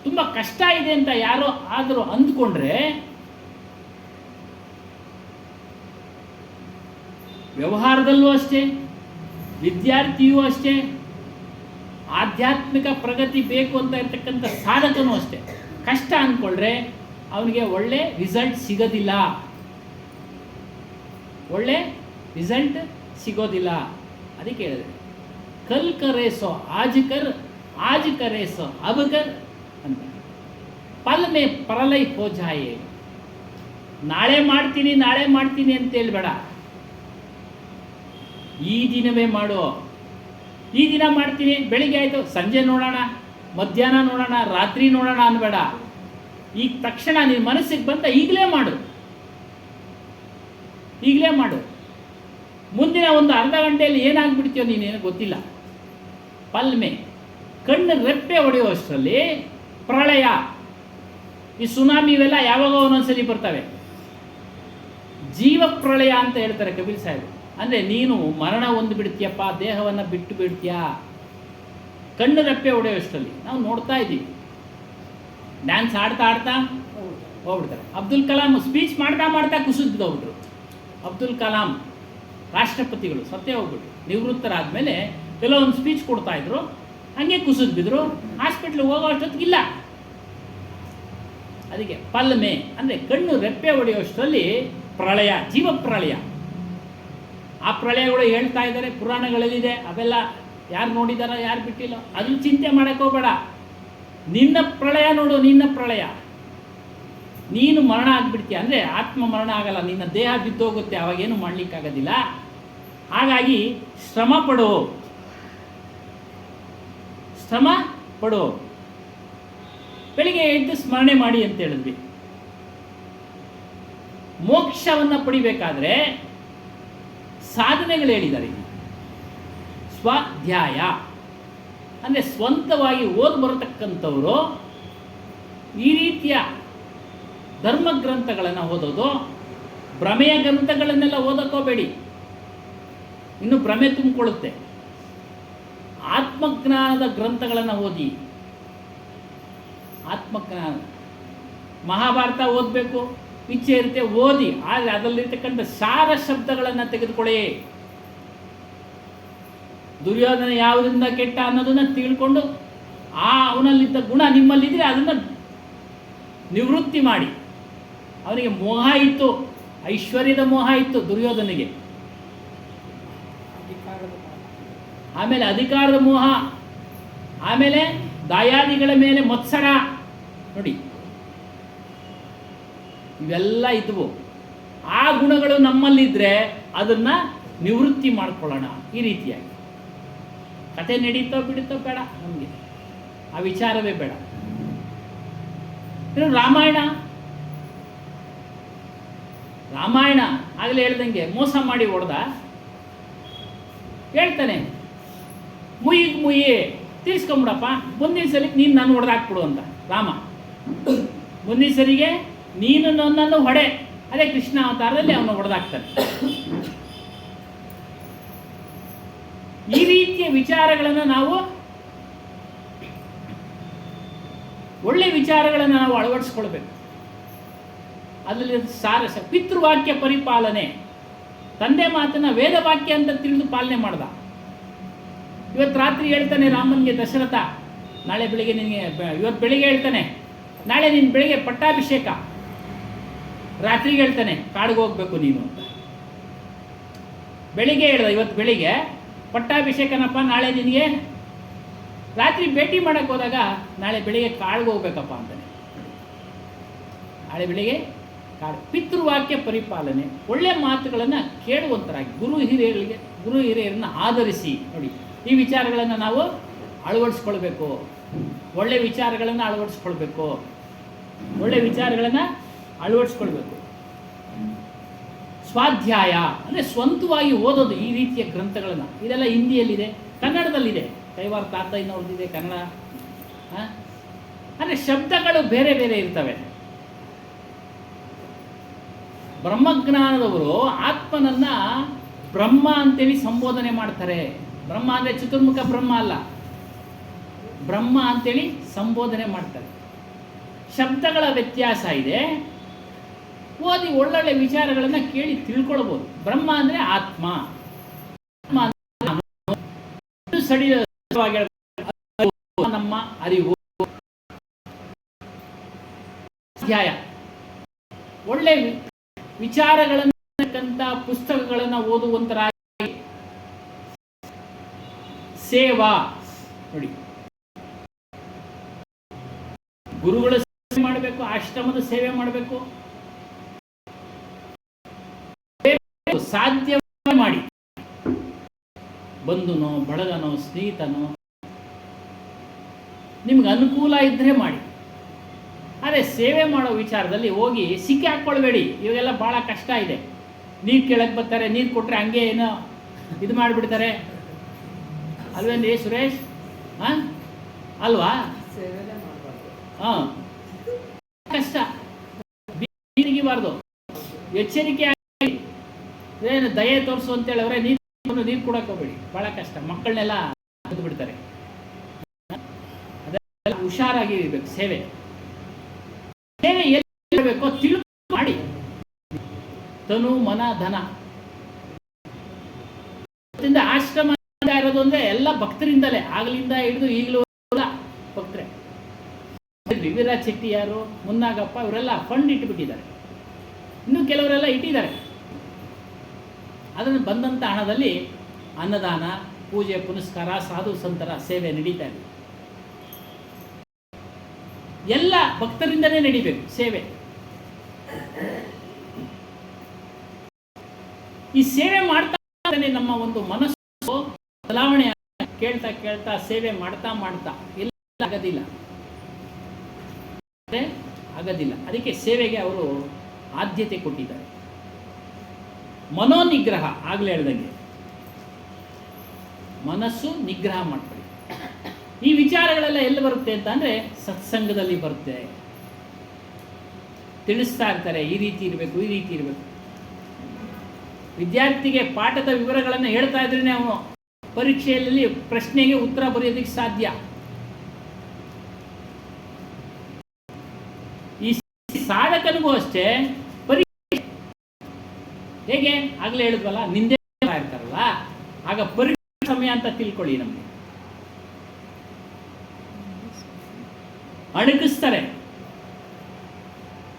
ತುಂಬ ಕಷ್ಟ ಇದೆ ಅಂತ ಯಾರೋ ಆದರೂ ಅಂದ್ಕೊಂಡ್ರೆ, ವ್ಯವಹಾರದಲ್ಲೂ ಅಷ್ಟೇ, ವಿದ್ಯಾರ್ಥಿಯೂ ಅಷ್ಟೇ, ಆಧ್ಯಾತ್ಮಿಕ ಪ್ರಗತಿ ಬೇಕು ಅಂತ ಇರ್ತಕ್ಕಂಥ ಸಾಧಕನೂ ಅಷ್ಟೇ, ಕಷ್ಟ ಅಂದ್ಕೊಂಡ್ರೆ ಅವನಿಗೆ ಒಳ್ಳೆ ರಿಸಲ್ಟ್ ಸಿಗೋದಿಲ್ಲ. ಅದಕ್ಕೆ ಹೇಳಿದೆ, ಕಲ್ ಕರೇಸೋ ಆಜ್ ಕರೇಸೋ ಅಬ್ ಕರ್ ಅಂತ, ಪಲ್ ಮೇ ಪ್ರಲಯ ಹೋ ಜಾಯೆ. ನಾಳೆ ಮಾಡ್ತೀನಿ ಅಂತ ಹೇಳ್ಬೇಡ, ಈ ದಿನವೇ ಮಾಡು. ಈ ದಿನ ಮಾಡ್ತೀನಿ, ಬೆಳಿಗ್ಗೆ ಆಯಿತು, ಸಂಜೆ ನೋಡೋಣ, ಮಧ್ಯಾಹ್ನ ನೋಡೋಣ, ರಾತ್ರಿ ನೋಡೋಣ ಅನ್ಬೇಡ. ಈಗ ತಕ್ಷಣ ನಿನ್ನ ಮನಸ್ಸಿಗೆ ಬಂದ ಈಗಲೇ ಮಾಡು. ಮುಂದಿನ ಒಂದು ಅರ್ಧ ಗಂಟೆಯಲ್ಲಿ ಏನಾಗ್ಬಿಡ್ತೀಯೋ ನೀನೇನು ಗೊತ್ತಿಲ್ಲ. ಪಲ್ಮೆ, ಕಣ್ಣು ರೆಪ್ಪೆ ಹೊಡೆಯುವಷ್ಟರಲ್ಲಿ ಪ್ರಳಯ, ಈ ಸುನಾಮಿ ಇವೆಲ್ಲ ಯಾವಾಗ ಒಂದೊಂದ್ಸಲಿ ಬರ್ತವೆ. ಜೀವ ಪ್ರಳಯ ಅಂತ ಹೇಳ್ತಾರೆ ಕಬೀರ್ ಸಾಹೇಬ್. ಅಂದರೆ ನೀನು ಮರಣ ಹೊಂದು ಬಿಡ್ತೀಯಪ್ಪ, ದೇಹವನ್ನು ಬಿಟ್ಟು ಬಿಡ್ತೀಯ. ಕಣ್ಣು ರೆಪ್ಪೆ ಹೊಡೆಯುವಷ್ಟರಲ್ಲಿ ನಾವು ನೋಡ್ತಾ ಇದ್ದೀವಿ. ಡ್ಯಾನ್ಸ್ ಆಡ್ತಾ ಹೋಗ್ಬಿಡ್ತಾರೆ. ಅಬ್ದುಲ್ ಕಲಾಂ ಸ್ಪೀಚ್ ಮಾಡ್ತಾ ಕುಸಿದ್ಬಿಟ್ಟೋಗ್ಬಿಟ್ರು. ಅಬ್ದುಲ್ ಕಲಾಂ ರಾಷ್ಟ್ರಪತಿಗಳು ಸತ್ತೇ ಹೋಗ್ಬಿಟ್ರು. ನಿವೃತ್ತರಾದಮೇಲೆ ಕೆಲವೊಂದು ಸ್ಪೀಚ್ ಕೊಡ್ತಾ ಇದ್ರು, ಹಂಗೆ ಕುಸಿದು ಬಿದ್ರು. ಹಾಸ್ಪಿಟ್ಲಿಗೆ ಹೋಗೋ ಅಷ್ಟೊತ್ತಿಗಿಲ್ಲ. ಅದಕ್ಕೆ ಪಲ್ಮೆ ಅಂದರೆ ಕಣ್ಣು ರೆಪ್ಪೆ ಹೊಡೆಯುವಷ್ಟರಲ್ಲಿ ಪ್ರಳಯ, ಜೀವ ಪ್ರಳಯ. ಆ ಪ್ರಳಯಗಳು ಹೇಳ್ತಾ ಇದ್ದಾರೆ, ಪುರಾಣಗಳಲ್ಲಿದೆ. ಅವೆಲ್ಲ ಯಾರು ನೋಡಿದಾರೋ ಯಾರು ಬಿಟ್ಟಿಲ್ಲ, ಅದ್ರ ಚಿಂತೆ ಮಾಡೋಕ್ಕೆ ಹೋಗಬೇಡ. ನಿನ್ನ ಪ್ರಳಯ ನೋಡು, ನಿನ್ನ ಪ್ರಳಯ. ನೀನು ಮರಣ ಆಗಿಬಿಡ್ತೀಯ, ಅಂದರೆ ಆತ್ಮ ಮರಣ ಆಗಲ್ಲ, ನಿನ್ನ ದೇಹ ಬಿದ್ದೋಗುತ್ತೆ, ಅವಾಗೇನು ಮಾಡಲಿಕ್ಕಾಗೋದಿಲ್ಲ. ಹಾಗಾಗಿ ಶ್ರಮ ಪಡು. ಬೆಳಿಗ್ಗೆ ಎದ್ದು ಸ್ಮರಣೆ ಮಾಡಿ ಅಂತ ಹೇಳಿದ್ವಿ. ಮೋಕ್ಷವನ್ನು ಪಡಿಬೇಕಾದ್ರೆ ಸಾಧನೆಗಳು ಹೇಳಿದ್ದಾರೆ. ಸ್ವಾಧ್ಯಾಯ ಅಂದರೆ ಸ್ವಂತವಾಗಿ ಬರತಕ್ಕಂಥವರು ಈ ರೀತಿಯ ಧರ್ಮಗ್ರಂಥಗಳನ್ನು ಓದೋದು. ಭ್ರಮೆಯ ಗ್ರಂಥಗಳನ್ನೆಲ್ಲ ಓದೋಕೋಬೇಡಿ, ಇನ್ನು ಭ್ರಮೆ ತುಂಬಿಕೊಳ್ಳುತ್ತೆ. ಆತ್ಮಜ್ಞಾನದ ಗ್ರಂಥಗಳನ್ನು ಓದಿ. ಆತ್ಮಜ್ಞಾನ, ಮಹಾಭಾರತ ಓದಬೇಕು ಇಚ್ಛೆ ಇರುತ್ತೆ, ಓದಿ. ಆದರೆ ಅದರಲ್ಲಿರ್ತಕ್ಕಂಥ ಸಾರ ಶಬ್ದಗಳನ್ನು ತೆಗೆದುಕೊಳ್ಳಿ. ದುರ್ಯೋಧನ ಯಾವುದರಿಂದ ಕೆಟ್ಟ ಅನ್ನೋದನ್ನ ತಿಳ್ಕೊಂಡು ಅವನಲ್ಲಿದ್ದ ಗುಣ ನಿಮ್ಮಲ್ಲಿದ್ದರೆ ಅದನ್ನು ನಿವೃತ್ತಿ ಮಾಡಿ. ಅವನಿಗೆ ಮೋಹ ಇತ್ತು, ಐಶ್ವರ್ಯದ ಮೋಹ ಇತ್ತು ದುರ್ಯೋಧನಿಗೆ. ಅಧಿಕಾರದ ಆಮೇಲೆ ಅಧಿಕಾರದ ಮೋಹ, ಆಮೇಲೆ ದಾಯಾದಿಗಳ ಮೇಲೆ ಮತ್ಸರ. ನೋಡಿ, ಇವೆಲ್ಲ ಇದ್ವು. ಆ ಗುಣಗಳು ನಮ್ಮಲ್ಲಿದ್ದರೆ ಅದನ್ನು ನಿವೃತ್ತಿ ಮಾಡ್ಕೊಳ್ಳೋಣ. ಈ ರೀತಿಯಾಗಿ ಕತೆ ನಡೀತೋ ಬಿಡುತ್ತೋ ಬೇಡ, ನಮಗೆ ಆ ವಿಚಾರವೇ ಬೇಡ. ಇನ್ನು ರಾಮಾಯಣ ಆಗಲೇ ಹೇಳ್ದಂಗೆ ಮೋಸ ಮಾಡಿ ಹೊಡೆದ, ಹೇಳ್ತಾನೆ ಮುಯ್ಯಿ ತೀರ್ಸ್ಕೊಂಬಿಡಪ್ಪ, ಮುಂದಿನ ಸಲಿಗೆ ನೀನು ನಾನು ಹೊಡೆದಾಕ್ಬಿಡು ಅಂತ ರಾಮ. ಮುಂದಿನ ಸರಿಗೆ ನೀನು ನನ್ನನ್ನು ಹೊಡೆ. ಅದೇ ಕೃಷ್ಣ ಅವತಾರದಲ್ಲಿ ಅವನು ಹೊಡೆದಾಕ್ತಾನೆ. ಈ ರೀತಿಯ ವಿಚಾರಗಳನ್ನು ನಾವು, ಒಳ್ಳೆ ವಿಚಾರಗಳನ್ನು ನಾವು ಅಳವಡಿಸ್ಕೊಳ್ಬೇಕು. ಅದರಲ್ಲಿ ಸಾರಸ. ಪಿತೃವಾಕ್ಯ ಪರಿಪಾಲನೆ, ತಂದೆ ಮಾತನ್ನ ವೇದವಾಕ್ಯ ಅಂತ ತಿಳಿದು ಪಾಲನೆ ಮಾಡ್ದ. ಇವತ್ತು ರಾತ್ರಿ ಹೇಳ್ತಾನೆ ರಾಮನಿಗೆ ದಶರಥ, ನಾಳೆ ಬೆಳಿಗ್ಗೆ ನಿನಗೆ, ಇವತ್ತು ಬೆಳಿಗ್ಗೆ ಹೇಳ್ತಾನೆ ನಾಳೆ ನಿನ್ನ ಬೆಳಿಗ್ಗೆ ಪಟ್ಟಾಭಿಷೇಕ, ರಾತ್ರಿಗೆ ಹೇಳ್ತಾನೆ ಕಾಡಿಗೆ ಹೋಗ್ಬೇಕು ನೀನು ಅಂತ. ಬೆಳಿಗ್ಗೆ ಹೇಳ್ದ ಇವತ್ತು ಬೆಳಿಗ್ಗೆ ಪಟ್ಟಾಭಿಷೇಕನಪ್ಪ, ನಾಳೆ ನಿನಗೆ. ರಾತ್ರಿ ಭೇಟಿ ಮಾಡಕ್ಕೆ ಹೋದಾಗ ನಾಳೆ ಬೆಳಿಗ್ಗೆ ಕಾಡಿಗೆ ಹೋಗ್ಬೇಕಪ್ಪ ಅಂತಾನೆ. ನಾಳೆ ಬೆಳಿಗ್ಗೆ ಕಾಡು. ಪಿತೃವಾಕ್ಯ ಪರಿಪಾಲನೆ, ಒಳ್ಳೆ ಮಾತುಗಳನ್ನು ಕೇಳುವಂತರಾಗಿ, ಗುರು ಹಿರಿಯರನ್ನು ಆಧರಿಸಿ. ನೋಡಿ, ಈ ವಿಚಾರಗಳನ್ನು ನಾವು ಅಳವಡಿಸ್ಕೊಳ್ಬೇಕು. ಒಳ್ಳೆ ವಿಚಾರಗಳನ್ನು ಅಳವಡಿಸ್ಕೊಳ್ಬೇಕು. ಸ್ವಾಧ್ಯಾಯ ಅಂದರೆ ಸ್ವಂತವಾಗಿ ಓದೋದು. ಈ ರೀತಿಯ ಗ್ರಂಥಗಳನ್ನು, ಇದೆಲ್ಲ ಹಿಂದಿಯಲ್ಲಿದೆ, ಕನ್ನಡದಲ್ಲಿದೆ. ಕೈವಾರ ತಾತಯ್ಯನವ್ರದ್ದಿದೆ ಕನ್ನಡ. ಅಂದರೆ ಶಬ್ದಗಳು ಬೇರೆ ಬೇರೆ ಇರ್ತವೆ. ಬ್ರಹ್ಮಜ್ಞಾನದವರು ಆತ್ಮನನ್ನ ಬ್ರಹ್ಮ ಅಂತೇಳಿ ಸಂಬೋಧನೆ ಮಾಡ್ತಾರೆ. ಬ್ರಹ್ಮ ಅಂದರೆ ಚತುರ್ಮುಖ ಬ್ರಹ್ಮ ಅಲ್ಲ, ಬ್ರಹ್ಮ ಅಂತೇಳಿ ಸಂಬೋಧನೆ ಮಾಡ್ತಾರೆ. ಶಬ್ದಗಳ ವ್ಯತ್ಯಾಸ ಇದೆ. ಓದಿ ಒಳ್ಳೊಳ್ಳೆ ವಿಚಾರಗಳನ್ನು ಕೇಳಿ ತಿಳ್ಕೊಳ್ಬೋದು. ಬ್ರಹ್ಮ ಅಂದರೆ ಆತ್ಮ, ನಮ್ಮ ಅರಿವು. ಅಧ್ಯಾಯ ಒಳ್ಳೆ ವಿಚಾರಗಳನ್ನ ಪುಸ್ತಕಗಳನ್ನು ಓದುವಂತರಾಗಿ. ಸೇವಾ, ನೋಡಿ, ಗುರುಗಳ ಸೇವೆ ಮಾಡಬೇಕು, ಆಶ್ರಮದ ಸೇವೆ ಮಾಡಬೇಕು, ಸಾಧ್ಯ ಮಾಡಿ. ಬಂಧುನೋ ಬಳಗನೋ ಸ್ನೇಹಿತನೋ ನಿಮ್ಗೆ ಅನುಕೂಲ ಇದ್ದರೆ ಮಾಡಿ. ಆದರೆ ಸೇವೆ ಮಾಡೋ ವಿಚಾರದಲ್ಲಿ ಹೋಗಿ ಸಿಕ್ಕಿ ಹಾಕ್ಕೊಳ್ಬೇಡಿ. ಇವಾಗೆಲ್ಲ ಭಾಳ ಕಷ್ಟ ಇದೆ. ನೀರು ಕೇಳಕ್ಕೆ ಬರ್ತಾರೆ, ನೀರು ಕೊಟ್ಟರೆ ಹಂಗೆ ಏನೋ ಇದು ಮಾಡಿಬಿಡ್ತಾರೆ. ಅಲ್ವೇನ್ರಿ ಸುರೇಶ್? ಹಾಂ ಅಲ್ವಾ? ಹಾಂ, ಕಷ್ಟ. ಬೀರಿಗಿಬಾರ್ದು, ಎಚ್ಚರಿಕೆ ಆಗಿ. ಏನು ದಯೆ ತೋರಿಸು ಅಂತೇಳಿ ಅವರೇ ನೀರು ಕೊಡಕ್ಕೆ ಹೋಗ್ಬೇಡಿ. ಭಾಳ ಕಷ್ಟ. ಮಕ್ಕಳನ್ನೆಲ್ಲ ತೆಗೆದು ಬಿಡ್ತಾರೆ. ಅದೆಲ್ಲ ಹುಷಾರಾಗಿ ಇರಬೇಕು. ಸೇವೆ ಎಲ್ಲಿ ಮಾಡಬೇಕೋ ತಿಳ್ಕೊಂಡು ಮಾಡಿ. ತನು ಮನ ಧನ. ಆಶ್ರಮ ಇರೋದು ಅಂದರೆ ಎಲ್ಲ ಭಕ್ತರಿಂದಲೇ, ಆಗಲಿಂದ ಹಿಡಿದು ಈಗಲೂ ಭಕ್ತರೇ. ವಿವಿರಾಜ್ ಶೆಟ್ಟಿ ಯಾರು, ಮುನ್ನಾಗಪ್ಪ, ಇವರೆಲ್ಲ ಫಂಡ್ ಇಟ್ಟುಬಿಟ್ಟಿದ್ದಾರೆ. ಇನ್ನೂ ಕೆಲವರೆಲ್ಲ ಇಟ್ಟಿದ್ದಾರೆ. ಅದನ್ನು ಬಂದಂಥ ಹಣದಲ್ಲಿ ಅನ್ನದಾನ, ಪೂಜೆ ಪುನಸ್ಕಾರ, ಸಾಧು ಸಂತರ ಸೇವೆ ನಡೀತಾ ಇದೆ. ಎಲ್ಲ ಭಕ್ತರಿಂದಲೇ ನಡಿಬೇಕು ಸೇವೆ. ಈ ಸೇವೆ ಮಾಡ್ತಾ ನಮ್ಮ ಒಂದು ಮನಸ್ಸು ಬದಲಾವಣೆ ಕೇಳ್ತಾ ಕೇಳ್ತಾ ಸೇವೆ ಮಾಡ್ತಾ ಎಲ್ಲ ಆಗೋದಿಲ್ಲ. ಅದಕ್ಕೆ ಸೇವೆಗೆ ಅವರು ಆದ್ಯತೆ ಕೊಟ್ಟಿದ್ದಾರೆ. ಮನೋನಿಗ್ರಹ, ಆಗಲೇ ಹೇಳ್ದಂಗೆ ಮನಸ್ಸು ನಿಗ್ರಹ ಮಾಡ್ಕೊಳ್ಳಿ. ಈ ವಿಚಾರಗಳೆಲ್ಲ ಎಲ್ಲಿ ಬರುತ್ತೆ ಅಂತ ಅಂದರೆ ಸತ್ಸಂಗದಲ್ಲಿ ಬರುತ್ತೆ. ತಿಳಿಸ್ತಾ ಇರ್ತಾರೆ, ಈ ರೀತಿ ಇರಬೇಕು, ಈ ರೀತಿ ಇರಬೇಕು. ವಿದ್ಯಾರ್ಥಿಗೆ ಪಾಠದ ವಿವರಗಳನ್ನು ಹೇಳ್ತಾ ಇದ್ರೇ ಅವನು ಪರೀಕ್ಷೆಯಲ್ಲಿ ಪ್ರಶ್ನೆಗೆ ಉತ್ತರ ಬರೆಯೋದಕ್ಕೆ ಸಾಧ್ಯ. ಈ ಸಾಧಕನಿಗೂ ಅಷ್ಟೇ ಪರೀಕ್ಷೆ ಹೇಗೆ ಆಗಲೇ ಹೇಳಿದ್ವಲ್ಲ, ನಿಂದೆ ಇರ್ತಾರಲ್ಲ, ಆಗ ಪರೀಕ್ಷೆ ಸಮಯ ಅಂತ ತಿಳ್ಕೊಳ್ಳಿ. ನಮಗೆ ಅಣಗಿಸ್ತಾರೆ.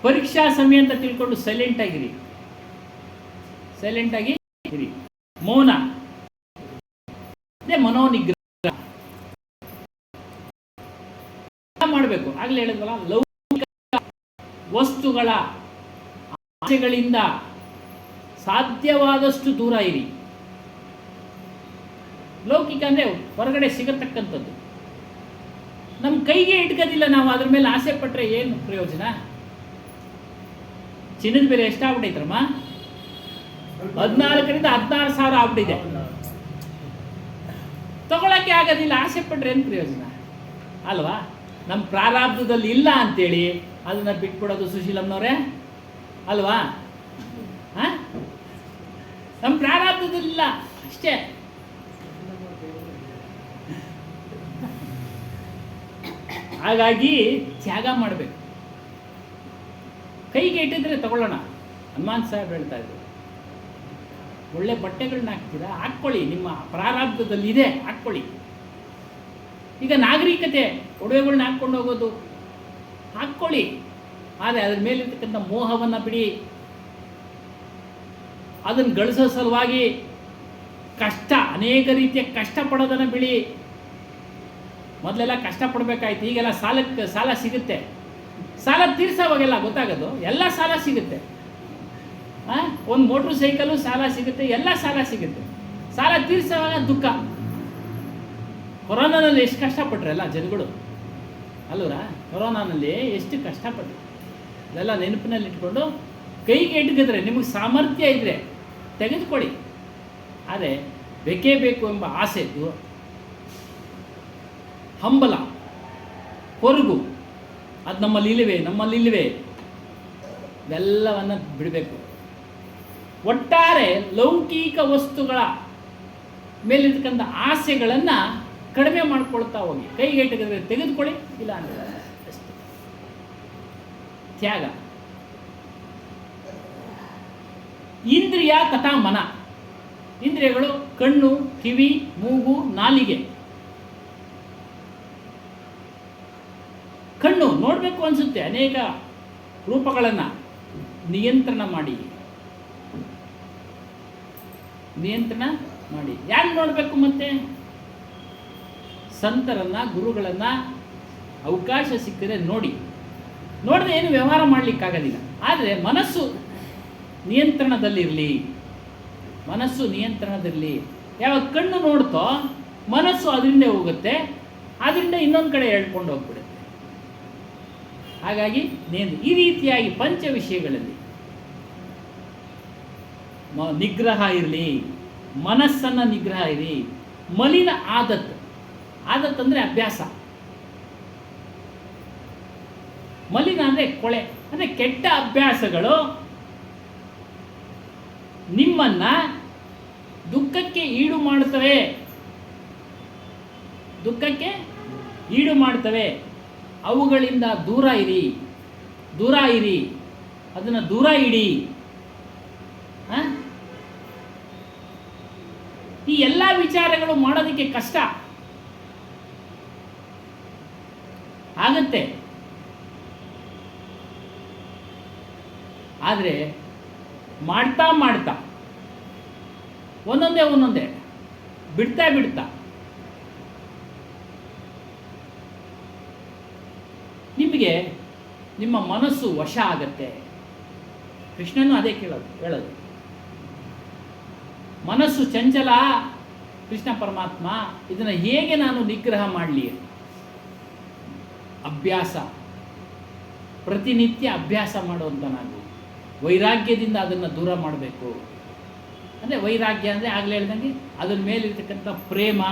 ಪರೀಕ್ಷಾ ಸಮಯ ಅಂತ ತಿಳ್ಕೊಂಡು ಸೈಲೆಂಟ್ ಆಗಿರಿ, ಸೈಲೆಂಟ್ ಆಗಿ ಇರಿ. ಮೌನ ಅದೇ ಮನೋನಿಗ್ರಹ ಮಾಡಬೇಕು. ಆಗ್ಲೇ ಹೇಳಿದ್ವಲ್ಲ, ಲೌಕಿಕ ವಸ್ತುಗಳ ಆಸೆಗಳಿಂದ ಸಾಧ್ಯವಾದಷ್ಟು ದೂರ ಇರಿ. ಲೌಕಿಕ ಅಂದರೆ ಹೊರಗಡೆ ಸಿಗತಕ್ಕಂಥದ್ದು. ನಮ್ಮ ಕೈಗೆ ಇಟ್ಕೋದಿಲ್ಲ, ನಾವು ಅದ್ರ ಮೇಲೆ ಆಸೆ ಪಟ್ಟರೆ ಏನು ಪ್ರಯೋಜನ? ಚಿನ್ನದ ಬೆಲೆ ಎಷ್ಟಾಗ್ಬಿಟ್ಟೈತ್ರಮ್ಮ? 14,000 16,000 ಆಗ್ಬಿಟ್ಟಿದೆ. ತಗೊಳಕ್ಕೆ ಆಗೋದಿಲ್ಲ, ಆಸೆ ಪಟ್ಟರೆ ಏನು ಪ್ರಯೋಜನ ಅಲ್ವಾ? ನಮ್ಮ ಪ್ರಾರಬ್ಧದಲ್ಲಿ ಇಲ್ಲ ಅಂತೇಳಿ ಅದನ್ನ ಬಿಟ್ಬಿಡೋದು ಸುಶೀಲಮ್ಮನವರೇ ಅಲ್ವಾ? ನಮ್ಮ ಪ್ರಾರಬ್ಧದಲ್ಲಿಲ್ಲ ಅಷ್ಟೇ. ಹಾಗಾಗಿ ತ್ಯಾಗ ಮಾಡಬೇಕು. ಕೈಗೆ ಇಟ್ಟಿದ್ರೆ ತಗೊಳ್ಳೋಣ. ಹನುಮಾನ್ ಸಾಹೇಬ್ ಹೇಳ್ತಾ ಇದ್ರು, ಒಳ್ಳೆ ಬಟ್ಟೆಗಳನ್ನ ಹಾಕ್ತೀರಾ, ಹಾಕ್ಕೊಳ್ಳಿ, ನಿಮ್ಮ ಪ್ರಾರಬ್ಧದಲ್ಲಿ ಇದೆ, ಹಾಕ್ಕೊಳ್ಳಿ. ಈಗ ನಾಗರಿಕತೆ ಒಡವೆಗಳನ್ನ ಹಾಕ್ಕೊಂಡು ಹೋಗೋದು, ಹಾಕ್ಕೊಳ್ಳಿ. ಆದರೆ ಅದ್ರ ಮೇಲಿರ್ತಕ್ಕಂಥ ಮೋಹವನ್ನು ಬಿಡಿ. ಅದನ್ನು ಗಳಿಸೋ ಸಲುವಾಗಿ ಕಷ್ಟ, ಅನೇಕ ರೀತಿಯ ಕಷ್ಟಪಡೋದನ್ನು ಬಿಡಿ. ಮೊದಲೆಲ್ಲ ಕಷ್ಟಪಡಬೇಕಾಯ್ತು, ಈಗೆಲ್ಲ ಸಾಲ ಸಿಗುತ್ತೆ. ಸಾಲ ತೀರ್ಸೋವಾಗೆಲ್ಲ ಗೊತ್ತಾಗೋದು, ಎಲ್ಲ ಸಾಲ ಸಿಗುತ್ತೆ. ಒಂದು ಮೋಟ್ರ್ ಸೈಕಲು ಸಾಲ ಸಿಗುತ್ತೆ, ಎಲ್ಲ ಸಾಲ ಸಿಗುತ್ತೆ. ಸಾಲ ತೀರ್ಸೋವಾಗ ದುಃಖ. ಕೊರೋನಾನಲ್ಲಿ ಎಷ್ಟು ಕಷ್ಟಪಟ್ರಲ್ಲ ಜನಗಳು ಅಲ್ವರ? ಕೊರೋನಾನಲ್ಲಿ ಎಷ್ಟು ಕಷ್ಟಪಟ್ಟರು ಇದೆಲ್ಲ ನೆನಪಿನಲ್ಲಿ ಇಟ್ಕೊಂಡು ಕೈಗೆ ಇಟ್ಕಿದ್ರೆ ನಿಮಗೆ ಸಾಮರ್ಥ್ಯ ಇದ್ದರೆ ತೆಗೆದುಕೊಳ್ಳಿ. ಆದರೆ ಬೇಕೇ ಬೇಕು ಎಂಬ ಆಸೆ, ಹಂಬಲ, ಕೊರಗು, ಅದು ನಮ್ಮಲ್ಲಿಲ್ವೇ ಇವೆಲ್ಲವನ್ನು ಬಿಡಬೇಕು. ಒಟ್ಟಾರೆ ಲೌಕಿಕ ವಸ್ತುಗಳ ಮೇಲಿರ್ತಕ್ಕಂಥ ಆಸೆಗಳನ್ನು ಕಡಿಮೆ ಮಾಡ್ಕೊಳ್ತಾ ಹೋಗಿ. ಕೈಗೆ ಇಟ್ಟಿದ್ರೆ ತೆಗೆದುಕೊಳ್ಳಿ, ಇಲ್ಲ ಅಂದರೆ ಅಷ್ಟೇ. ತ್ಯಾಗ. ಇಂದ್ರಿಯ ತಥಾ ಮನ. ಇಂದ್ರಿಯಗಳು ಕಣ್ಣು, ಕಿವಿ, ಮೂಗು, ನಾಲಿಗೆ. ಕಣ್ಣು ನೋಡಬೇಕು ಅನಿಸುತ್ತೆ, ಅನೇಕ ರೂಪಗಳನ್ನು ನಿಯಂತ್ರಣ ಮಾಡಿ. ಯಾರು ನೋಡಬೇಕು? ಮತ್ತೆ ಸಂತರನ್ನು, ಗುರುಗಳನ್ನು ಅವಕಾಶ ಸಿಕ್ಕಿದ್ರೆ ನೋಡಿ. ನೋಡದೆ ಏನು ವ್ಯವಹಾರ ಮಾಡಲಿಕ್ಕಾಗೋದಿಲ್ಲ. ಆದರೆ ಮನಸ್ಸು ನಿಯಂತ್ರಣದಲ್ಲಿರಲಿ. ಯಾವಾಗ ಕಣ್ಣು ನೋಡ್ತೋ ಮನಸ್ಸು ಅದರಿಂದ ಹೋಗುತ್ತೆ, ಅದರಿಂದ ಇನ್ನೊಂದು ಕಡೆ ಹೇಳ್ಕೊಂಡು ಹೋಗ್ಬಿಡುತ್ತೆ. ಹಾಗಾಗಿ ಈ ರೀತಿಯಾಗಿ ಪಂಚ ವಿಷಯಗಳಲ್ಲಿ ನಿಗ್ರಹ ಇರಲಿ, ಮನಸ್ಸನ್ನು ನಿಗ್ರಹ ಇರಲಿ. ಮಲಿನ ಆದತ್ ಅಂದರೆ ಅಭ್ಯಾಸ. ಮಲಿನ ಅಂದರೆ ಕೊಳೆ, ಅಂದರೆ ಕೆಟ್ಟ ಅಭ್ಯಾಸಗಳು ನಿಮ್ಮನ್ನ ದುಃಖಕ್ಕೆ ಈಡು ಮಾಡ್ತವೆ. ಅವುಗಳಿಂದ ದೂರ ಇರಿ, ಅದನ್ನು ದೂರ ಇಡಿ. ಈ ಎಲ್ಲ ವಿಚಾರಗಳು ಮಾಡೋದಕ್ಕೆ ಕಷ್ಟ ಆಗತ್ತೆ. ಆದರೆ ಮಾಡ್ತಾ ಒಂದೊಂದೇ ಬಿಡ್ತಾ ನಿಮಗೆ ನಿಮ್ಮ ಮನಸ್ಸು ವಶ ಆಗತ್ತೆ. ಕೃಷ್ಣನು ಅದೇ ಹೇಳೋದು. ಮನಸ್ಸು ಚಂಚಲ, ಕೃಷ್ಣ ಪರಮಾತ್ಮ ಇದನ್ನು ಹೇಗೆ ನಾನು ನಿಗ್ರಹ ಮಾಡಲಿ? ಅಭ್ಯಾಸ, ಪ್ರತಿನಿತ್ಯ ಅಭ್ಯಾಸ ಮಾಡುವಂಥ ನಾನು ವೈರಾಗ್ಯದಿಂದ ಅದನ್ನು ದೂರ ಮಾಡಬೇಕು. ಅಂದರೆ ವೈರಾಗ್ಯ ಅಂದರೆ ಆಗಲೇ ಹೇಳ್ದಂಗೆ ಅದ್ರ ಮೇಲಿರ್ತಕ್ಕಂಥ ಪ್ರೇಮ,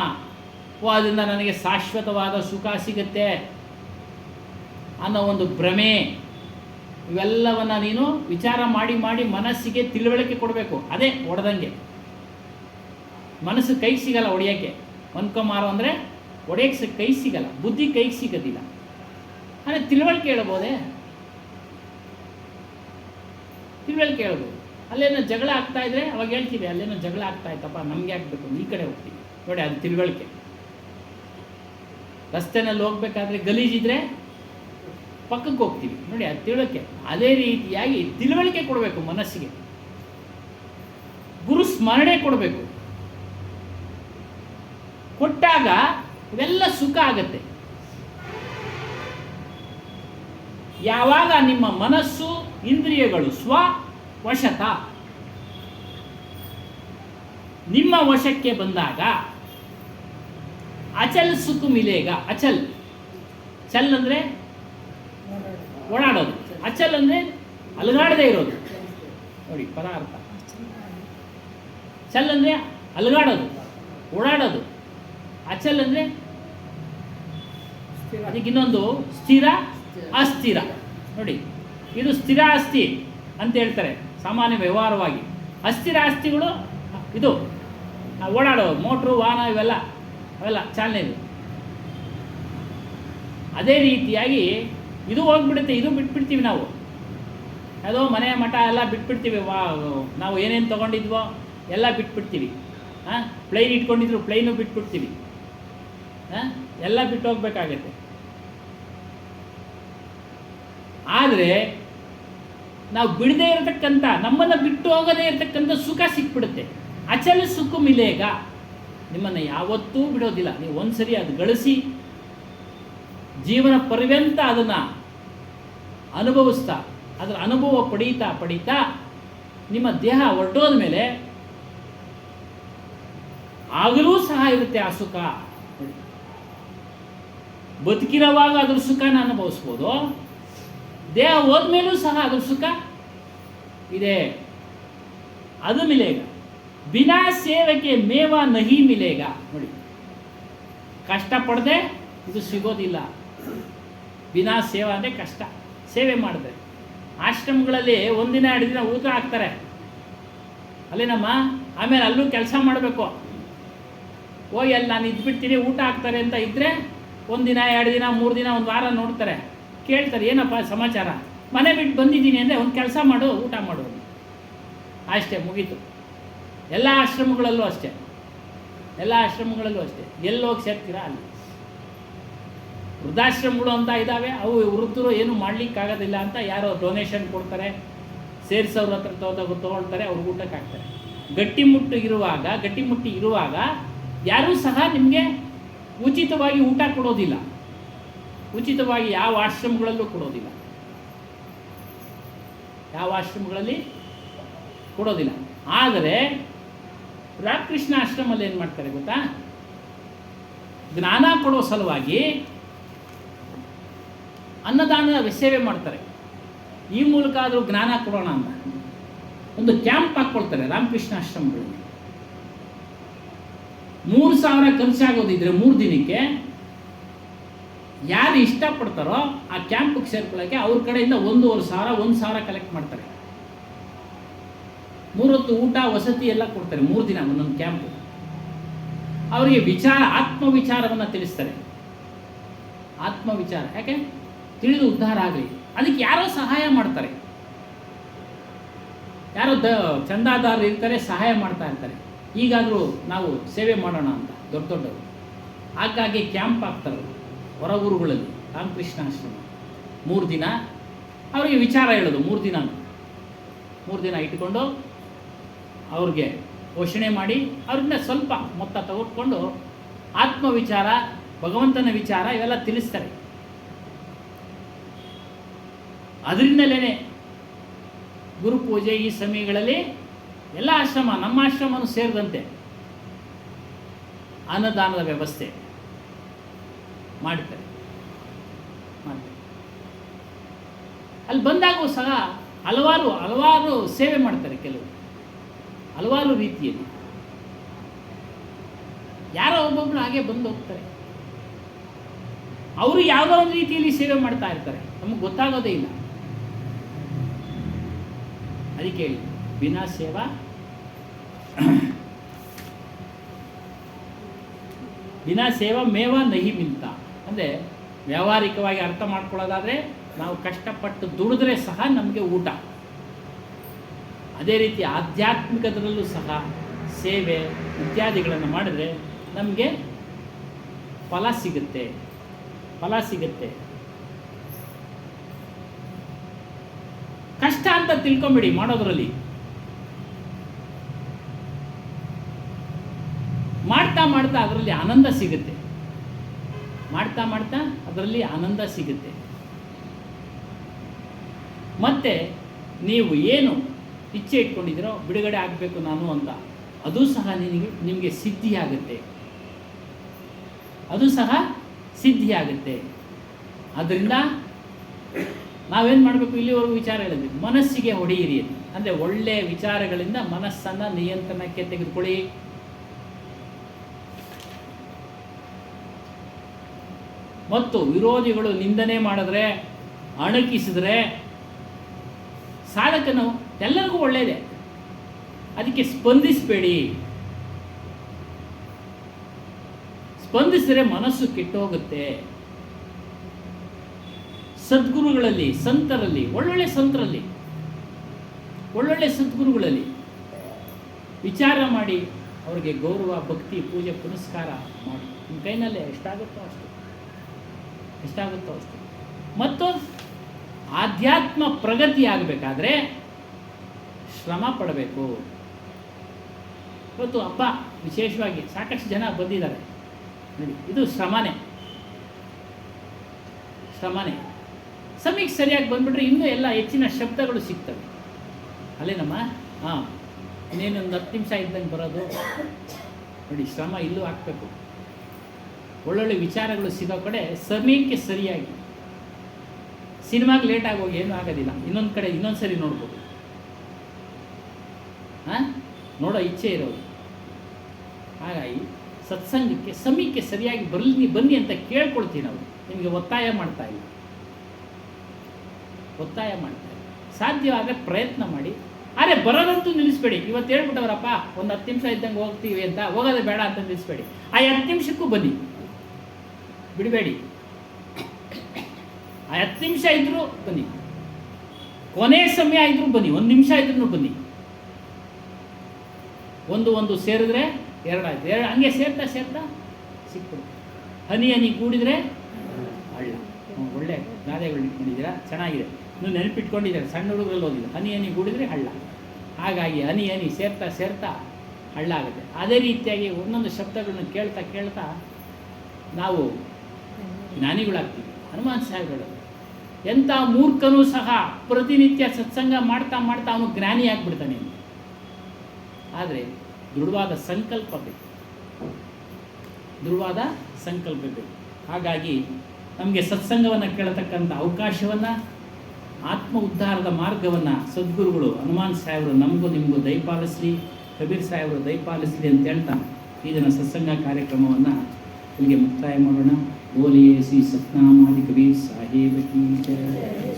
ಅದರಿಂದ ನನಗೆ ಶಾಶ್ವತವಾದ ಸುಖ ಸಿಗುತ್ತೆ ಅನ್ನೋ ಒಂದು ಭ್ರಮೆ, ಇವೆಲ್ಲವನ್ನು ನೀನು ವಿಚಾರ ಮಾಡಿ ಮನಸ್ಸಿಗೆ ತಿಳುವಳಿಕೆ ಕೊಡಬೇಕು. ಅದೇ ಹೊಡೆದಂಗೆ. ಮನಸ್ಸು ಕೈಗೆ ಸಿಗಲ್ಲ ಹೊಡೆಯೋಕ್ಕೆ. ಮನ್ಕೊಂಮಾರೋ ಅಂದರೆ ಹೊಡೆಯೋಕ್ಕೆ ಕೈ ಸಿಗಲ್ಲ, ಬುದ್ಧಿ ಕೈಗೆ ಸಿಗೋದಿಲ್ಲ. ಅಂದರೆ ತಿಳುವಳಿಕೆ ಹೇಳ್ಬೋದೇ? ಅಲ್ಲೇನೋ ಜಗಳ ಆಗ್ತಾ ಇದ್ರೆ ಅವಾಗ ಹೇಳ್ತೀವಿ, ಅಲ್ಲೇನೋ ಜಗಳ ಆಗ್ತಾ ಇತ್ತಪ್ಪ, ನಮಗೆ ಆಗ್ಬೇಕು, ಈ ಕಡೆ ಹೋಗ್ತೀವಿ. ನೋಡಿ, ಅದು ತಿಳುವಳಿಕೆ. ರಸ್ತೆನಲ್ಲಿ ಹೋಗ್ಬೇಕಾದ್ರೆ ಗಲೀಜಿದ್ರೆ ಪಕ್ಕಕ್ಕೆ ಹೋಗ್ತೀವಿ, ನೋಡಿ ಅದು ತಿಳುವಳಿಕೆ. ಅದೇ ರೀತಿಯಾಗಿ ತಿಳುವಳಿಕೆ ಕೊಡಬೇಕು ಮನಸ್ಸಿಗೆ, ಗುರು ಸ್ಮರಣೆ ಕೊಡಬೇಕು. ಕೊಟ್ಟಾಗ ಇವೆಲ್ಲ ಸುಖ ಆಗತ್ತೆ. ಯಾವಾಗ ನಿಮ್ಮ ಮನಸ್ಸು ಇಂದ್ರಿಯಗಳು ವಶತ ನಿಮ್ಮ ವಶಕ್ಕೆ ಬಂದಾಗ ಅಚಲ್ ಸುಖ ಮಿಲೇಗ. ಅಚಲ್, ಚಲ್ ಅಂದರೆ ಓಡಾಡೋದು, ಅಚಲ್ ಅಂದರೆ ಅಲುಗಾಡದೇ ಇರೋದು. ನೋಡಿ ಪದ ಅರ್ಥ. ಚಲ್ ಅಂದರೆ ಅಲುಗಾಡೋದು, ಓಡಾಡೋದು. ಅಚಲ್ ಅಂದರೆ ಅದಕ್ಕೆ ಇನ್ನೊಂದು ಸ್ಥಿರ ಅಸ್ಥಿರ. ನೋಡಿ, ಇದು ಸ್ಥಿರ ಆಸ್ತಿ ಅಂತ ಹೇಳ್ತಾರೆ ಸಾಮಾನ್ಯ ವ್ಯವಹಾರವಾಗಿ. ಅಸ್ಥಿರ ಆಸ್ತಿಗಳು ಇದು ಓಡಾಡೋ ಮೋಟ್ರು, ವಾಹನ, ಅವೆಲ್ಲ ಚಾಲನೆ ಇದು. ಅದೇ ರೀತಿಯಾಗಿ ಇದು ಹೋಗ್ಬಿಡುತ್ತೆ, ಇದು ಬಿಟ್ಬಿಡ್ತೀವಿ ನಾವು. ಯಾವುದೋ ಮನೆ ಮಠ ಎಲ್ಲ ಬಿಟ್ಬಿಡ್ತೀವಿ. ನಾವು ಏನೇನು ತೊಗೊಂಡಿದ್ವೋ ಎಲ್ಲ ಬಿಟ್ಬಿಡ್ತೀವಿ. ಪ್ಲೈನ್ ಇಟ್ಕೊಂಡಿದ್ರು ಪ್ಲೈನು ಬಿಟ್ಬಿಡ್ತೀವಿ. ಎಲ್ಲ ಬಿಟ್ಟು ಹೋಗ್ಬೇಕಾಗತ್ತೆ. ಆದರೆ ನಾವು ಬಿಡದೇ ಇರತಕ್ಕಂಥ, ನಮ್ಮನ್ನು ಬಿಟ್ಟು ಹೋಗದೇ ಇರತಕ್ಕಂಥ ಸುಖ ಸಿಕ್ಬಿಡುತ್ತೆ. ಅಚಲ ಸುಖ ಮಿಲೇಗ. ನಿಮ್ಮನ್ನು ಯಾವತ್ತೂ ಬಿಡೋದಿಲ್ಲ. ನೀವು ಒಂದ್ಸರಿ ಅದು ಗಳಿಸಿ ಜೀವನ ಪರ್ಯಂತ ಅದನ್ನು ಅನುಭವಿಸ್ತಾ, ಅದರ ಅನುಭವ ಪಡೀತಾ ನಿಮ್ಮ ದೇಹ ಹೊರಟೋದ ಮೇಲೆ ಆಗಲೂ ಸಹ ಇರುತ್ತೆ ಆ ಸುಖ. ಬದುಕಿರುವಾಗ ಅದ್ರ ಸುಖನ ಅನುಭವಿಸ್ಬೋದು, ದೇಹ ಹೋದ್ಮೇಲೂ ಸಹ ಅದ್ರ ಸುಖ ಇದೆ. ಅದು ಮಿಲೇಗ. ಬಿನಾ ಸೇವೆಗೆ ಮೇವ ನಹಿ ಮಿಲೇಗ. ನೋಡಿ, ಕಷ್ಟಪಡದೆ ಇದು ಸಿಗೋದಿಲ್ಲ. ಬಿನಾ ಸೇವಾ ಅಂದರೆ ಕಷ್ಟ. ಸೇವೆ ಮಾಡಿದ್ರೆ ಆಶ್ರಮಗಳಲ್ಲಿ ಒಂದಿನ 2 ದಿನ ಊಟ ಹಾಕ್ತಾರೆ ಅಲ್ಲೇನಮ್ಮ, ಆಮೇಲೆ ಅಲ್ಲೂ ಕೆಲಸ ಮಾಡಬೇಕು. ಹೋಗಿ ಅಲ್ಲಿ ನಾನು ಇದ್ಬಿಡ್ತೀನಿ ಊಟ ಹಾಕ್ತಾರೆ ಅಂತ ಇದ್ದರೆ 1 ದಿನ 2 ದಿನ 3 ದಿನ 1 ವಾರ ನೋಡ್ತಾರೆ, ಕೇಳ್ತಾರೆ ಏನಪ್ಪ ಸಮಾಚಾರ, ಮನೆ ಬಿಟ್ಟು ಬಂದಿದ್ದೀನಿ ಅಂದರೆ ಒಂದು ಕೆಲಸ ಮಾಡು, ಊಟ ಮಾಡು, ಅಷ್ಟೇ, ಮುಗೀತು. ಎಲ್ಲ ಆಶ್ರಮಗಳಲ್ಲೂ ಅಷ್ಟೇ. ಎಲ್ಲಿ ಹೋಗಿ ಸೇರ್ತೀರಾ ಅಲ್ಲಿ. ವೃದ್ಧಾಶ್ರಮಗಳು ಅಂತ ಇದ್ದಾವೆ, ಅವು ವೃದ್ಧರು ಏನು ಮಾಡಲಿಕ್ಕಾಗೋದಿಲ್ಲ ಅಂತ ಯಾರೋ ಡೊನೇಷನ್ ಕೊಡ್ತಾರೆ, ಸೇರಿಸೋರ ಹತ್ರ ತೊಗೊಳ್ತಾರೆ, ಅವ್ರು ಊಟಕ್ಕೆ ಹಾಕ್ತಾರೆ. ಗಟ್ಟಿಮುಟ್ಟಿ ಇರುವಾಗ ಯಾರೂ ಸಹ ನಿಮಗೆ ಉಚಿತವಾಗಿ ಊಟ ಕೊಡೋದಿಲ್ಲ. ಉಚಿತವಾಗಿ ಯಾವ ಆಶ್ರಮಗಳಲ್ಲೂ ಕೊಡೋದಿಲ್ಲ. ಆದರೆ ರಾಮಕೃಷ್ಣ ಆಶ್ರಮಲ್ಲಿ ಏನು ಮಾಡ್ತಾರೆ ಗೊತ್ತಾ, ಜ್ಞಾನ ಕೊಡೋ ಸಲುವಾಗಿ ಅನ್ನದಾನದ ಸೇವೆ ಮಾಡ್ತಾರೆ. ಈ ಮೂಲಕ ಆದರೂ ಜ್ಞಾನ ಕೊಡೋಣ ಅಂತ ಒಂದು ಕ್ಯಾಂಪ್ ಹಾಕ್ಕೊಳ್ತಾರೆ ರಾಮಕೃಷ್ಣ ಆಶ್ರಮಗಳಲ್ಲಿ. 3,000 ಖರ್ಚಾಗೋದಿದ್ರೆ 3 ದಿನಕ್ಕೆ ಯಾರು ಇಷ್ಟಪಡ್ತಾರೋ ಆ ಕ್ಯಾಂಪಿಗೆ ಸೇರ್ಕೊಳ್ಳೋಕ್ಕೆ ಅವ್ರ ಕಡೆಯಿಂದ 1,500 ಕಲೆಕ್ಟ್ ಮಾಡ್ತಾರೆ. 3 ಹೊತ್ತು ಊಟ ವಸತಿ ಎಲ್ಲ ಕೊಡ್ತಾರೆ. 3 ದಿನ ಒಂದೊಂದು ಕ್ಯಾಂಪು. ಅವರಿಗೆ ಆತ್ಮವಿಚಾರವನ್ನು ತಿಳಿಸ್ತಾರೆ. ಆತ್ಮವಿಚಾರ ಯಾಕೆ ತಿಳಿದು ಉದ್ಧಾರ ಆಗಲಿ, ಅದಕ್ಕೆ ಯಾರೋ ಸಹಾಯ ಮಾಡ್ತಾರೆ. ಯಾರೋ ಚಂದಾದಾರರು ಇರ್ತಾರೆ, ಸಹಾಯ ಮಾಡ್ತಾ ಇರ್ತಾರೆ. ಈಗಾದರೂ ನಾವು ಸೇವೆ ಮಾಡೋಣ ಅಂತ ದೊಡ್ಡವರು ಹಾಗಾಗಿ ಕ್ಯಾಂಪ್ ಹಾಕ್ತಾರೆ ಹೊರ ಊರುಗಳಲ್ಲಿ. ರಾಮಕೃಷ್ಣ ಆಶ್ರಮ 3 ದಿನ ಅವರಿಗೆ ವಿಚಾರ ಹೇಳೋದು. 3 ದಿನ ಇಟ್ಕೊಂಡು ಅವ್ರಿಗೆ ಪೋಷಣೆ ಮಾಡಿ ಅವ್ರಿಂದ ಸ್ವಲ್ಪ ಮೊತ್ತ ತೆಗೆದುಕೊಂಡು ಆತ್ಮವಿಚಾರ, ಭಗವಂತನ ವಿಚಾರ ಇವೆಲ್ಲ ತಿಳಿಸ್ತಾರೆ. ಅದರಿಂದಲೇ ಗುರುಪೂಜೆ ಈ ಸಮಯಗಳಲ್ಲಿ ಎಲ್ಲ ಆಶ್ರಮ, ನಮ್ಮ ಆಶ್ರಮನೂ ಸೇರಿದಂತೆ ಅನ್ನದಾನದ ವ್ಯವಸ್ಥೆ ಮಾಡ್ತಾರೆ. ಅಲ್ಲಿ ಬಂದಾಗೂ ಸಹ ಹಲವಾರು ಸೇವೆ ಮಾಡ್ತಾರೆ. ಕೆಲವು ಹಲವಾರು ರೀತಿಯಲ್ಲಿ ಯಾರೋ ಒಬ್ಬೊಬ್ರು ಹಾಗೆ ಬಂದು ಹೋಗ್ತಾರೆ. ಅವರು ಯಾವುದೋ ಒಂದು ರೀತಿಯಲ್ಲಿ ಸೇವೆ ಮಾಡ್ತಾ ಇರ್ತಾರೆ, ನಮಗೆ ಗೊತ್ತಾಗೋದೇ ಇಲ್ಲ. ಅದಕ್ಕೆ ಹೇಳಿ ಬಿನಾ ಸೇವಾ ಮೇವ ನಹಿ ಮಿಲ್ತ. ಅಂದರೆ ವ್ಯಾವಹಾರಿಕವಾಗಿ ಅರ್ಥ ಮಾಡ್ಕೊಳ್ಳೋದಾದರೆ ನಾವು ಕಷ್ಟಪಟ್ಟು ದುಡಿದ್ರೆ ಸಹ ನಮಗೆ ಊಟ. ಅದೇ ರೀತಿ ಆಧ್ಯಾತ್ಮಿಕದಲ್ಲೂ ಸಹ ಸೇವೆ ಇತ್ಯಾದಿಗಳನ್ನು ಮಾಡಿದ್ರೆ ನಮಗೆ ಫಲ ಸಿಗುತ್ತೆ. ಕಷ್ಟ ಅಂತ ತಿಳ್ಕೊಂಬಿಡಿ ಮಾಡೋದ್ರಲ್ಲಿ. ಮಾಡ್ತಾ ಅದರಲ್ಲಿ ಆನಂದ ಸಿಗುತ್ತೆ. ಅದರಲ್ಲಿ ಆನಂದ ಸಿಗುತ್ತೆ. ಮತ್ತೆ ನೀವು ಏನು ಇಚ್ಛೆ ಇಟ್ಕೊಂಡಿದ್ದೀರೋ ಬಿಡುಗಡೆ ಆಗಬೇಕು ನಾನು ಅಂತ, ಅದು ಸಹ ನಿಮಗೆ ಸಿದ್ಧಿಯಾಗುತ್ತೆ. ಅದರಿಂದ ನಾವೇನು ಮಾಡಬೇಕು? ಇಲ್ಲಿವರೆಗೂ ವಿಚಾರ ಹೇಳಿದ್ವಿ, ಮನಸ್ಸಿಗೆ ಹೊಡೆಯಿರಿ ಅಂದರೆ ಒಳ್ಳೆಯ ವಿಚಾರಗಳಿಂದ ಮನಸ್ಸನ್ನು ನಿಯಂತ್ರಣಕ್ಕೆ ತೆಗೆದುಕೊಳ್ಳಿ. ಮತ್ತು ವಿರೋಧಿಗಳು ನಿಂದನೆ ಮಾಡಿದ್ರೆ, ಅಣಕಿಸಿದ್ರೆ, ಸಾಧಕನು ಎಲ್ಲರಿಗೂ ಒಳ್ಳೆಯದೇ, ಅದಕ್ಕೆ ಸ್ಪಂದಿಸಬೇಡಿ. ಸ್ಪಂದಿಸಿದ್ರೆ ಮನಸ್ಸು ಕೆಟ್ಟೋಗುತ್ತೆ. ಸದ್ಗುರುಗಳಲ್ಲಿ, ಸಂತರಲ್ಲಿ, ಒಳ್ಳೊಳ್ಳೆ ಸದ್ಗುರುಗಳಲ್ಲಿ ವಿಚಾರ ಮಾಡಿ ಅವರಿಗೆ ಗೌರವ, ಭಕ್ತಿ, ಪೂಜೆ, ಪುನಸ್ಕಾರ ಮಾಡಿ. ನಿಮ್ಮ ಕೈನಲ್ಲೇ ಎಷ್ಟಾಗುತ್ತೋ ಅಷ್ಟು. ಮತ್ತು ಆಧ್ಯಾತ್ಮ ಪ್ರಗತಿ ಆಗಬೇಕಾದ್ರೆ ಶ್ರಮ ಪಡಬೇಕು. ಇವತ್ತು ಹಬ್ಬ ವಿಶೇಷವಾಗಿ ಸಾಕಷ್ಟು ಜನ ಬಂದಿದ್ದಾರೆ ನೋಡಿ, ಇದು ಶ್ರಮನೇ. ಸಮಯಕ್ಕೆ ಸರಿಯಾಗಿ ಬಂದ್ಬಿಟ್ರೆ ಇನ್ನೂ ಎಲ್ಲ ಹೆಚ್ಚಿನ ಶಬ್ದಗಳು ಸಿಗ್ತವೆ ಅಲ್ಲೇನಮ್ಮ. ಇನ್ನೇನೊಂದು 10 ನಿಮಿಷ ಇದ್ದಂಗೆ ಬರೋದು ನೋಡಿ. ಶ್ರಮ ಇಲ್ಲೂ ಹಾಕಬೇಕು. ಒಳ್ಳೊಳ್ಳೆ ವಿಚಾರಗಳು ಸಿಗೋ ಕಡೆ ಸಮಯಕ್ಕೆ ಸರಿಯಾಗಿ. ಸಿನಿಮಾಗೆ ಲೇಟಾಗಿ ಹೋಗಿ ಏನೂ ಆಗೋದಿಲ್ಲ, ಇನ್ನೊಂದು ಕಡೆ ಇನ್ನೊಂದು ಸರಿ ನೋಡ್ಬೋದು. ನೋಡೋ ಇಚ್ಛೆ ಇರೋದು. ಹಾಗಾಗಿ ಸತ್ಸಂಗಕ್ಕೆ ಸಮಯಕ್ಕೆ ಸರಿಯಾಗಿ ಬನ್ನಿ ಅಂತ ಕೇಳ್ಕೊಳ್ತೀವಿ ನಾವು. ನಿಮಗೆ ಒತ್ತಾಯ ಮಾಡ್ತಾ ಇಲ್ಲ. ಸಾಧ್ಯವಾದರೆ ಪ್ರಯತ್ನ ಮಾಡಿ. ಆದರೆ ಬರೋದಂತೂ ನಿಲ್ಲಿಸ್ಬೇಡಿ. ಇವತ್ತು ಹೇಳ್ಬಿಟ್ಟವ್ರಪ್ಪ ಒಂದು 10 ನಿಮಿಷ ಇದ್ದಂಗೆ ಹೋಗ್ತೀವಿ ಅಂತ, ಹೋಗೋದೇ ಬೇಡ ಅಂತ ನಿಲ್ಲಿಸ್ಬೇಡಿ. ಆ 10 ನಿಮಿಷಕ್ಕೂ ಬನ್ನಿ, ಬಿಡಬೇಡಿ. ಆ 10 ನಿಮಿಷ ಇದ್ರೂ ಬನ್ನಿ, ಕೊನೆ ಸಮಯ ಇದ್ರೂ ಬನ್ನಿ, 1 ನಿಮಿಷ ಇದ್ರೂ ಬನ್ನಿ. ಒಂದು ಸೇರಿದ್ರೆ 2 ಆಯ್ತು, 2 ಹಂಗೆ ಸೇರ್ತಾ ಸಿಕ್ಬಿಡುತ್ತೆ. ಹನಿ ಕೂಡಿದ್ರೆ ಹಳ್ಳ. ಒಳ್ಳೆ ಗಾದೆಗಳು ಇಟ್ಕೊಂಡಿದ್ದೀರಾ, ಚೆನ್ನಾಗಿದೆ. ನೀವು ನೆನಪಿಟ್ಕೊಂಡಿದ್ದೀರಾ, ಸಣ್ಣ ಹುಡುಗರಲ್ಲಿ ಹೋಗಿಲ್ಲ. ಹನಿ ಕೂಡಿದ್ರೆ ಹಳ್ಳ. ಹಾಗಾಗಿ ಹನಿ ಸೇರ್ತಾ ಹಳ್ಳ ಆಗುತ್ತೆ. ಅದೇ ರೀತಿಯಾಗಿ ಒಂದೊಂದು ಶಬ್ದಗಳನ್ನು ಕೇಳ್ತಾ ನಾವು ಜ್ಞಾನಿಗಳಾಗ್ತೀವಿ. ಹನುಮಾನ್ ಸಾಹೇಬ್ಗಳು ಎಂಥ ಮೂರ್ಖನೂ ಸಹ ಪ್ರತಿನಿತ್ಯ ಸತ್ಸಂಗ ಮಾಡ್ತಾ ಅವನು ಜ್ಞಾನಿ ಆಗಿಬಿಡ್ತಾನೆ. ಆದರೆ ದೃಢವಾದ ಸಂಕಲ್ಪ ಬೇಕು. ಹಾಗಾಗಿ ನಮಗೆ ಸತ್ಸಂಗವನ್ನು ಕೇಳತಕ್ಕಂಥ ಅವಕಾಶವನ್ನು, ಆತ್ಮ ಉದ್ಧಾರದ ಮಾರ್ಗವನ್ನು ಸದ್ಗುರುಗಳು ಹನುಮಾನ್ ಸಾಹೇಬರು ನಮಗೂ ನಿಮಗೂ ದಯಪಾಲಿಸಲಿ, ಕಬೀರ್ ಸಾಹೇಬರು ದಯಪಾಲಿಸಲಿ ಅಂತ ಹೇಳ್ತಾ ಈ ದಿನ ಸತ್ಸಂಗ ಕಾರ್ಯಕ್ರಮವನ್ನು ಇಲ್ಲಿಗೆ ಮುಕ್ತಾಯ ಮಾಡೋಣ. बोलिए श्री सतनाम आदि कबीर साहेब की जय,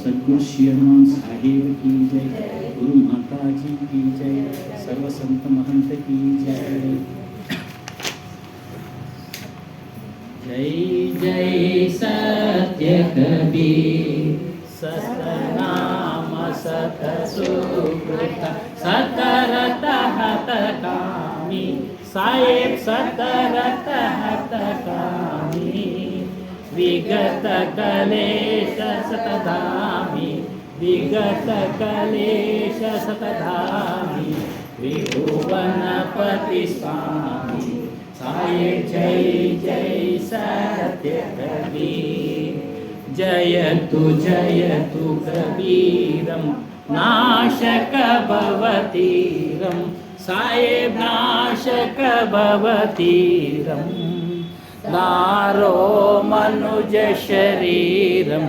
सद्गुरु श्री हनुमान साहेब की जय, गुरु माता जी की जय, सर्व संत महंत की जय. जय सत्य कबीर सतनाम सत सुकृत सतरत हतकामी साहेब सतरत हतकामी विगत कलेश सतधामी विभुवनपति स्वामी साहेब जय सत्य कबीर. जयतु कबीरं नाशक भवतीरं साहेब नाशक भवतीरं. दारो मनुज शरीरं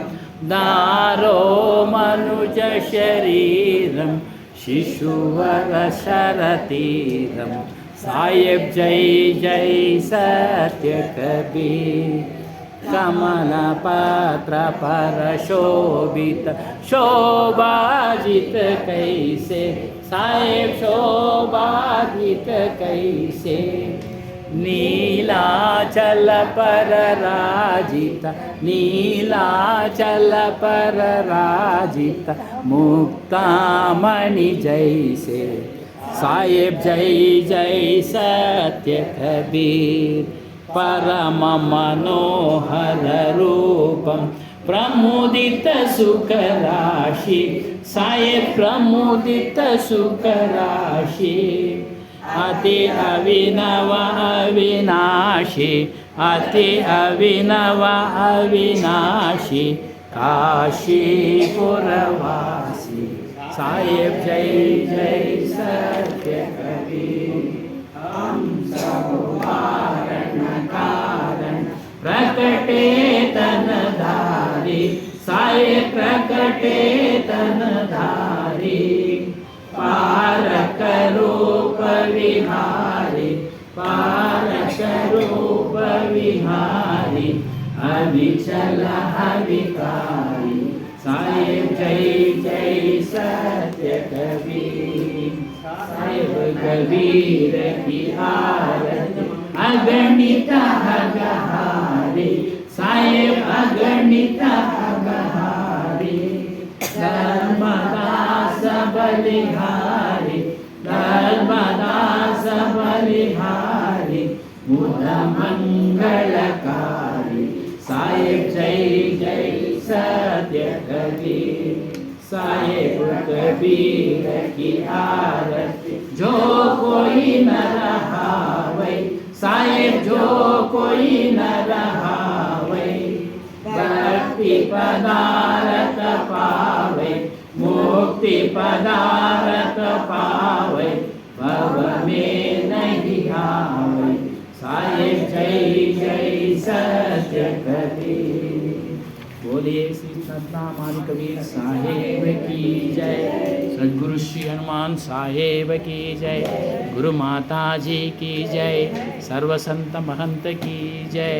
शिशुवर शरतीरं साहेब जय सत्य कबीर. कमलपत्र पर शोभित शोभाजित कैसे साहेब शोभाजित कैसे. नीलाचल पर राजित मुक्तामणि जैसे साहेब जय जय सत्य कबीर परम मनोहर रूपम प्रमुदित सुख राशि साहेब प्रमुदित सुख राशि अति अभिनव अविनाशी अति अभिनव अविनाशी काशीपुरवासी साहेब जय जय सत्य कबीर हम सब वारण कारण प्रकटे तनधारी साहेब प्रकटे तनधारी पारक रूप विहारी पारक रूप विहारी अविचल अविकारी साहेब जय जय सत्य कबीर साहेब कबीर की आरती अगणित अगहारी साहेब अगणित अगहारी धर्मदास बलिहारी धर्मदास बलिहारी मुद मंगलकारी साहेब जय जय सत्य कबीर साहेब कबीर की आरती जो कोई न रहा वै साहेब जो कोई न रहा वै भक्ति पदारथ पावे मुक्ति पदारथ पावे भव में नहीं आवे साहेब जय जय सत्य कबीर बोलिए श्री सतनाम कबीर साहेब की जय सद्गुरु श्री हनुमान साहेब की जय गुरु माता जी की जय सर्व संत महंत की जय।